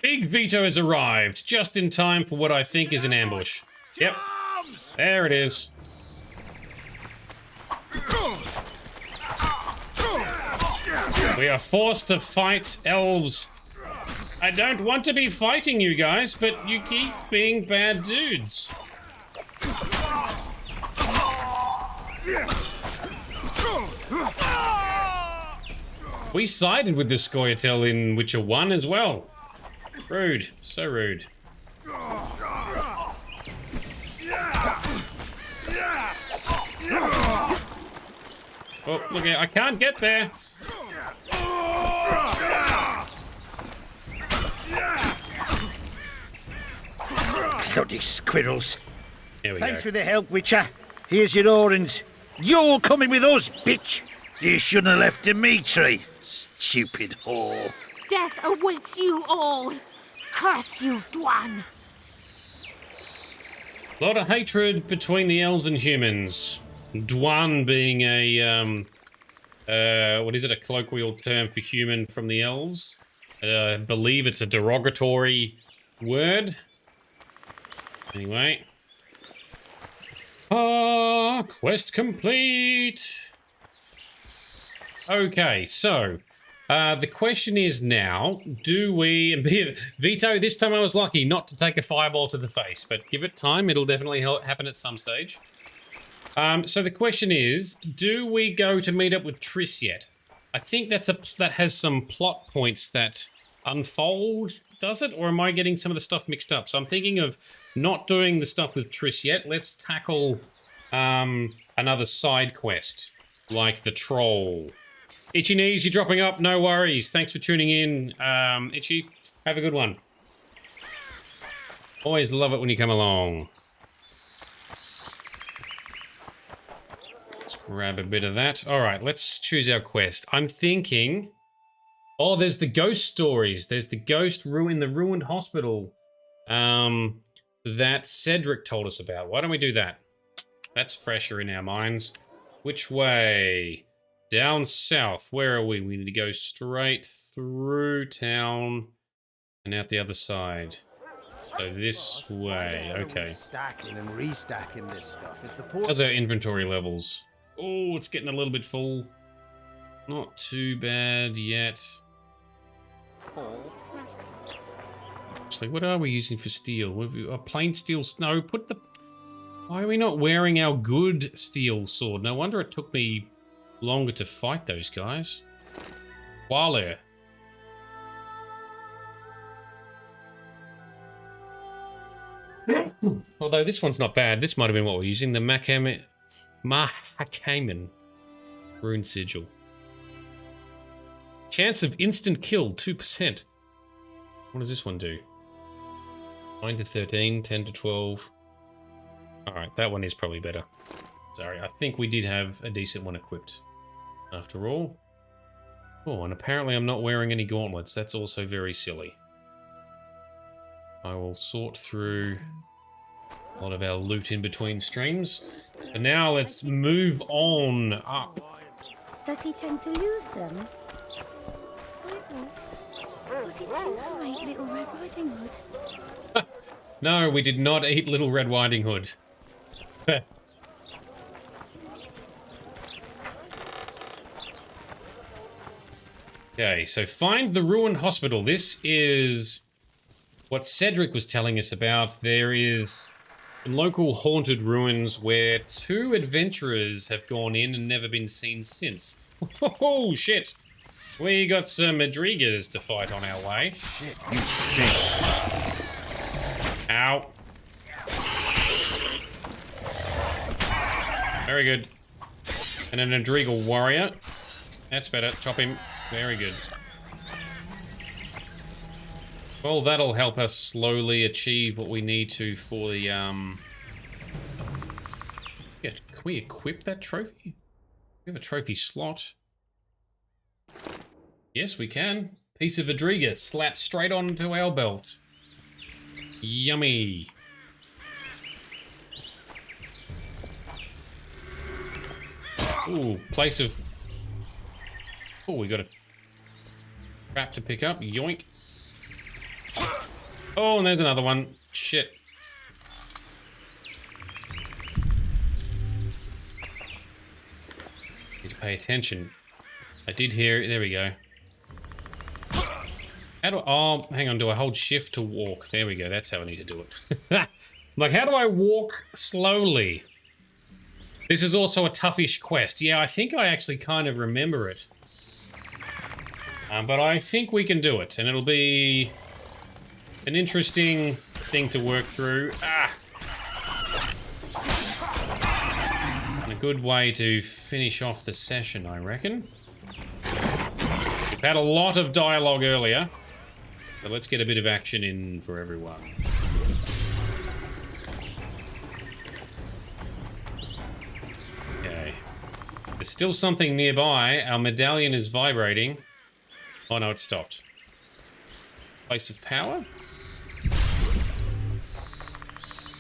Big Vito has arrived, just in time for what I think is an ambush. Yep. There it is. We are forced to fight elves. I don't want to be fighting you guys, but you keep being bad dudes. We sided with the Scoia'tael in Witcher 1 as well. Rude. So rude. Oh, look at, I can't get there. Bloody squirrels. Here we Thanks go. for the help, Witcher. Here's your orange. You're coming with us, bitch. You shouldn't have left Dimitri. Stupid whore. Death awaits you all. Curse you, Dwan. A lot of hatred between the elves and humans. Dwan being a, what is it, a colloquial term for human from the elves? I believe it's a derogatory word. Anyway. Ah, quest complete. Okay, so, The question is now, do we... Vito, this time I was lucky not to take a fireball to the face, but give it time. It'll definitely happen at some stage. So the question is, do we go to meet up with Triss yet? I think that has some plot points that unfold, does it? Or am I getting some of the stuff mixed up? So I'm thinking of not doing the stuff with Triss yet. Let's tackle another side quest, like the troll. Itchy Knees, you're dropping up. No worries. Thanks for tuning in. Itchy, have a good one. Always love it when you come along. Let's grab a bit of that. All right, let's choose our quest. I'm thinking... Oh, there's the ghost stories. There's the ghost the ruined hospital that Cedric told us about. Why don't we do that? That's fresher in our minds. Which way? Down south. Where are we? We need to go straight through town and out the other side. So this way. Okay. Stacking and restacking this stuff. How's our inventory levels? Oh, it's getting a little bit full. Not too bad yet. Actually, what are we using for steel? A plain steel snow. Why are we not wearing our good steel sword? No wonder it took me longer to fight those guys. Wale. Although this one's not bad. This might have been what we're using. The Mahakaman rune sigil. Chance of instant kill, 2%. What does this one do? 9 to 13, 10 to 12. Alright, that one is probably better. Sorry, I think we did have a decent one equipped. After all. Oh, and apparently I'm not wearing any gauntlets. That's also very silly. I will sort through a lot of our loot in between streams. And now let's move on up. Does he tend to lose them? Was it you who ate Little Red Riding Hood? No, we did not eat Little Red Riding Hood. Okay, so find the ruined hospital. This is what Cedric was telling us about. There is local haunted ruins where 2 adventurers have gone in and never been seen since. Oh, shit. We got some Madrigas to fight on our way. Shit, you stink. Ow. Very good. And an Adrigal warrior. That's better. Chop him. Very good. Well, that'll help us slowly achieve what we need to for the, Yeah, can we equip that trophy? We have a trophy slot. Yes, we can. Piece of Adriga slapped straight onto our belt. Yummy. Ooh, place of... Oh, we got a crap to pick up. Yoink. Oh, and there's another one. Shit. Need to pay attention. I did hear... There we go. How do... Oh, hang on. Do I hold shift to walk? There we go. That's how I need to do it. Like, how do I walk slowly? This is also a toughish quest. Yeah, I think I actually kind of remember it. But I think we can do it, and it'll be an interesting thing to work through. And a good way to finish off the session, I reckon. We've had a lot of dialogue earlier, so let's get a bit of action in for everyone. Okay. There's still something nearby. Our medallion is vibrating. Oh no, it stopped. Place of power?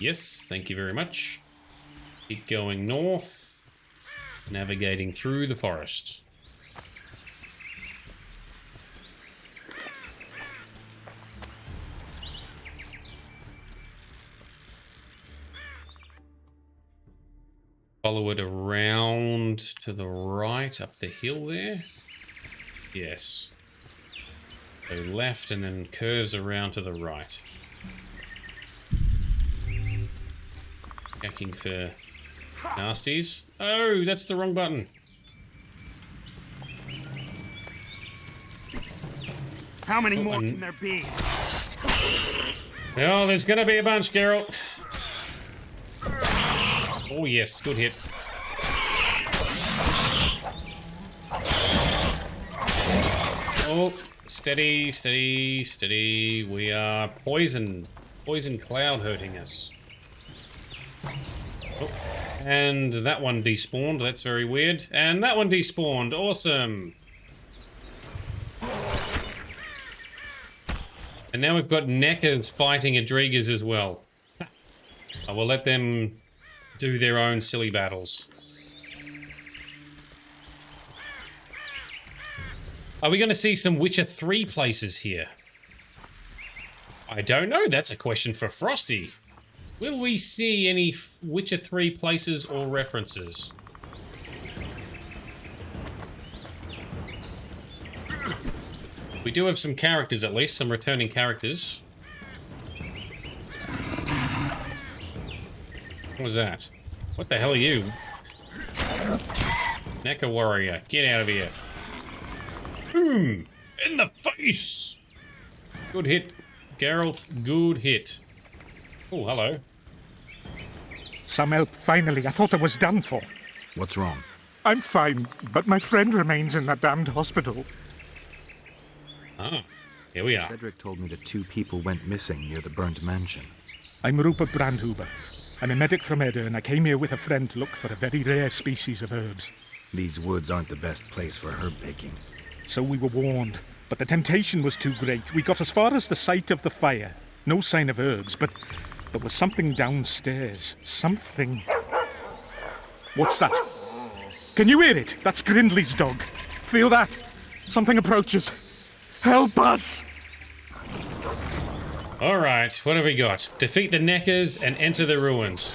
Yes, thank you very much. Keep going north. Navigating through the forest. Follow it around to the right, up the hill there. Yes. So left and then curves around to the right. Checking for nasties. Oh, that's the wrong button. How many more can there be? Oh, there's gonna be a bunch, Geralt. Oh yes, good hit. Oh, steady, steady, steady. We are poisoned. Poison cloud hurting us. Oh, and that one despawned. That's very weird. And that one despawned. Awesome. And now we've got Neckers fighting Adrigas as well. I will let them do their own silly battles. Are we going to see some Witcher 3 places here? I don't know. That's a question for Frosty. Will we see any Witcher 3 places or references? We do have some characters, at least, some returning characters. What was that? What the hell are you? Necker warrior, get out of here. Boom! In the face! Good hit, Geralt, good hit. Oh, hello. Some help, finally. I thought I was done for. What's wrong? I'm fine, but my friend remains in that damned hospital. Ah, here we are. Cedric told me that 2 people went missing near the burnt mansion. I'm Rupert Brandhuber. I'm a medic from Edda, and I came here with a friend to look for a very rare species of herbs. These woods aren't the best place for herb picking. So we were warned, but the temptation was too great. We got as far as the site of the fire. No sign of herbs, but there was something downstairs. Something... What's that? Can you hear it? That's Grindley's dog. Feel that? Something approaches. Help us! Alright, what have we got? Defeat the Neckers and enter the ruins.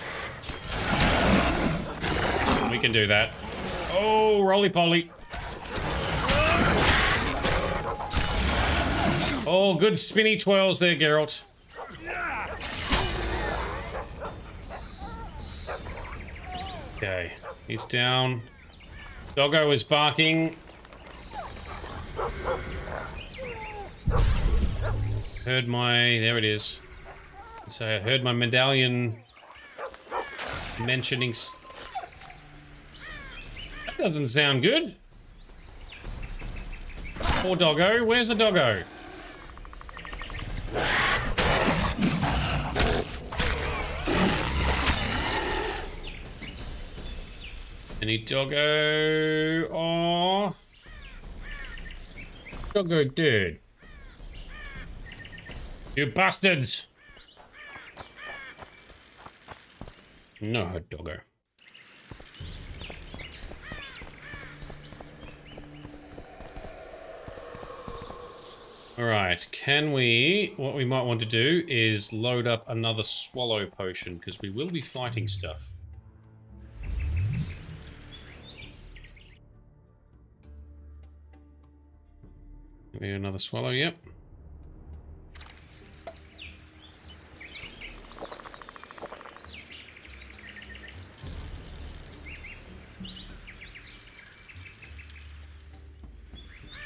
We can do that. Oh, roly-poly. Oh, good spinny twirls there, Geralt. Okay, he's down. Doggo is barking. Heard my... there it is. So I heard my medallion mentioning... That doesn't sound good. Poor doggo. Where's the doggo? Any doggo? Oh, doggo dead. You bastards! No, doggo. Alright, can we... what we might want to do is load up another swallow potion, because we will be fighting stuff. Maybe another swallow, yep.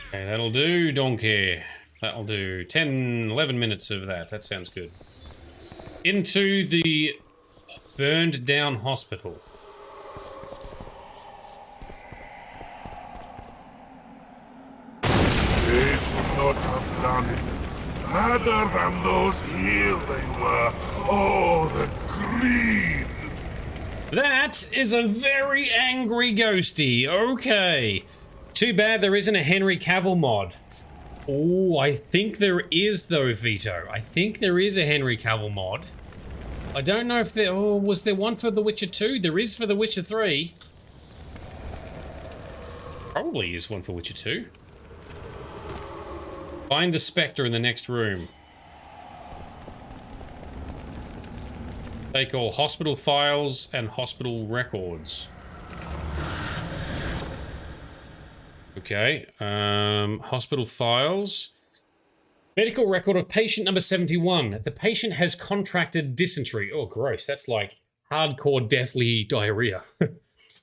Okay, that'll do, donkey. That'll do 10, 11 minutes of that. That sounds good. Into the burned down hospital. They should not have done it. Other than those here they were. Oh, the greed! That is a very angry ghosty. Okay. Too bad there isn't a Henry Cavill mod. Oh, I think there is though, Vito. I think there is a Henry Cavill mod. I don't know if there... oh, was there one for The Witcher 2? There is for The Witcher 3. Probably is one for Witcher 2. Find the Spectre in the next room. Take all hospital files and hospital records. Okay, hospital files. Medical record of patient number 71. The patient has contracted dysentery. Oh, gross. That's like hardcore deathly diarrhea.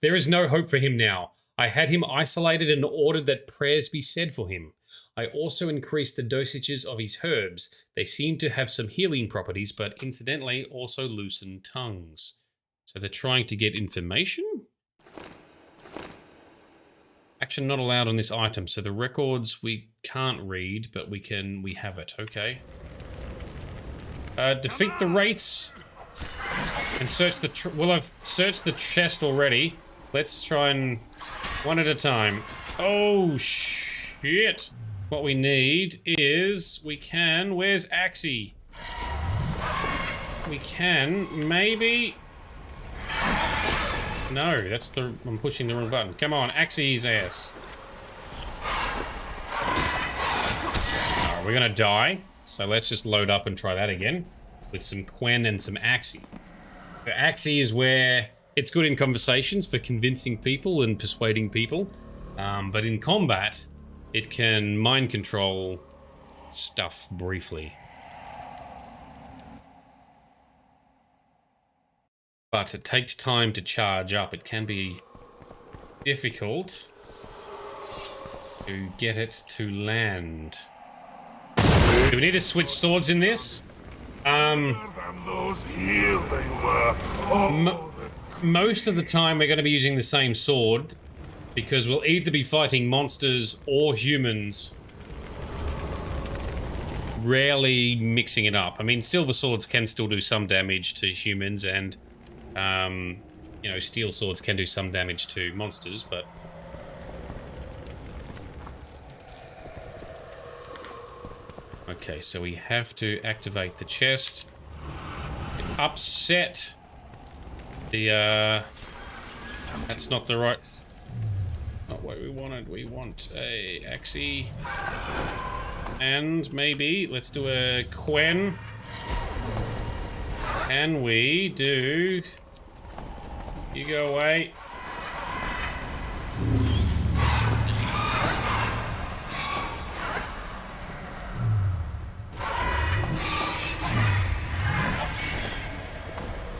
There is no hope for him now. I had him isolated and ordered that prayers be said for him. I also increased the dosages of his herbs. They seem to have some healing properties, but incidentally also loosen tongues. So they're trying to get information? Action not allowed on this item. So the records we can't read, but we have it. Okay. Defeat the wraiths and search the... well, I've searched the chest already. Let's try and... one at a time. Oh, shit. What we need is... we can... where's Axie? We can maybe... no, that's the... I'm pushing the wrong button. Come on, Axie's ass. Alright, we're gonna die. So let's just load up and try that again. With some Quen and some Axie. The Axie is where it's good in conversations for convincing people and persuading people. But in combat, it can mind control stuff briefly. But it takes time to charge up. It can be difficult to get it to land. Do we need to switch swords in this? Most of the time we're going to be using the same sword because we'll either be fighting monsters or humans. Rarely mixing it up. I mean, silver swords can still do some damage to humans and you know, steel swords can do some damage to monsters, but... okay, so we have to activate the chest. Upset the, that's not the right... not what we wanted. We want a Axie. And maybe, let's do a Quen. Can we do... you go away.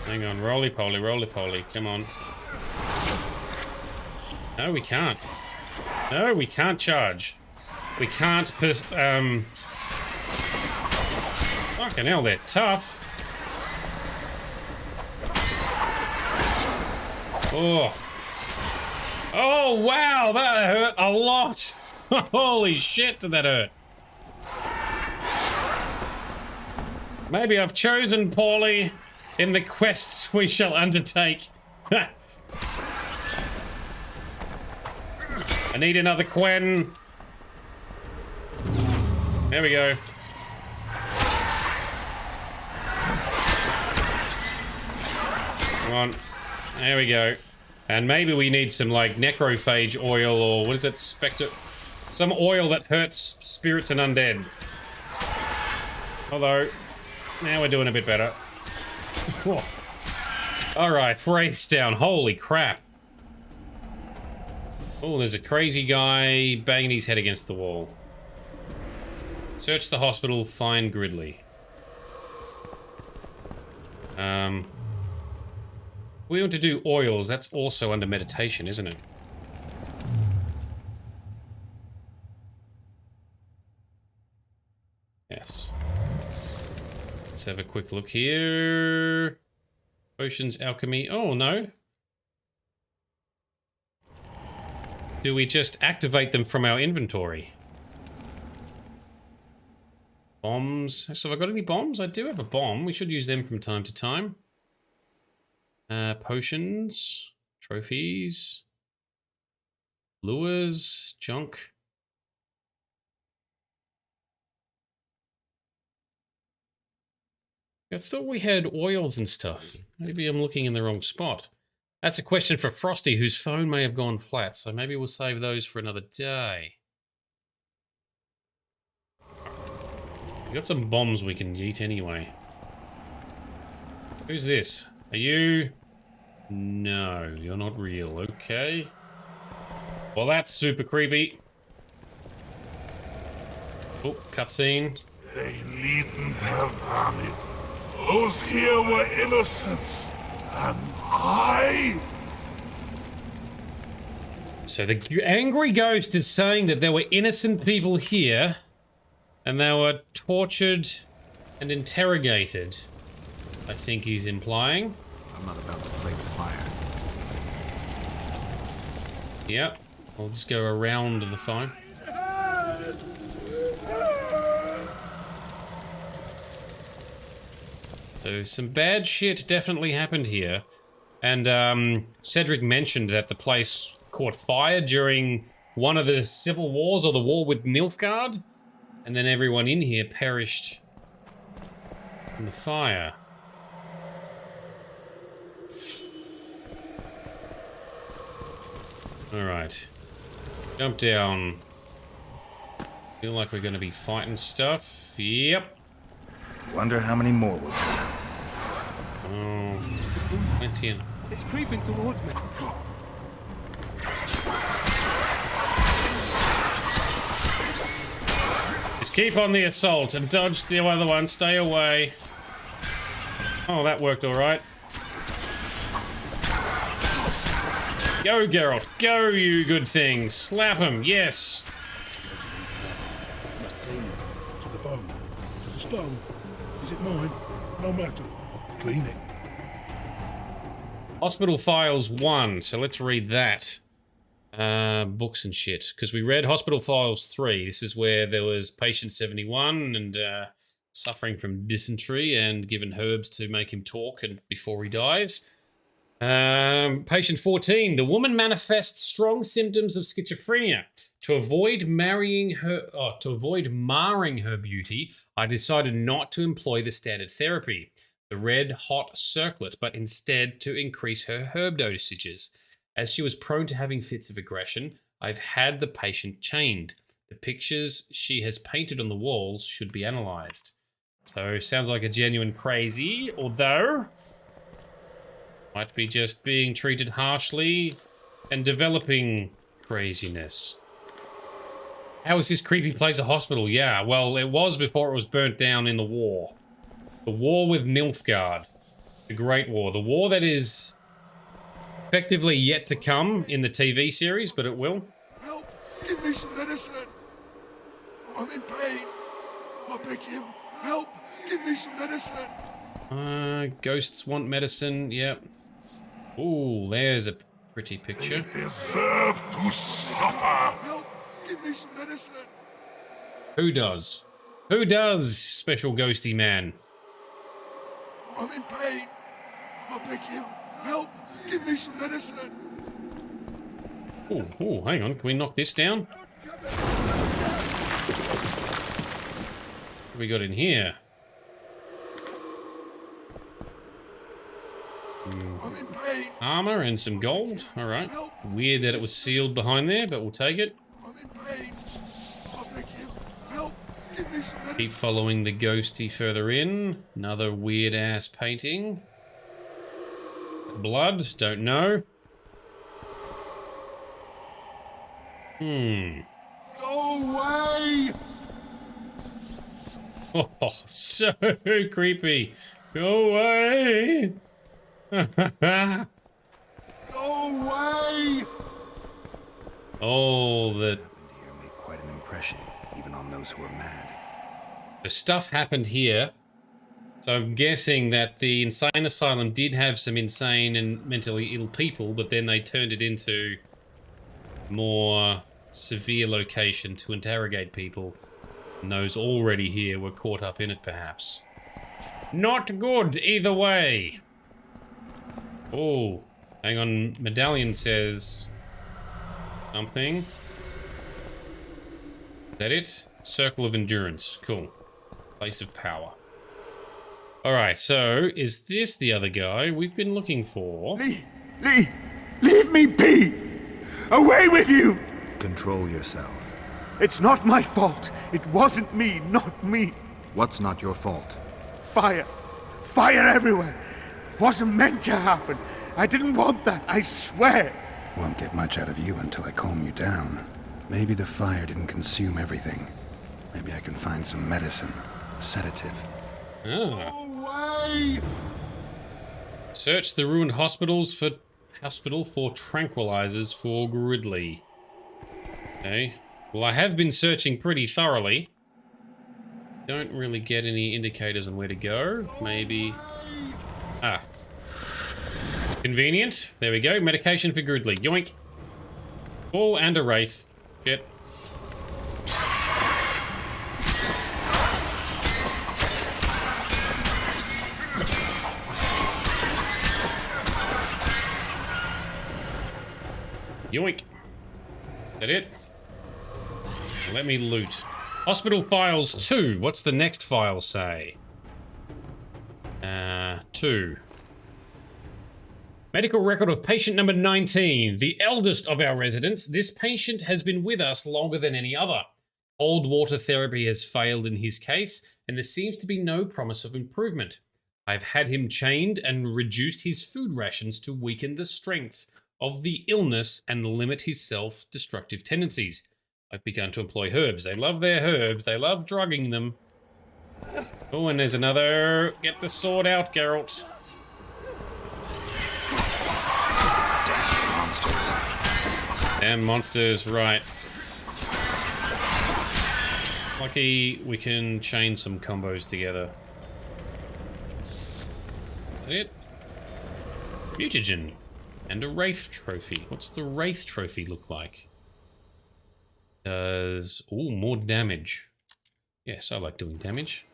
Hang on, roly-poly, come on. No, we can't. No, we can't charge. We can't, fucking hell, they're tough. Oh. Oh, wow, that hurt a lot. Holy shit, did that hurt. Maybe I've chosen poorly in the quests we shall undertake. I need another Quen. There we go. Come on. There we go. And maybe we need some, like, necrophage oil or what is it? Some oil that hurts spirits and undead. Although, now we're doing a bit better. Alright, wraiths down. Holy crap. Oh, there's a crazy guy banging his head against the wall. Search the hospital, find Gridley. We want to do oils. That's also under meditation, isn't it? Yes. Let's have a quick look here. Potions, alchemy. Oh, no. Do we just activate them from our inventory? Bombs. So have I got any bombs? I do have a bomb. We should use them from time to time. Potions. Trophies. Lures. Junk. I thought we had oils and stuff. Maybe I'm looking in the wrong spot. That's a question for Frosty, whose phone may have gone flat, so maybe we'll save those for another day. We got some bombs we can yeet anyway. Who's this? Are you? No, you're not real. Okay. Well, that's super creepy. Oh, cutscene. They needn't have done it. Those here were innocents, and I... So the angry ghost is saying that there were innocent people here, and they were tortured and interrogated. I think he's implying. I'm not about to play with fire. Yep, I'll just go around the fire. So some bad shit definitely happened here. And Cedric mentioned that the place caught fire during one of the civil wars or the war with Nilfgaard. And then everyone in here perished in the fire. Alright. Jump down. Feel like we're gonna be fighting stuff. Yep. Wonder how many more will turn up. Oh, plenty in. It's creeping towards me. Just keep on the assault and dodge the other one. Stay away. Oh, that worked all right. Go, Geralt. Go, you good thing. Slap him. Yes. To the bone. To the stone. Is it mine? No matter. Clean it. Hospital Files 1. So let's read that. Books and shit. Because we read Hospital Files 3. This is where there was patient 71 and suffering from dysentery and given herbs to make him talk and before he dies. Patient 14. The woman manifests strong symptoms of schizophrenia. To avoid marring her beauty, I decided not to employ the standard therapy, the red hot circlet, but instead to increase her herb dosages. As she was prone to having fits of aggression, I've had the patient chained. The pictures she has painted on the walls should be analysed. So, sounds like a genuine crazy, although might be just being treated harshly and developing craziness. How is this creepy place a hospital? Yeah, well, it was before it was burnt down in the war. The war with Nilfgaard. The Great War. The war that is effectively yet to come in the TV series, but it will. Help! Give me some medicine! I'm in pain! I beg you! Help! Give me some medicine! Ghosts want medicine, yep. Ooh, there's a pretty picture. They deserve to suffer! Help! Give me some medicine! Who does? Who does, special ghosty man? I'm in pain! I beg you! Help! Give me some medicine! Oh, hang on. Can we knock this down? What we got in here? I'm in pain! Armor and some gold. Alright. Weird that it was sealed behind there, but we'll take it. I'm in pain! I beg you! Help! Give me some medicine! Keep following the ghosty further in. Another weird-ass painting. Blood? Don't know. Go away! Oh, so creepy. Go away! Go away! Oh, the made quite an impression, even on those who were mad. The stuff happened here. So I'm guessing that the insane asylum did have some insane and mentally ill people, but then they turned it into a more severe location to interrogate people. And those already here were caught up in it, perhaps. Not good, either way. Oh, hang on. Medallion says something. Is that it? Circle of Endurance. Cool. Place of Power. Alright, so is this the other guy we've been looking for? Leave me be! Away with you! Control yourself. It's not my fault. It wasn't me, not me. What's not your fault? Fire. Fire everywhere. It wasn't meant to happen. I didn't want that, I swear. Won't get much out of you until I calm you down. Maybe the fire didn't consume everything. Maybe I can find some medicine. A sedative. Ah. Search the ruined hospital for tranquilizers for Gridley. Okay. Well, I have been searching pretty thoroughly. Don't really get any indicators on where to go. Maybe... Ah. Convenient. There we go. Medication for Gridley. Yoink. Oh, and a wraith. Shit. Yoink. Is that it? Let me loot. Hospital files 2. What's the next file say? 2. Medical record of patient number 19, the eldest of our residents. This patient has been with us longer than any other. Cold water therapy has failed in his case, and there seems to be no promise of improvement. I've had him chained and reduced his food rations to weaken the strength of the illness and limit his self-destructive tendencies. I've begun to employ herbs. They love their herbs. They love drugging them. Oh, and there's another... Get the sword out, Geralt. Damn monsters, right. Lucky we can chain some combos together. Is that it? Mutagen. And a Wraith trophy. What's the Wraith trophy look like? Does... Ooh, more damage. Yes, I like doing damage.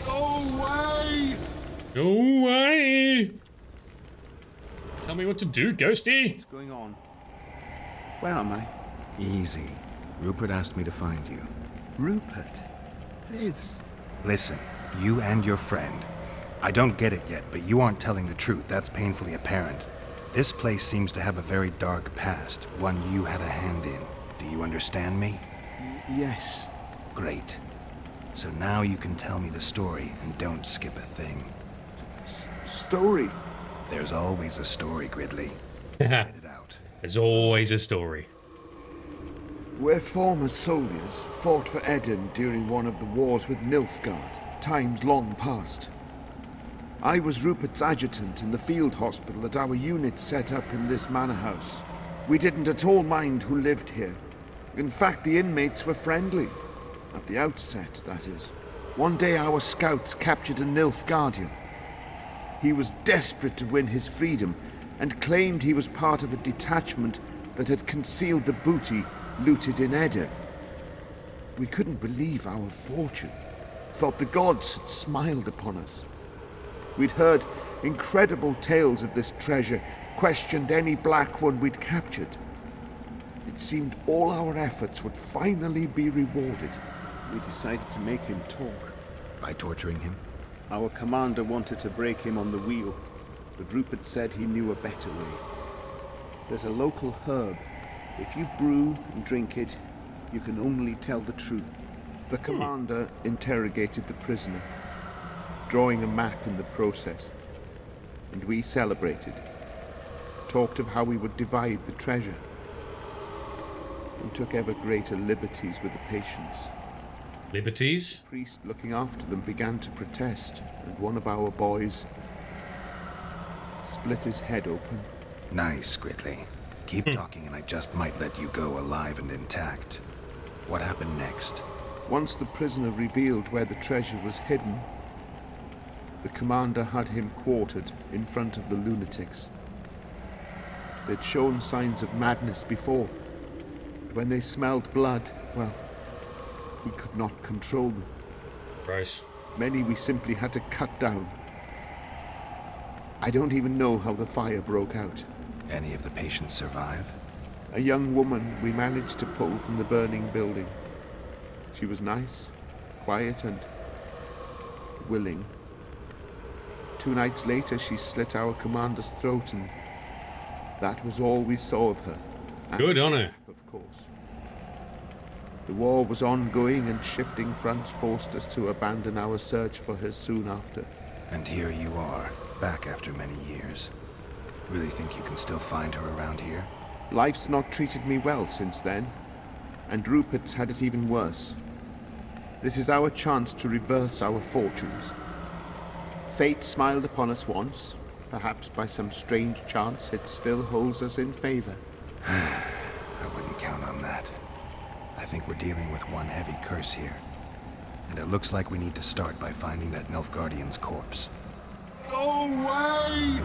Go away! Go away! Tell me what to do, Ghosty! What's going on? Where am I? Easy. Rupert asked me to find you. Rupert lives. Listen, you and your friend. I don't get it yet, but you aren't telling the truth. That's painfully apparent. This place seems to have a very dark past, one you had a hand in. Do you understand me? Yes. Great. So now you can tell me the story and don't skip a thing. Story? There's always a story, Gridley. Spit it out. There's always a story. We're former soldiers, fought for Eden during one of the wars with Nilfgaard, times long past. I was Rupert's adjutant in the field hospital that our unit set up in this manor house. We didn't at all mind who lived here. In fact, the inmates were friendly. At the outset, that is. One day our scouts captured a Nilfgaardian. He was desperate to win his freedom and claimed he was part of a detachment that had concealed the booty looted in Eden. We couldn't believe our fortune, thought the gods had smiled upon us. We'd heard incredible tales of this treasure, questioned any black one we'd captured. It seemed all our efforts would finally be rewarded. We decided to make him talk. By torturing him? Our commander wanted to break him on the wheel, but Rupert said he knew a better way. There's a local herb. If you brew and drink it, you can only tell the truth. The commander interrogated the prisoner, drawing a map in the process. And we celebrated. Talked of how we would divide the treasure. And took ever greater liberties with the patients. Liberties? The priest looking after them began to protest, and one of our boys split his head open. Nice, Gridley. Keep talking and I just might let you go alive and intact. What happened next? Once the prisoner revealed where the treasure was hidden, the commander had him quartered in front of the lunatics. They'd shown signs of madness before, but when they smelled blood, well, we could not control them. Right. Many we simply had to cut down. I don't even know how the fire broke out. Any of the patients survive? A young woman we managed to pull from the burning building. She was nice, quiet, and willing. 2 nights later, she slit our commander's throat, and that was all we saw of her. Good on her. Of course. The war was ongoing, and shifting fronts forced us to abandon our search for her soon after. And here you are, back after many years. Really think you can still find her around here? Life's not treated me well since then. and Rupert's had it even worse. This is our chance to reverse our fortunes. Fate smiled upon us once. Perhaps by some strange chance it still holds us in favor. I wouldn't count on that. I think we're dealing with one heavy curse here. And it looks like we need to start by finding that Nilfgaardian's corpse. Go away!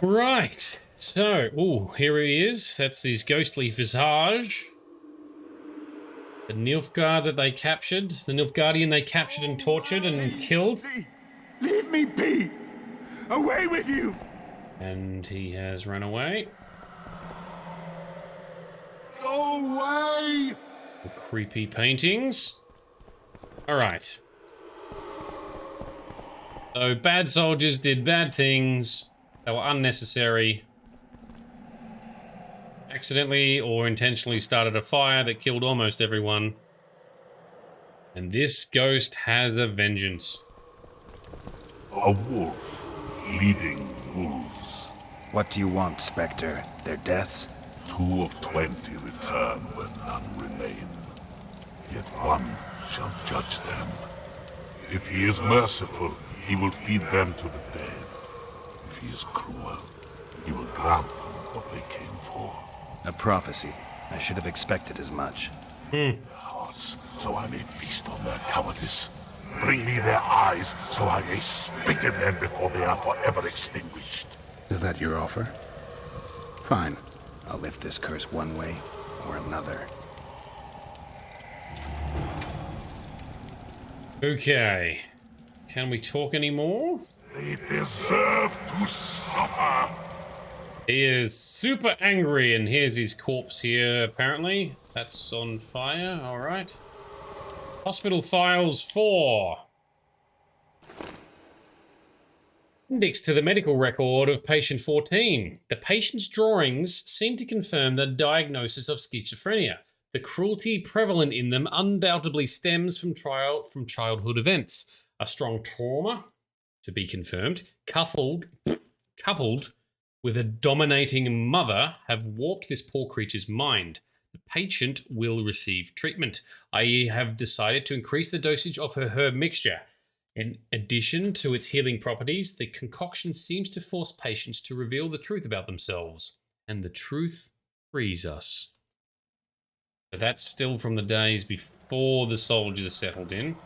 Right. So, here he is. That's his ghostly visage. The Nilfgaard that they captured. The Nilfgaardian they captured and tortured and killed. Leave me be! Away with you! And he has run away. Go away! The creepy paintings. Alright. So, bad soldiers did bad things. They were unnecessary. Accidentally or intentionally started a fire that killed almost everyone. And this ghost has a vengeance. A wolf leading wolves. What do you want, Spectre? Their deaths? 2 of 20 return when none remain. Yet one shall judge them. If he is merciful, he will feed them to the dead. If he is cruel, he will grant them what they came for. A prophecy. I should have expected as much. Their hearts, so I may feast on their cowardice. Bring me their eyes, so I may spit in them before they are forever extinguished. Is that your offer? Fine. I'll lift this curse one way or another. Okay. Can we talk anymore? They deserve to suffer. He is super angry, and here's his corpse here, apparently. That's on fire, alright. Hospital Files 4. Index to the medical record of patient 14. The patient's drawings seem to confirm the diagnosis of schizophrenia. The cruelty prevalent in them undoubtedly stems from childhood events. A strong trauma, to be confirmed, coupled with a dominating mother, have warped this poor creature's mind. The patient will receive treatment. I have decided to increase the dosage of her herb mixture. In addition to its healing properties, the concoction seems to force patients to reveal the truth about themselves. And the truth frees us. So that's still from the days before the soldiers settled in.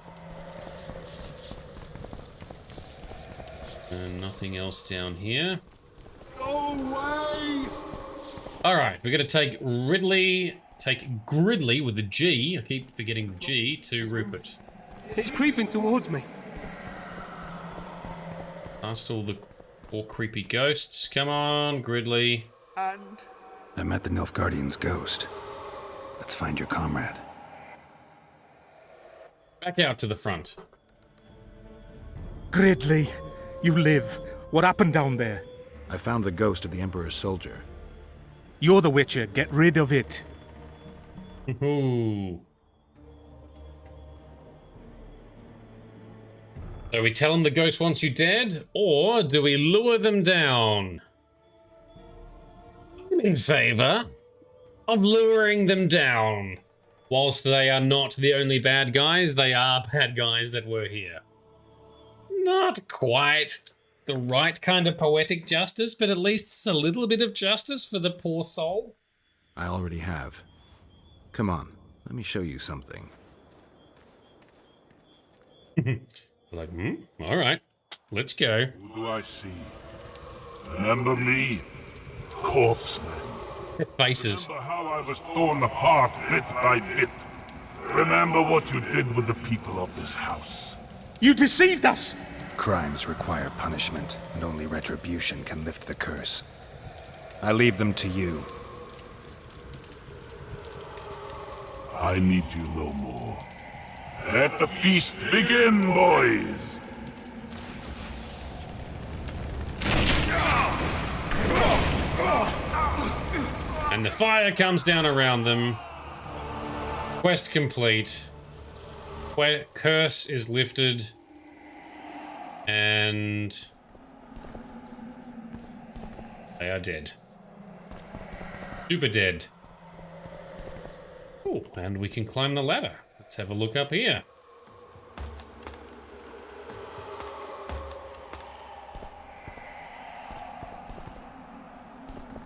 And nothing else down here. Go away! Alright, we're going to take Gridley with the G, I keep forgetting the G, to Rupert. It's creeping towards me. Past all the poor creepy ghosts. Come on, Gridley. I met the Nilfgaardian's ghost. Let's find your comrade. Back out to the front. Gridley, you live. What happened down there? I found the ghost of the Emperor's soldier. You're the Witcher. Get rid of it. Ooh. So we tell them the ghost wants you dead, or do we lure them down? I'm in favor of luring them down. Whilst they are not the only bad guys, they are bad guys that were here. Not quite the right kind of poetic justice, but at least it's a little bit of justice for the poor soul. I already have. Come on, let me show you something. Like, all right, let's go. Who do I see? Remember me? Corpseman. Faces. Remember how I was torn apart bit by bit. Remember what you did with the people of this house. You deceived us! Crimes require punishment, and only retribution can lift the curse. I leave them to you. I need you no more. Let the feast begin, boys! And the fire comes down around them. Quest complete. Curse is lifted. And they are dead. Super dead. Cool, and we can climb the ladder. Let's have a look up here.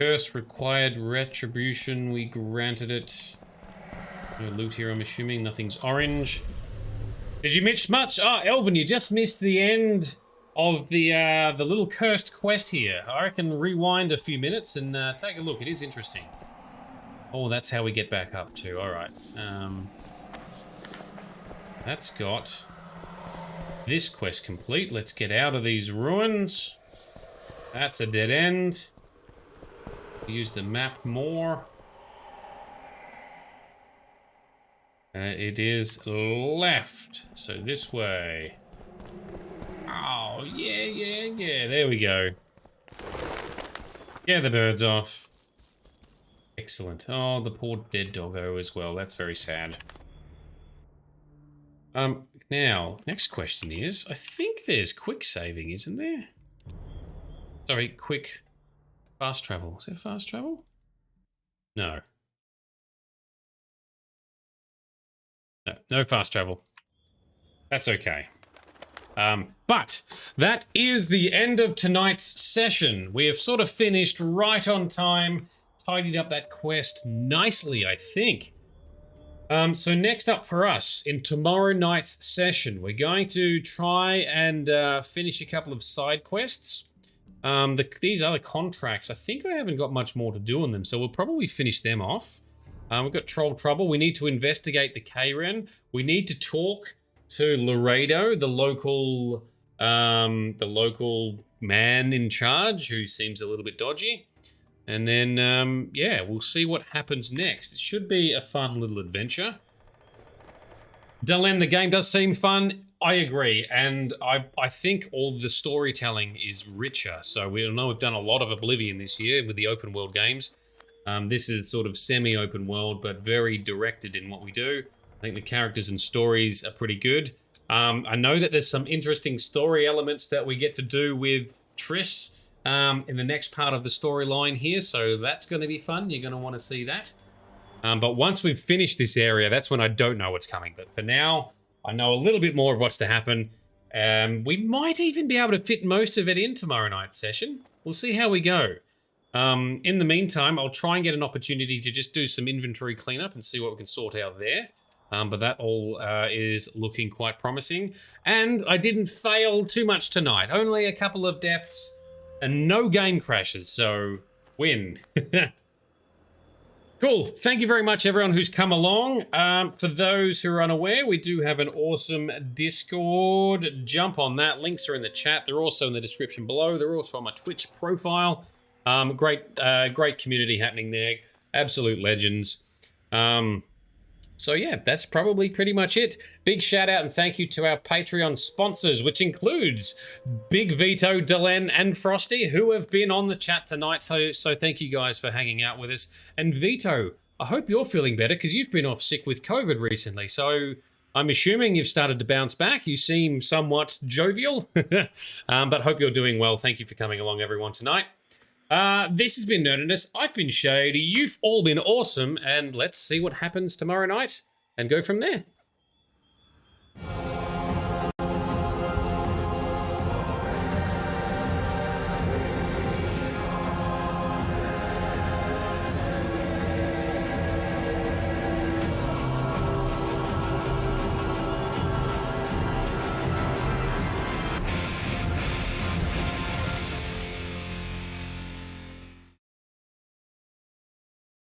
Curse required retribution, we granted it. No loot here, I'm assuming. Nothing's orange. Did you miss much? Oh, Elvin, you just missed the end of the little cursed quest here. I reckon rewind a few minutes and take a look. It is interesting. Oh, that's how we get back up too. All right. That's got this quest complete. Let's get out of these ruins. That's a dead end. Use the map more. It is left, so this way. Oh, yeah. There we go. Get the birds off. Excellent. Oh, the poor dead doggo as well. That's very sad. Now, next question is, I think there's quick saving, isn't there? Sorry, quick fast travel. Is there fast travel? No. No fast travel. That's okay. But that is the end of tonight's session. We have sort of finished right on time, tidied up that quest nicely, I think. So next up for us in tomorrow night's session, we're going to try and finish a couple of side quests. These other contracts, I think I haven't got much more to do on them, so we'll probably finish them off. We've got Troll Trouble. We need to investigate the K-Ren. We need to talk to Laredo, the local man in charge, who seems a little bit dodgy. And then, yeah, we'll see what happens next. It should be a fun little adventure. Dylan, the game does seem fun. I agree, and I think all the storytelling is richer. So we know we've done a lot of Oblivion this year with the open world games. This is sort of semi-open world, but very directed in what we do. I think the characters and stories are pretty good. I know that there's some interesting story elements that we get to do with Triss in the next part of the storyline here, so that's going to be fun. You're going to want to see that. But once we've finished this area, that's when I don't know what's coming. But for now, I know a little bit more of what's to happen. We might even be able to fit most of it in tomorrow night's session. We'll see how we go. In the meantime, I'll try and get an opportunity to just do some inventory cleanup and see what we can sort out there. But that all is looking quite promising. And I didn't fail too much tonight. Only a couple of deaths and no game crashes, so win. Cool. Thank you very much, everyone who's come along. For those who are unaware, we do have an awesome Discord. Jump on that. Links are in the chat. They're also in the description below. They're also on my Twitch profile. Great community happening there. Absolute legends. So yeah, that's probably pretty much it. Big shout out and thank you to our Patreon sponsors, which includes Big Vito, Delenn, and Frosty, who have been on the chat tonight. So thank you guys for hanging out with us. And Vito, I hope you're feeling better because you've been off sick with COVID recently. So I'm assuming you've started to bounce back. You seem somewhat jovial, but hope you're doing well. Thank you for coming along, everyone, tonight. This has been Nerdedness. I've been Shady. You've all been awesome, and let's see what happens tomorrow night and go from there.